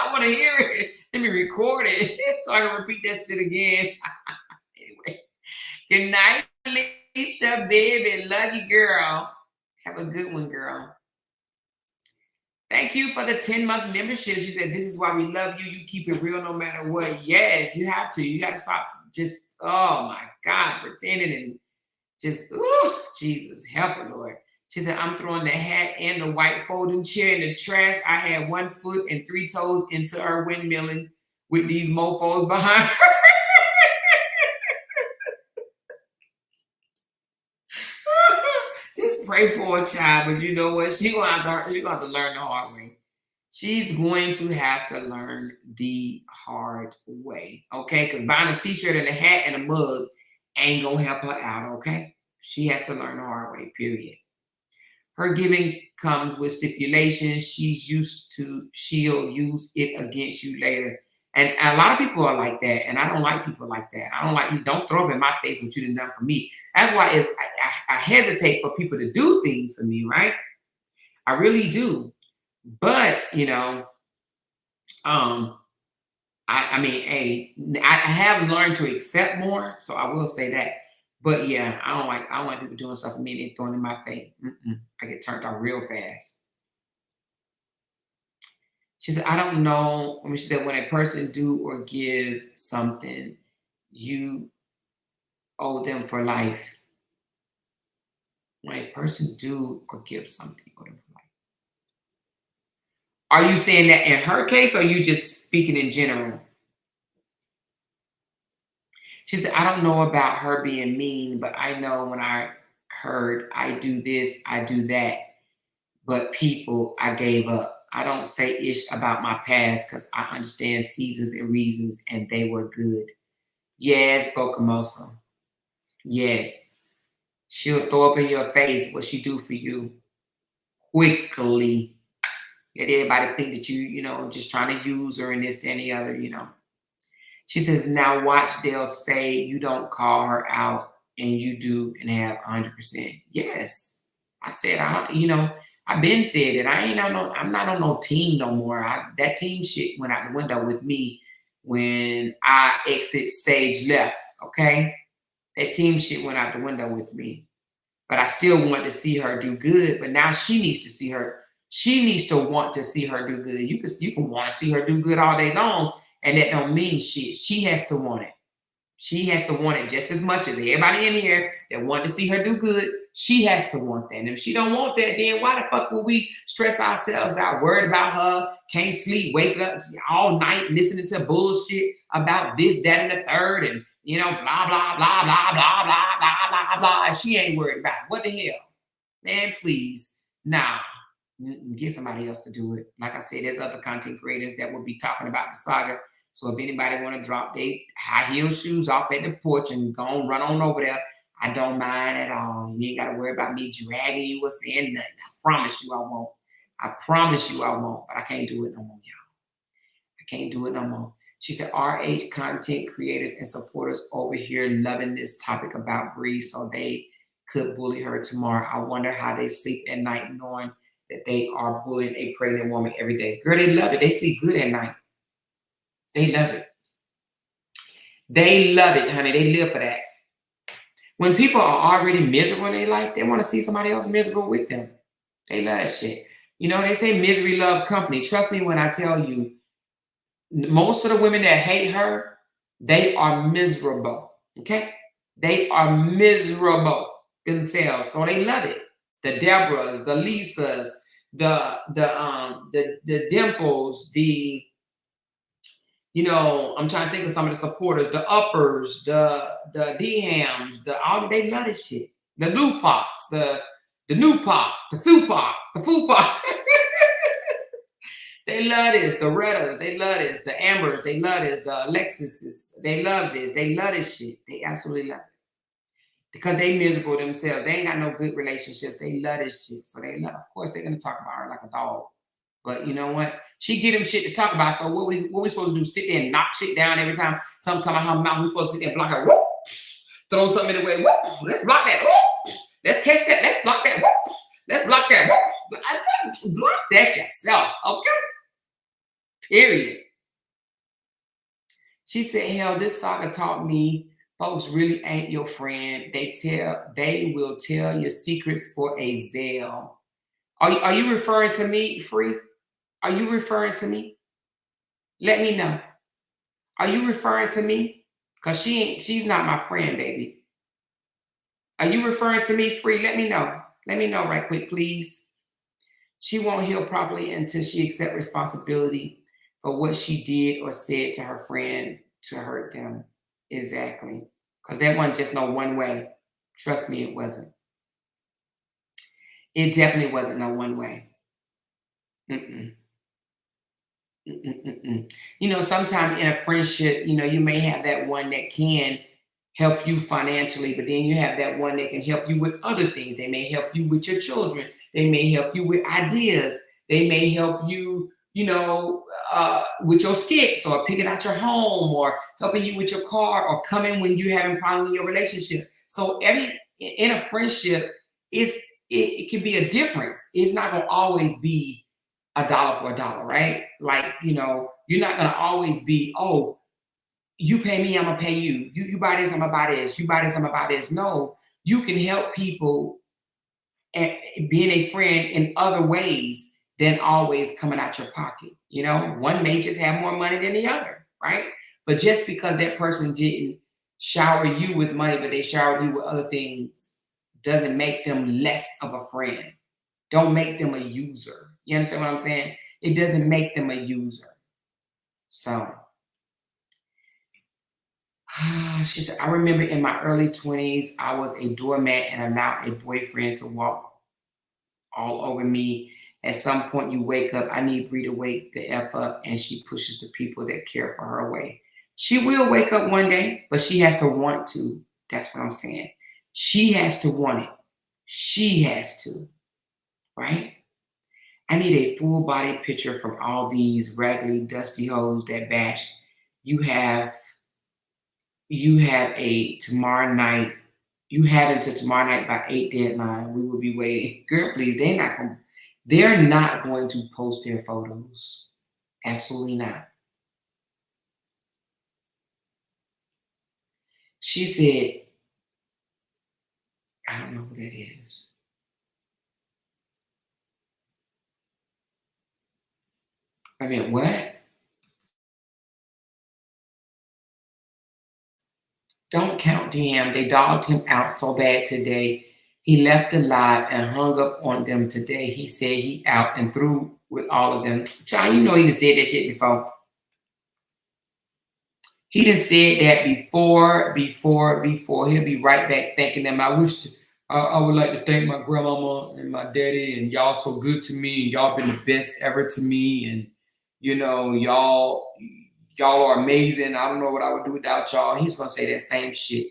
I want to hear it. Let me record it so I can repeat that shit again. Anyway, good night, Alicia, baby. Love you, girl. Have a good one, girl. Thank you for the 10-month membership. She said, this is why we love you. You keep it real no matter what. Yes, you have to. You got to stop just, oh my God, pretending and just, ooh, Jesus, help her, Lord. She said, I'm throwing the hat and the white folding chair in the trash. I had 1 foot and 3 toes into her windmilling with these mofos behind her. Just pray for a child, but you know what? She's going to have to learn the hard way. She's going to have to learn the hard way, okay? Because buying a t-shirt and a hat and a mug ain't going to help her out, okay? She has to learn the hard way, period. Her giving comes with stipulations. She'll use it against you later. And a lot of people are like that. And I don't like people like that. I don't like you. Don't throw up in my face what you done for me. That's why I hesitate for people to do things for me, right? I really do. But, you know, I mean, I have learned to accept more. So I will say that. But yeah, I don't like people doing stuff for me and they throwing it in my face. I get turned off real fast. She said, I don't know. I mean, she said, when a person do or give something, you owe them for life. When a person do or give something, you owe them for life. Are you saying that in her case, or are you just speaking in general? She said, I don't know about her being mean, but I know when I heard I do this, I do that. But people, I gave up. I don't say ish about my past because I understand seasons and reasons, and they were good. Yes, Bokamosa. Yes. She'll throw up in your face what she do for you quickly. Let everybody think that you know, just trying to use her and this, that, and the other, you know. She says, now watch, they'll say you don't call her out and you do and have 100%. Yes. I said, I've been said it. I'm not on no team no more. That team shit went out the window with me when I exit stage left. Okay. That team shit went out the window with me. But I still want to see her do good. But now she needs to see her. She needs to want to see her do good. You can want to see her do good all day long. And that don't mean shit. She has to want it. She has to want it just as much as everybody in here that want to see her do good. She has to want that. And if she don't want that, then why the fuck would we stress ourselves out, worried about her, can't sleep, waking up all night listening to bullshit about this, that, and the third, and blah, blah, blah, blah, blah, blah, blah, blah, blah. She ain't worried about it. What the hell? Man, please. Nah. Get somebody else to do it. Like I said, there's other content creators that will be talking about the saga. So if anybody want to drop their high heel shoes off at the porch and go on, run on over there, I don't mind at all. You ain't got to worry about me dragging you or saying nothing. I promise you I won't. I promise you I won't. But I can't do it no more, y'all. I can't do it no more. She said, RH content creators and supporters over here loving this topic about Bree, so they could bully her tomorrow. I wonder how they sleep at night knowing that they are bullying a pregnant woman every day. Girl, they love it. They sleep good at night. They love it. They love it, honey. They live for that. When people are already miserable in their life, they want to see somebody else miserable with them. They love that shit. They say misery love company. Trust me when I tell you, most of the women that hate her, they are miserable. Okay? They are miserable themselves. So they love it. The Deborahs, the Lisas, the Dimples, I'm trying to think of some of the supporters, the Uppers, the D-Hams, they love this shit. The Lupocs, the Nupoc, the Supoc, the Fupoc. They love this. The Rettas, they love this. The Ambers, they love this. The Alexis, they love this. They love this shit. They absolutely love it. Because they miserable themselves. They ain't got no good relationships. They love this shit. So they love, of course, they're going to talk about her like a dog. But you know what? She get them shit to talk about. So what we supposed to do? Sit there and knock shit down every time something come out her mouth. We supposed to sit there and block her. Whoop! Throw something away. Whoop! Let's block that. Whoop! Let's catch that. Let's block that. Whoop! Let's block that. Whoop! I think block that yourself. Okay? Period. She said, hell, this saga taught me folks really ain't your friend. They will tell your secrets for a Zelle. Are you referring to me, Free? Are you referring to me? Let me know. Are you referring to me? Because she's not my friend, baby. Are you referring to me, Free? Let me know. Let me know right quick, please. She won't heal properly until she accepts responsibility for what she did or said to her friend to hurt them. Exactly. Because that wasn't just no one way. Trust me, it wasn't. It definitely wasn't no one way. Sometimes in a friendship, you may have that one that can help you financially, but then you have that one that can help you with other things. They may help you with your children. They may help you with ideas. They may help you, with your skits or picking out your home or helping you with your car or coming when you're having problems in your relationship. So in a friendship, it can be a difference. It's not going to always be $1 for $1, right? Like, you're not going to always be, oh, you pay me, I'm going to pay you. You buy this, I'm going to buy this. You buy this, I'm going to buy this. No, you can help people and being a friend in other ways than always coming out your pocket. You know, one may just have more money than the other, right? But just because that person didn't shower you with money, but they showered you with other things, doesn't make them less of a friend. Don't make them a user. You understand what I'm saying? It doesn't make them a user. So, she said, I remember in my early 20s, I was a doormat and allowed a boyfriend to walk all over me. At some point, you wake up, I need Bree to wake the F up, and she pushes the people that care for her away. She will wake up one day, but she has to want to. That's what I'm saying. She has to want it. She has to, right? I need a full body picture from all these raggedy, dusty hoes that bash. You have a tomorrow night. You have until tomorrow night by 8 deadline. We will be waiting. Girl, please, they're not going to post their photos. Absolutely not. She said, I don't know who that is. I mean, what? Don't count DM. They dogged him out so bad today. He left the live and hung up on them today. He said he out and through with all of them. Child, you know he done said that shit before. He done said that before. He'll be right back thanking them. I would like to thank my grandmama and my daddy, and y'all so good to me, and y'all been the best ever to me, and you know, y'all are amazing. I don't know what I would do without y'all. He's gonna say that same shit.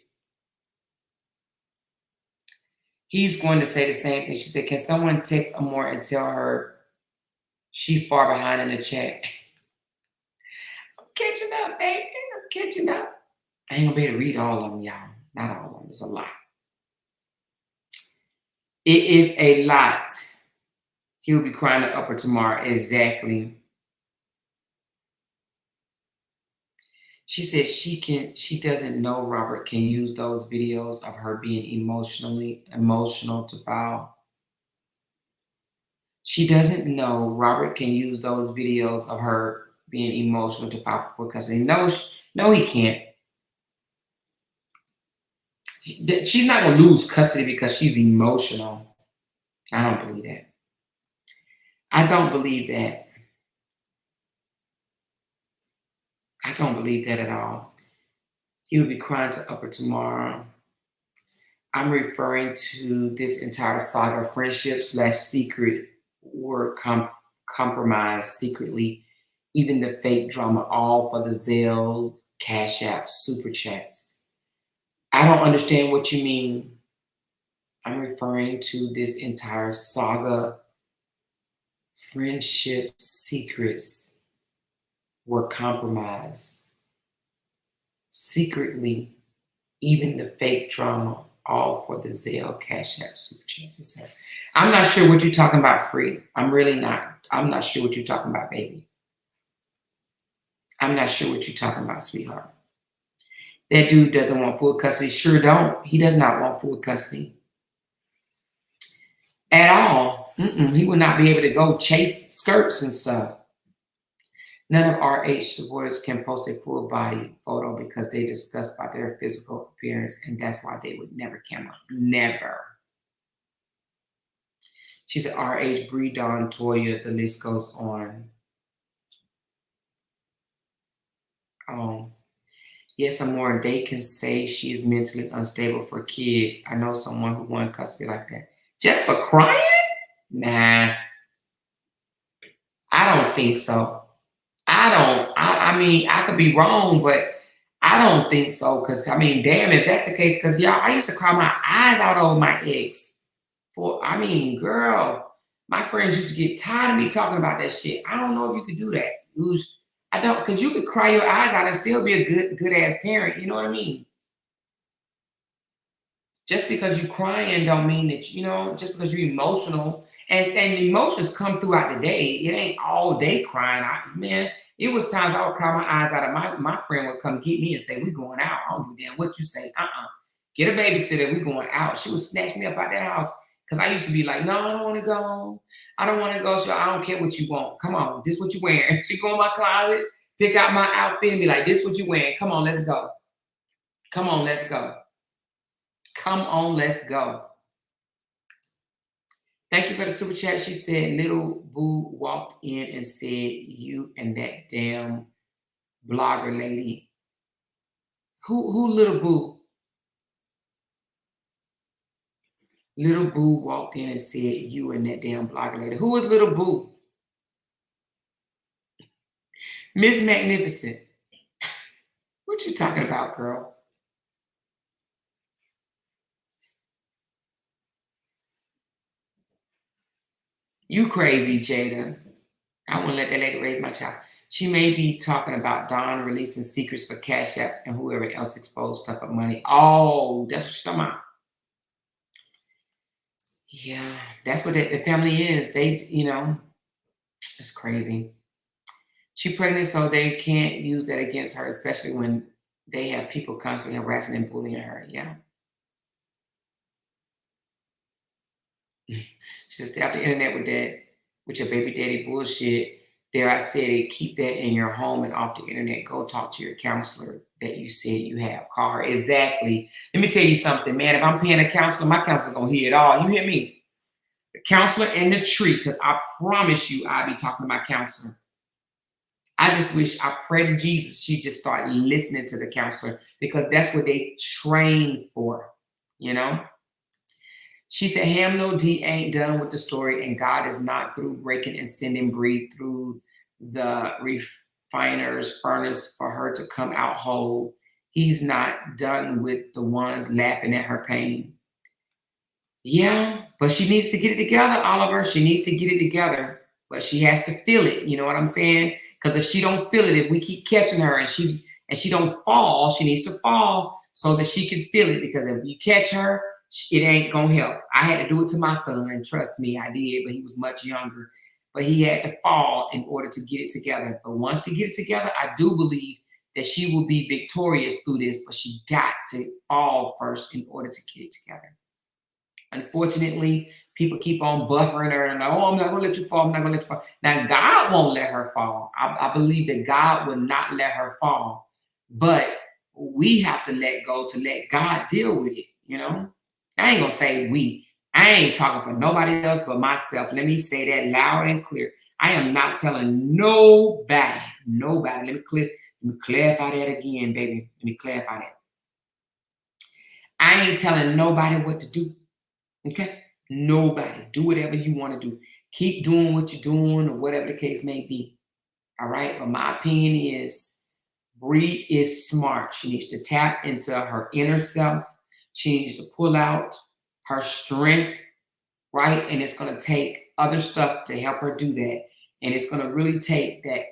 He's going to say the same thing. She said, can someone text Amor and tell her she far behind in the chat? I'm catching up, baby. I'm catching up. I ain't gonna be able to read all of them, y'all. Not all of them. It's a lot. It is a lot. He'll be crying the upper tomorrow. Exactly. She said she doesn't know Robert can use those videos of her being emotional to file. She doesn't know Robert can use those videos of her being emotional to file for custody. No, he can't. She's not going to lose custody because she's emotional. I don't believe that. I don't believe that. I don't believe that at all. He will be crying to upper tomorrow. I'm referring to this entire saga of friendship / secret were compromised secretly. Even the fake drama, all for the Zelle, Cash App, Super Chats. I don't understand what you mean. I'm referring to this entire saga. Friendship secrets were compromised secretly, even the fake drama, all for the Zelle, Cash App, Super Chats. I'm not sure what you're talking about, Free. I'm really not. I'm not sure what you're talking about, baby. I'm not sure what you're talking about, sweetheart. That dude doesn't want full custody. Sure don't. He does not want full custody at all. He would not be able to go chase skirts and stuff. None of RH supporters can post a full body photo because they discuss about their physical appearance, and that's why they would never camera. Never. She said, RH, Bree, Dawn, Toya, the list goes on. Yes, Amor, they can say she is mentally unstable for kids. I know someone who won custody like that. Just for crying? Nah. I don't think so. I mean, I could be wrong, but I don't think so. Because, I mean, damn, if that's the case, because, y'all, I used to cry my eyes out over my ex. Girl, my friends used to get tired of me talking about that shit. I don't know if you could do that. I don't, because you could cry your eyes out and still be a good ass parent. You know what I mean? Just because you're crying don't mean that, just because you're emotional. And emotions come throughout the day. It ain't all day crying. It was times I would cry my eyes out, and my friend would come get me and say, we going out. I don't give a damn what you say. Get a babysitter. We going out. She would snatch me up out that house Because I used to be like, no, I don't want to go. I don't want to go. So I don't care what you want. Come on, this what you wearing. She go in my closet, pick out my outfit and be like, this what you wearing. Come on, let's go. Come on, let's go. Come on, let's go. Thank you for the super chat. She said, little boo walked in and said, you and that damn blogger lady. Who little boo? Little boo walked in and said, you and that damn blogger lady. Who is little boo? Miss Magnificent. What you talking about, girl? You crazy, Jada. I won't let that lady raise my child. She may be talking about Don releasing secrets for Cash Apps and whoever else exposed stuff of money. Oh, that's what she's talking about. Yeah, that's what the family is. They, you know, it's crazy. She's pregnant, so they can't use that against her, especially when they have people constantly harassing and bullying her. Yeah. She said, stay off the internet with your baby daddy bullshit. There, I said it, keep that in your home and off the internet. Go talk to your counselor that you said you have. Call her. Exactly. Let me tell you something, man. If I'm paying a counselor, my counselor's going to hear it all. You hear me? The counselor and the tree, because I promise you I'll be talking to my counselor. I just wish, I pray to Jesus, she just start listening to the counselor, because that's what they train for, you know? She said, Ham No D ain't done with the story, and God is not through breaking and sending breed through the refiner's furnace for her to come out whole. He's not done with the ones laughing at her pain. Yeah, but she needs to get it together, Oliver. She needs to get it together, but she has to feel it. You know what I'm saying? Because if she don't feel it, if we keep catching her and she don't fall, she needs to fall so that she can feel it. Because if you catch her, it ain't gonna help. I had to do it to my son, and trust me, I did, but he was much younger. But he had to fall in order to get it together. But once to get it together, I do believe that she will be victorious through this, but she got to fall first in order to get it together. Unfortunately, people keep on buffering her and oh, I'm not gonna let you fall, I'm not gonna let you fall. Now, God won't let her fall. I believe that God will not let her fall, but we have to let go to let God deal with it, you know? I ain't gonna say we. I ain't talking for nobody else but myself. Let me say that loud and clear. I am not telling nobody. Let me clarify that again, baby. Let me clarify that. I ain't telling nobody what to do. Okay? Nobody. Do whatever you want to do. Keep doing what you're doing or whatever the case may be. All right? But my opinion is Bree is smart. She needs to tap into her inner self. She needs to pull out her strength, right? And it's going to take other stuff to help her do that. And it's going to really take that,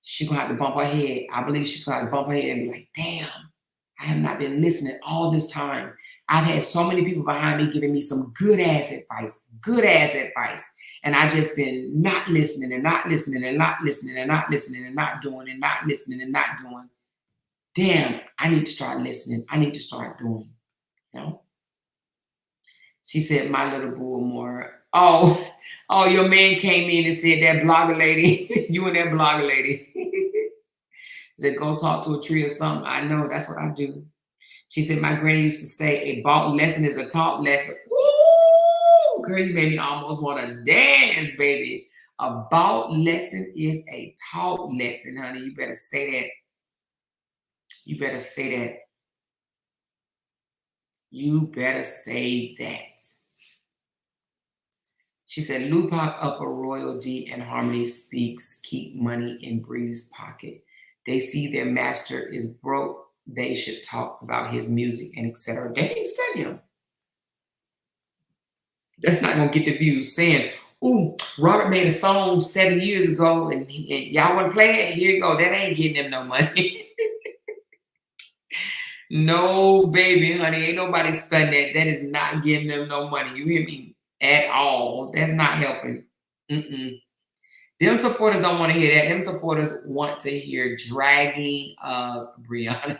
she's going to have to bump her head. I believe she's going to have to bump her head and be like, damn, I have not been listening all this time. I've had so many people behind me giving me some good ass advice. And I just been not listening and not listening and not listening and not listening and not doing and not listening and not doing. Damn, I need to start listening. I need to start doing, you know? She said, my little boo more. Oh, your man came in and said that blogger lady, you and that blogger lady. She said, go talk to a tree or something. I know, that's what I do. She said, my granny used to say, a bought lesson is a taught lesson. Woo! Girl, you made me almost want to dance, baby. A bought lesson is a taught lesson, honey. You better say that. You better say that. You better say that. She said, Lupac Upper Royalty and Harmony speaks, keep money in Bree's pocket. They see their master is broke. They should talk about his music and etc. They ain't study him. That's not going to get the views. Saying, ooh, Robert made a song 7 years ago and y'all want to play it? Here you go. That ain't getting them no money. No, baby, honey, ain't nobody studying that. That is not getting them no money. You hear me? At all. That's not helping. Them supporters don't want to hear that. Them supporters want to hear dragging of Brianna.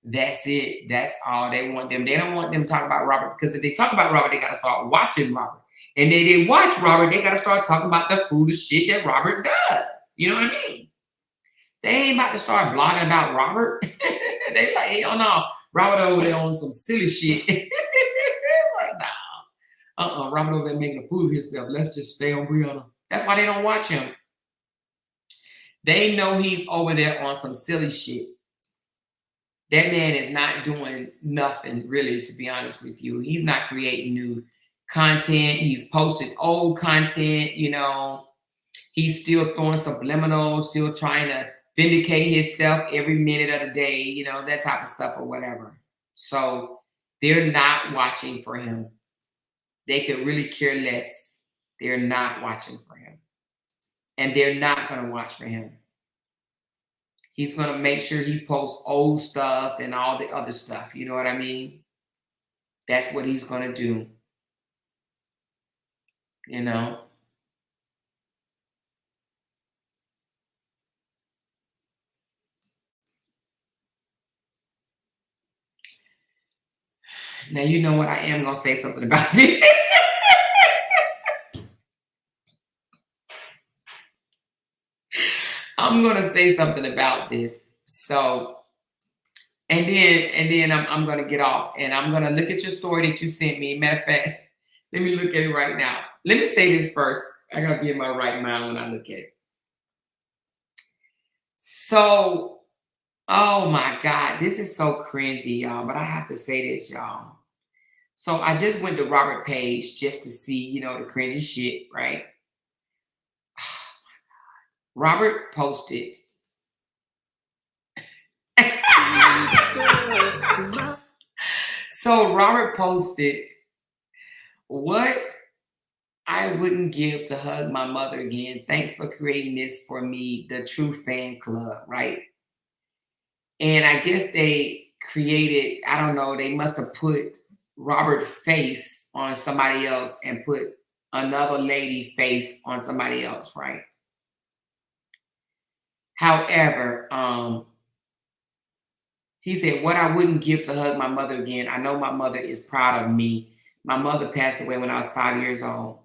That's it. That's all they want them. They don't want them to talk about Robert, because if they talk about Robert, they got to start watching Robert. And then they watch Robert, they got to start talking about the foolish shit that Robert does. You know what I mean? They ain't about to start blogging about Robert. They like, hell no. Robert over there on some silly shit. Like, nah. Robert over there making a fool of himself. Let's just stay on Brianna. That's why they don't watch him. They know he's over there on some silly shit. That man is not doing nothing, really, to be honest with you. He's not creating new content. He's posted old content, you know. He's still throwing subliminals, still trying to vindicate himself every minute of the day, you know, that type of stuff or whatever. So they're not watching for him. They could really care less. They're not watching for him. And they're not going to watch for him. He's going to make sure he posts old stuff and all the other stuff. You know what I mean? That's what he's going to do. You know? Now, you know what? I am going to say something about this. I'm going to say something about this. So, and then I'm going to get off, and I'm going to look at your story that you sent me. Matter of fact, let me look at it right now. Let me say this first. I got to be in my right mind when I look at it. So, oh my God, this is so cringy, y'all, but I have to say this, y'all. So I just went to Robert page just to see, you know, the cringy shit, right? Robert posted. So Robert posted, what I wouldn't give to hug my mother again. Thanks for creating this for me, the True Fan Club, right? And I guess they created, I don't know, they must have put Robert's face on somebody else and put another lady face on somebody else, right? However, he said, what I wouldn't give to hug my mother again. I know my mother is proud of me. My mother passed away when I was 5 years old.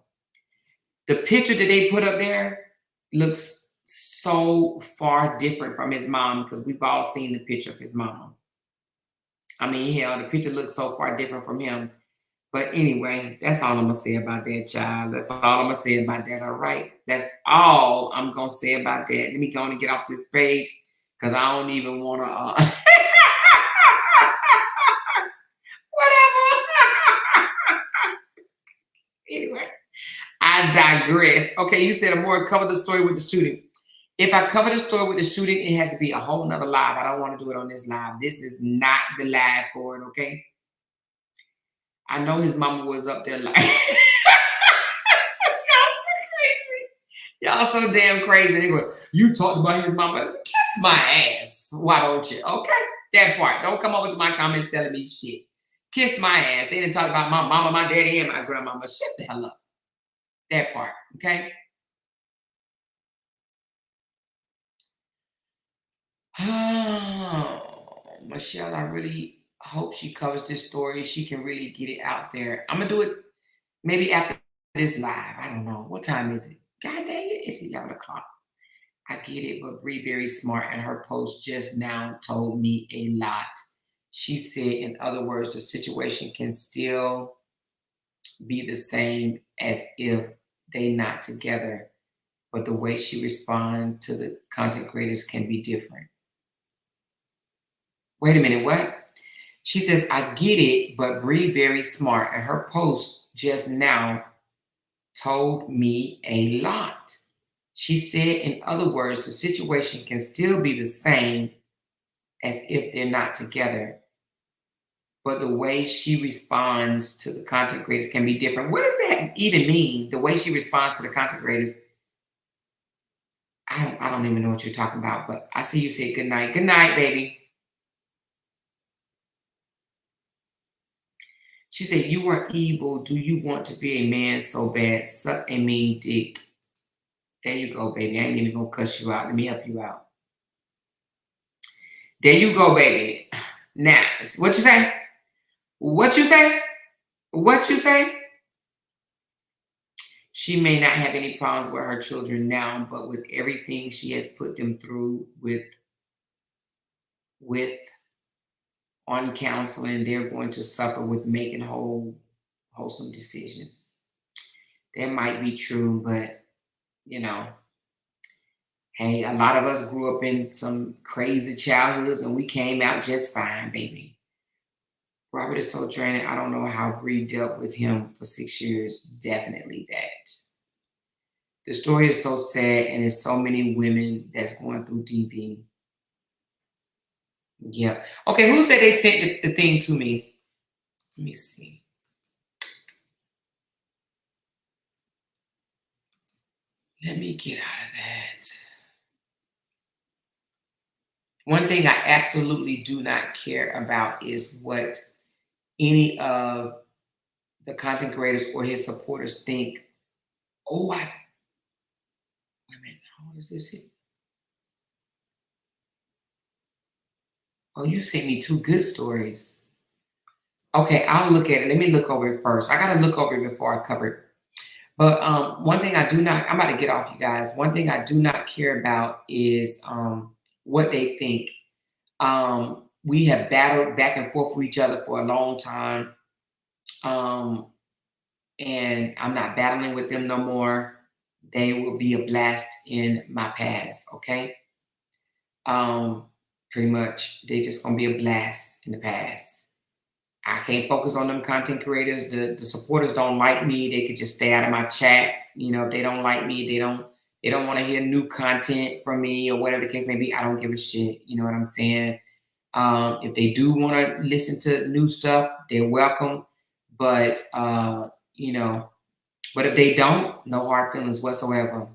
The picture that they put up there looks so far different from his mom, because we've all seen the picture of his mom. I mean, hell, the picture looks so far different from him. But anyway, that's all I'm going to say about that, child. That's all I'm going to say about that, all right? That's all I'm going to say about that. Let me go on and get off this page, because I don't even want to... Whatever. Anyway, I digress. Okay, you said Amora cover the story with the shooting. If I cover the story with the shooting, it has to be a whole nother live. I don't want to do it on this live. This is not the live for it, okay? I know his mama was up there like, y'all so crazy. Y'all so damn crazy. Anyway, you talked about his mama. Kiss my ass. Why don't you? Okay? That part. Don't come over to my comments telling me shit. Kiss my ass. They didn't talk about my mama, my daddy, and my grandmama. Shut the hell up. That part. Okay? Oh, Michelle, I really hope she covers this story. She can really get it out there. I'm going to do it maybe after this live. I don't know. What time is it? God dang it. It's 11 o'clock. I get it, but Bree very smart, and her post just now told me a lot. She said, in other words, the situation can still be the same as if they not together, but the way she responds to the content creators can be different. Wait a minute, what? She says, I get it, but Bree very smart, and her post just now told me a lot. She said, in other words, the situation can still be the same as if they're not together, but the way she responds to the content creators can be different. What does that even mean? The way she responds to the content creators? I don't even know what you're talking about, but I see you say good night. Good night, baby. She said, you are evil. Do you want to be a man so bad? Suck a mean dick. There you go, baby. I ain't even gonna cuss you out. Let me help you out. There you go, baby. Now, what you say? What you say? What you say? She may not have any problems with her children now, but with everything she has put them through with on counseling, they're going to suffer with making wholesome decisions. That might be true, but you know, hey, a lot of us grew up in some crazy childhoods and we came out just fine, baby. Robert is so draining. I don't know how Bree dealt with him for 6 years. Definitely that. The story is so sad, and there's so many women that's going through DV. Yeah. Okay, who said they sent the thing to me? Let me see. Let me get out of that. One thing I absolutely do not care about is what any of the content creators or his supporters think. Oh, wait a minute. How is this here? Oh, you sent me 2 good stories. Okay, I'll look at it. Let me look over it first. I got to look over it before I cover it. But one thing I do not, I'm about to get off, you guys. One thing I do not care about is what they think. We have battled back and forth with each other for a long time. And I'm not battling with them no more. They will be a blast in my past, okay? Pretty much, they just gonna be a blast in the past. I can't focus on them content creators. The supporters don't like me. They could just stay out of my chat. You know, if they don't like me, they don't want to hear new content from me or whatever the case may be. I don't give a shit. You know what I'm saying? If they do want to listen to new stuff, they're welcome. But you know, but if they don't, no hard feelings whatsoever.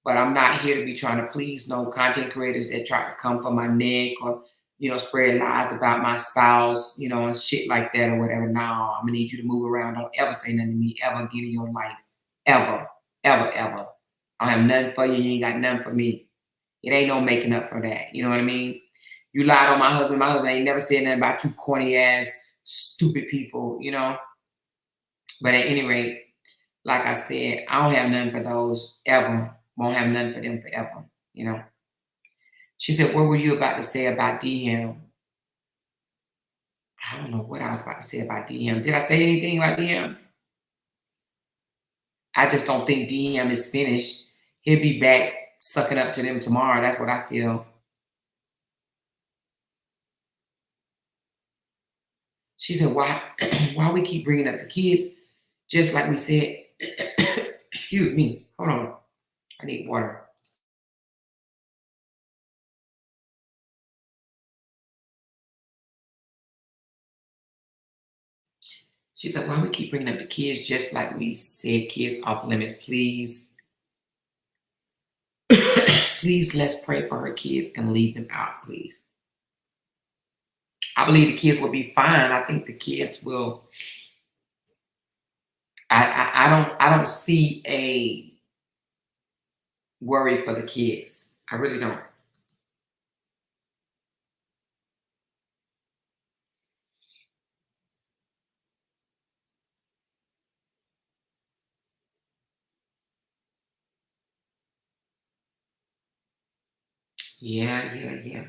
But I'm not here to be trying to please no content creators that try to come for my neck or, you know, spread lies about my spouse, you know, and shit like that or whatever. No, I'm gonna need you to move around. Don't ever say nothing to me ever again in your life. Ever, ever, ever. I have nothing for you. You ain't got nothing for me. It ain't no making up for that. You know what I mean? You lied on my husband. My husband ain't never said nothing about you corny ass, stupid people, you know? But at any rate, like I said, I don't have nothing for those ever. Won't have nothing for them forever, you know? She said, what were you about to say about DM? I don't know what I was about to say about DM. Did I say anything about DM? I just don't think DM is finished. He'll be back sucking up to them tomorrow. That's what I feel. She said, why we keep bringing up the kids? Just like we said, excuse me, hold on. I need water. She said, why we keep bringing up the kids? Just like we said, kids off limits, please. Please, let's pray for her kids and leave them out, please. I believe the kids will be fine. I think the kids will. I don't see a worry for the kids. I really don't. Yeah.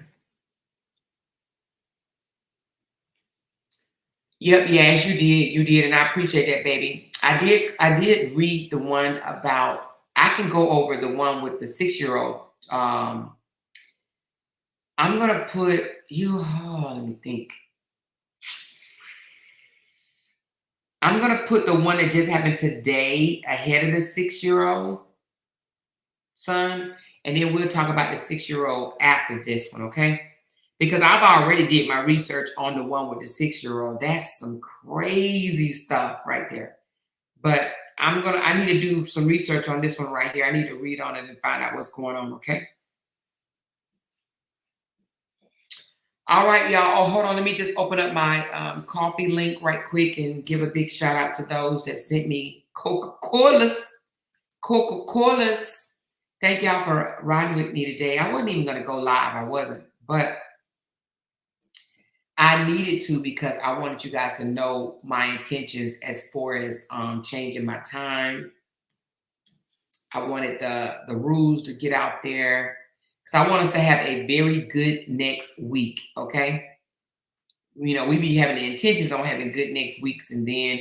Yep, yes, you did, and I appreciate that, baby. I did read the one about, I can go over the one with the 6-year-old. I'm gonna put let me think. I'm gonna put the one that just happened today ahead of the 6-year-old son, and then we'll talk about the 6-year-old after this one, okay? Because I've already did my research on the one with the 6-year-old. That's some crazy stuff right there. But I need to do some research on this one right here. I need to read on it and find out what's going on, okay? All right, y'all. Oh, hold on. Let me just open up my coffee link right quick and give a big shout out to those that sent me Coca-Colas. Thank y'all for riding with me today. I wasn't even going to go live. I wasn't. But I needed to because I wanted you guys to know my intentions as far as changing my time. I wanted the rules to get out there because I want us to have a very good next week, okay? You know, we be having the intentions on having good next weeks, and then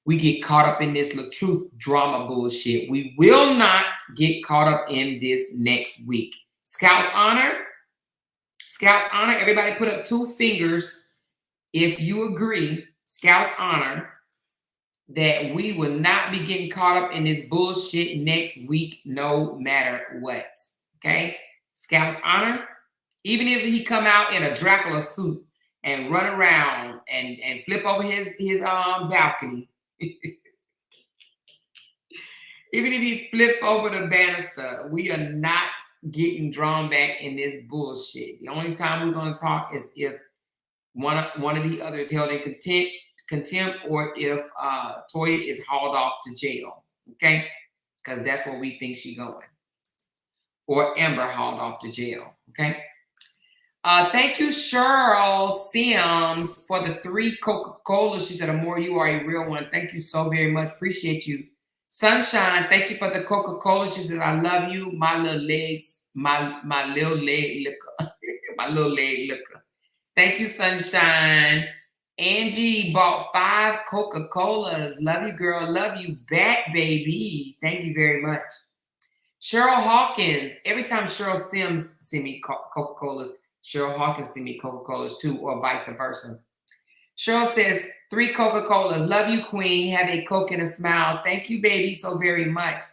we get caught up in this little truth drama bullshit. We will not get caught up in this next week. Scouts honor. Scouts honor. Everybody put up 2 fingers if you agree. Scouts honor that we will not be getting caught up in this bullshit next week, no matter what. Okay? Scouts honor. Even if he come out in a Dracula suit and run around and flip over his balcony. Even if he flip over the banister, we are not getting drawn back in this bullshit. The only time we're going to talk is if one of the others held in contempt, or if Toya is hauled off to jail. Okay, because that's where we think she's going, or Amber hauled off to jail. Okay. Thank you, Cheryl Sims, for the 3 Coca-Cola. She said, "Amor, you are a real one." Thank you so very much. Appreciate you. Sunshine, thank you for the Coca-Cola. She said, "I love you, my little legs, my little leg liquor." My little leg liquor. Thank you, Sunshine. Angie bought 5 Coca-Colas. Love you, girl. Love you back, baby. Thank you very much. Cheryl Hawkins. Every time Cheryl Sims send me Coca-Colas, Cheryl Hawkins send me Coca-Colas too, or vice versa. Cheryl says, 3 Coca-Colas. Love you, queen. Have a Coke and a smile. Thank you, baby, so very much.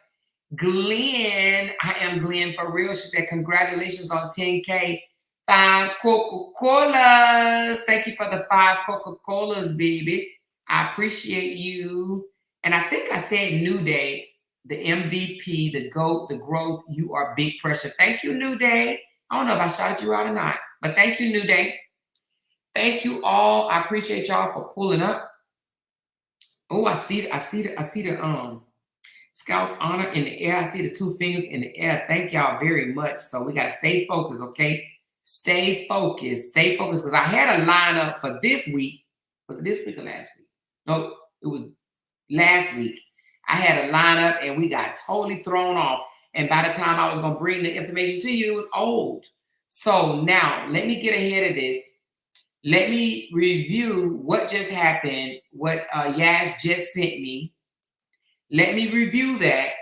Glenn, I am Glenn for real. She said, congratulations on 10K. 5 Coca-Colas. Thank you for the 5 Coca-Colas, baby. I appreciate you. And I think I said New Day, the MVP, the GOAT, the growth. You are big pressure. Thank you, New Day. I don't know if I shouted you out or not, but thank you, New Day. Thank you all. I appreciate y'all for pulling up. Oh, I see the Scouts honor in the air. I see the 2 fingers in the air. Thank y'all very much. So we got to stay focused, okay? Stay focused. Stay focused, because I had a lineup for this week. Was it this week or last week? No, it was last week. I had a lineup and we got totally thrown off. And by the time I was going to bring the information to you, it was old. So now let me get ahead of this. Let me review what just happened, what Yash just sent me. Let me review that.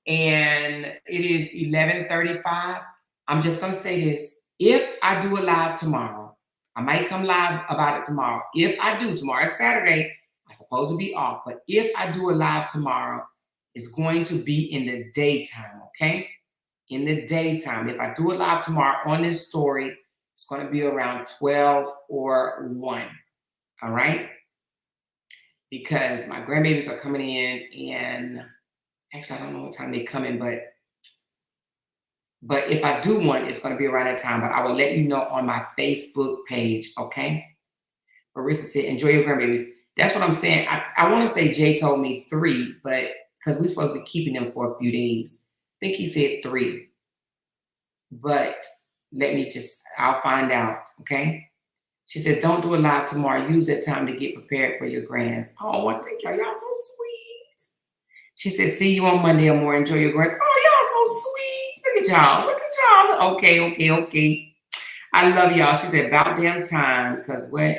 And it is 11:35. I'm just going to say this. If I do a live tomorrow, I might come live about it tomorrow. If I do, tomorrow is Saturday, I'm supposed to be off. But if I do a live tomorrow, it's going to be in the daytime, okay? In the daytime. If I do a live tomorrow on this story, it's going to be around 12 or 1, all right? Because my grandbabies are coming in, and actually, I don't know what time they're coming, but if I do one, it's going to be around that time. But I will let you know on my Facebook page, okay? Marissa said, enjoy your grandbabies. That's what I'm saying. I want to say Jay told me 3, but because we're supposed to be keeping them for a few days. I think he said 3. But I'll find out, okay? She said, don't do a live tomorrow. Use that time to get prepared for your grands. Oh, I thank y'all. Y'all so sweet. She said, see you on Monday or more. Enjoy your grands. Oh, y'all so sweet. Look at y'all. Look at y'all. Okay. I love y'all. She said, about damn time. Because what?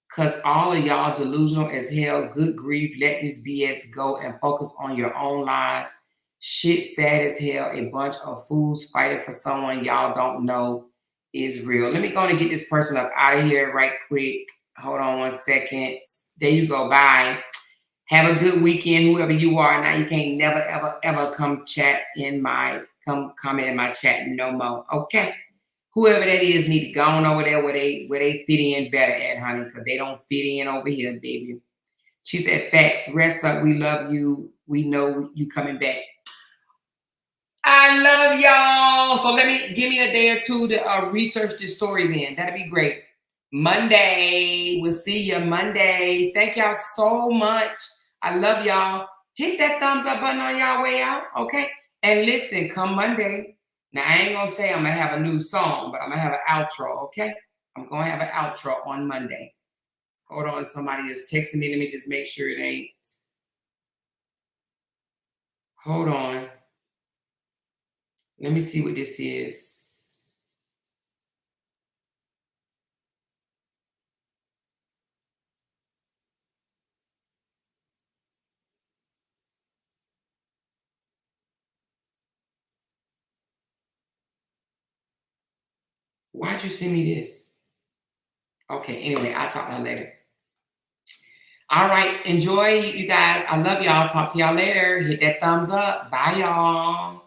Because all of y'all delusional as hell. Good grief. Let this BS go and focus on your own lives. Shit sad as hell. A bunch of fools fighting for someone y'all don't know is real. Let me go and get this person up out of here right quick. Hold on 1 second. There you go. Bye. Have a good weekend, whoever you are. Now you can't never, ever come comment in my chat no more. Okay. Whoever that is need to go on over there where they fit in better at, honey, because they don't fit in over here, baby. She said, facts. Rest up. We love you. We know you coming back. I love y'all. So give me a day or 2 to research this story then. That'd be great. Monday. We'll see you Monday. Thank y'all so much. I love y'all. Hit that thumbs up button on y'all way out, okay? And listen, come Monday. Now, I ain't going to say I'm going to have a new song, but I'm going to have an outro, okay? I'm going to have an outro on Monday. Hold on, somebody is texting me. Let me just make sure it ain't. Hold on. Let me see what this is. Why'd you send me this? Okay, anyway, I'll talk to her later. All right, enjoy, you guys. I love y'all. Talk to y'all later. Hit that thumbs up. Bye, y'all.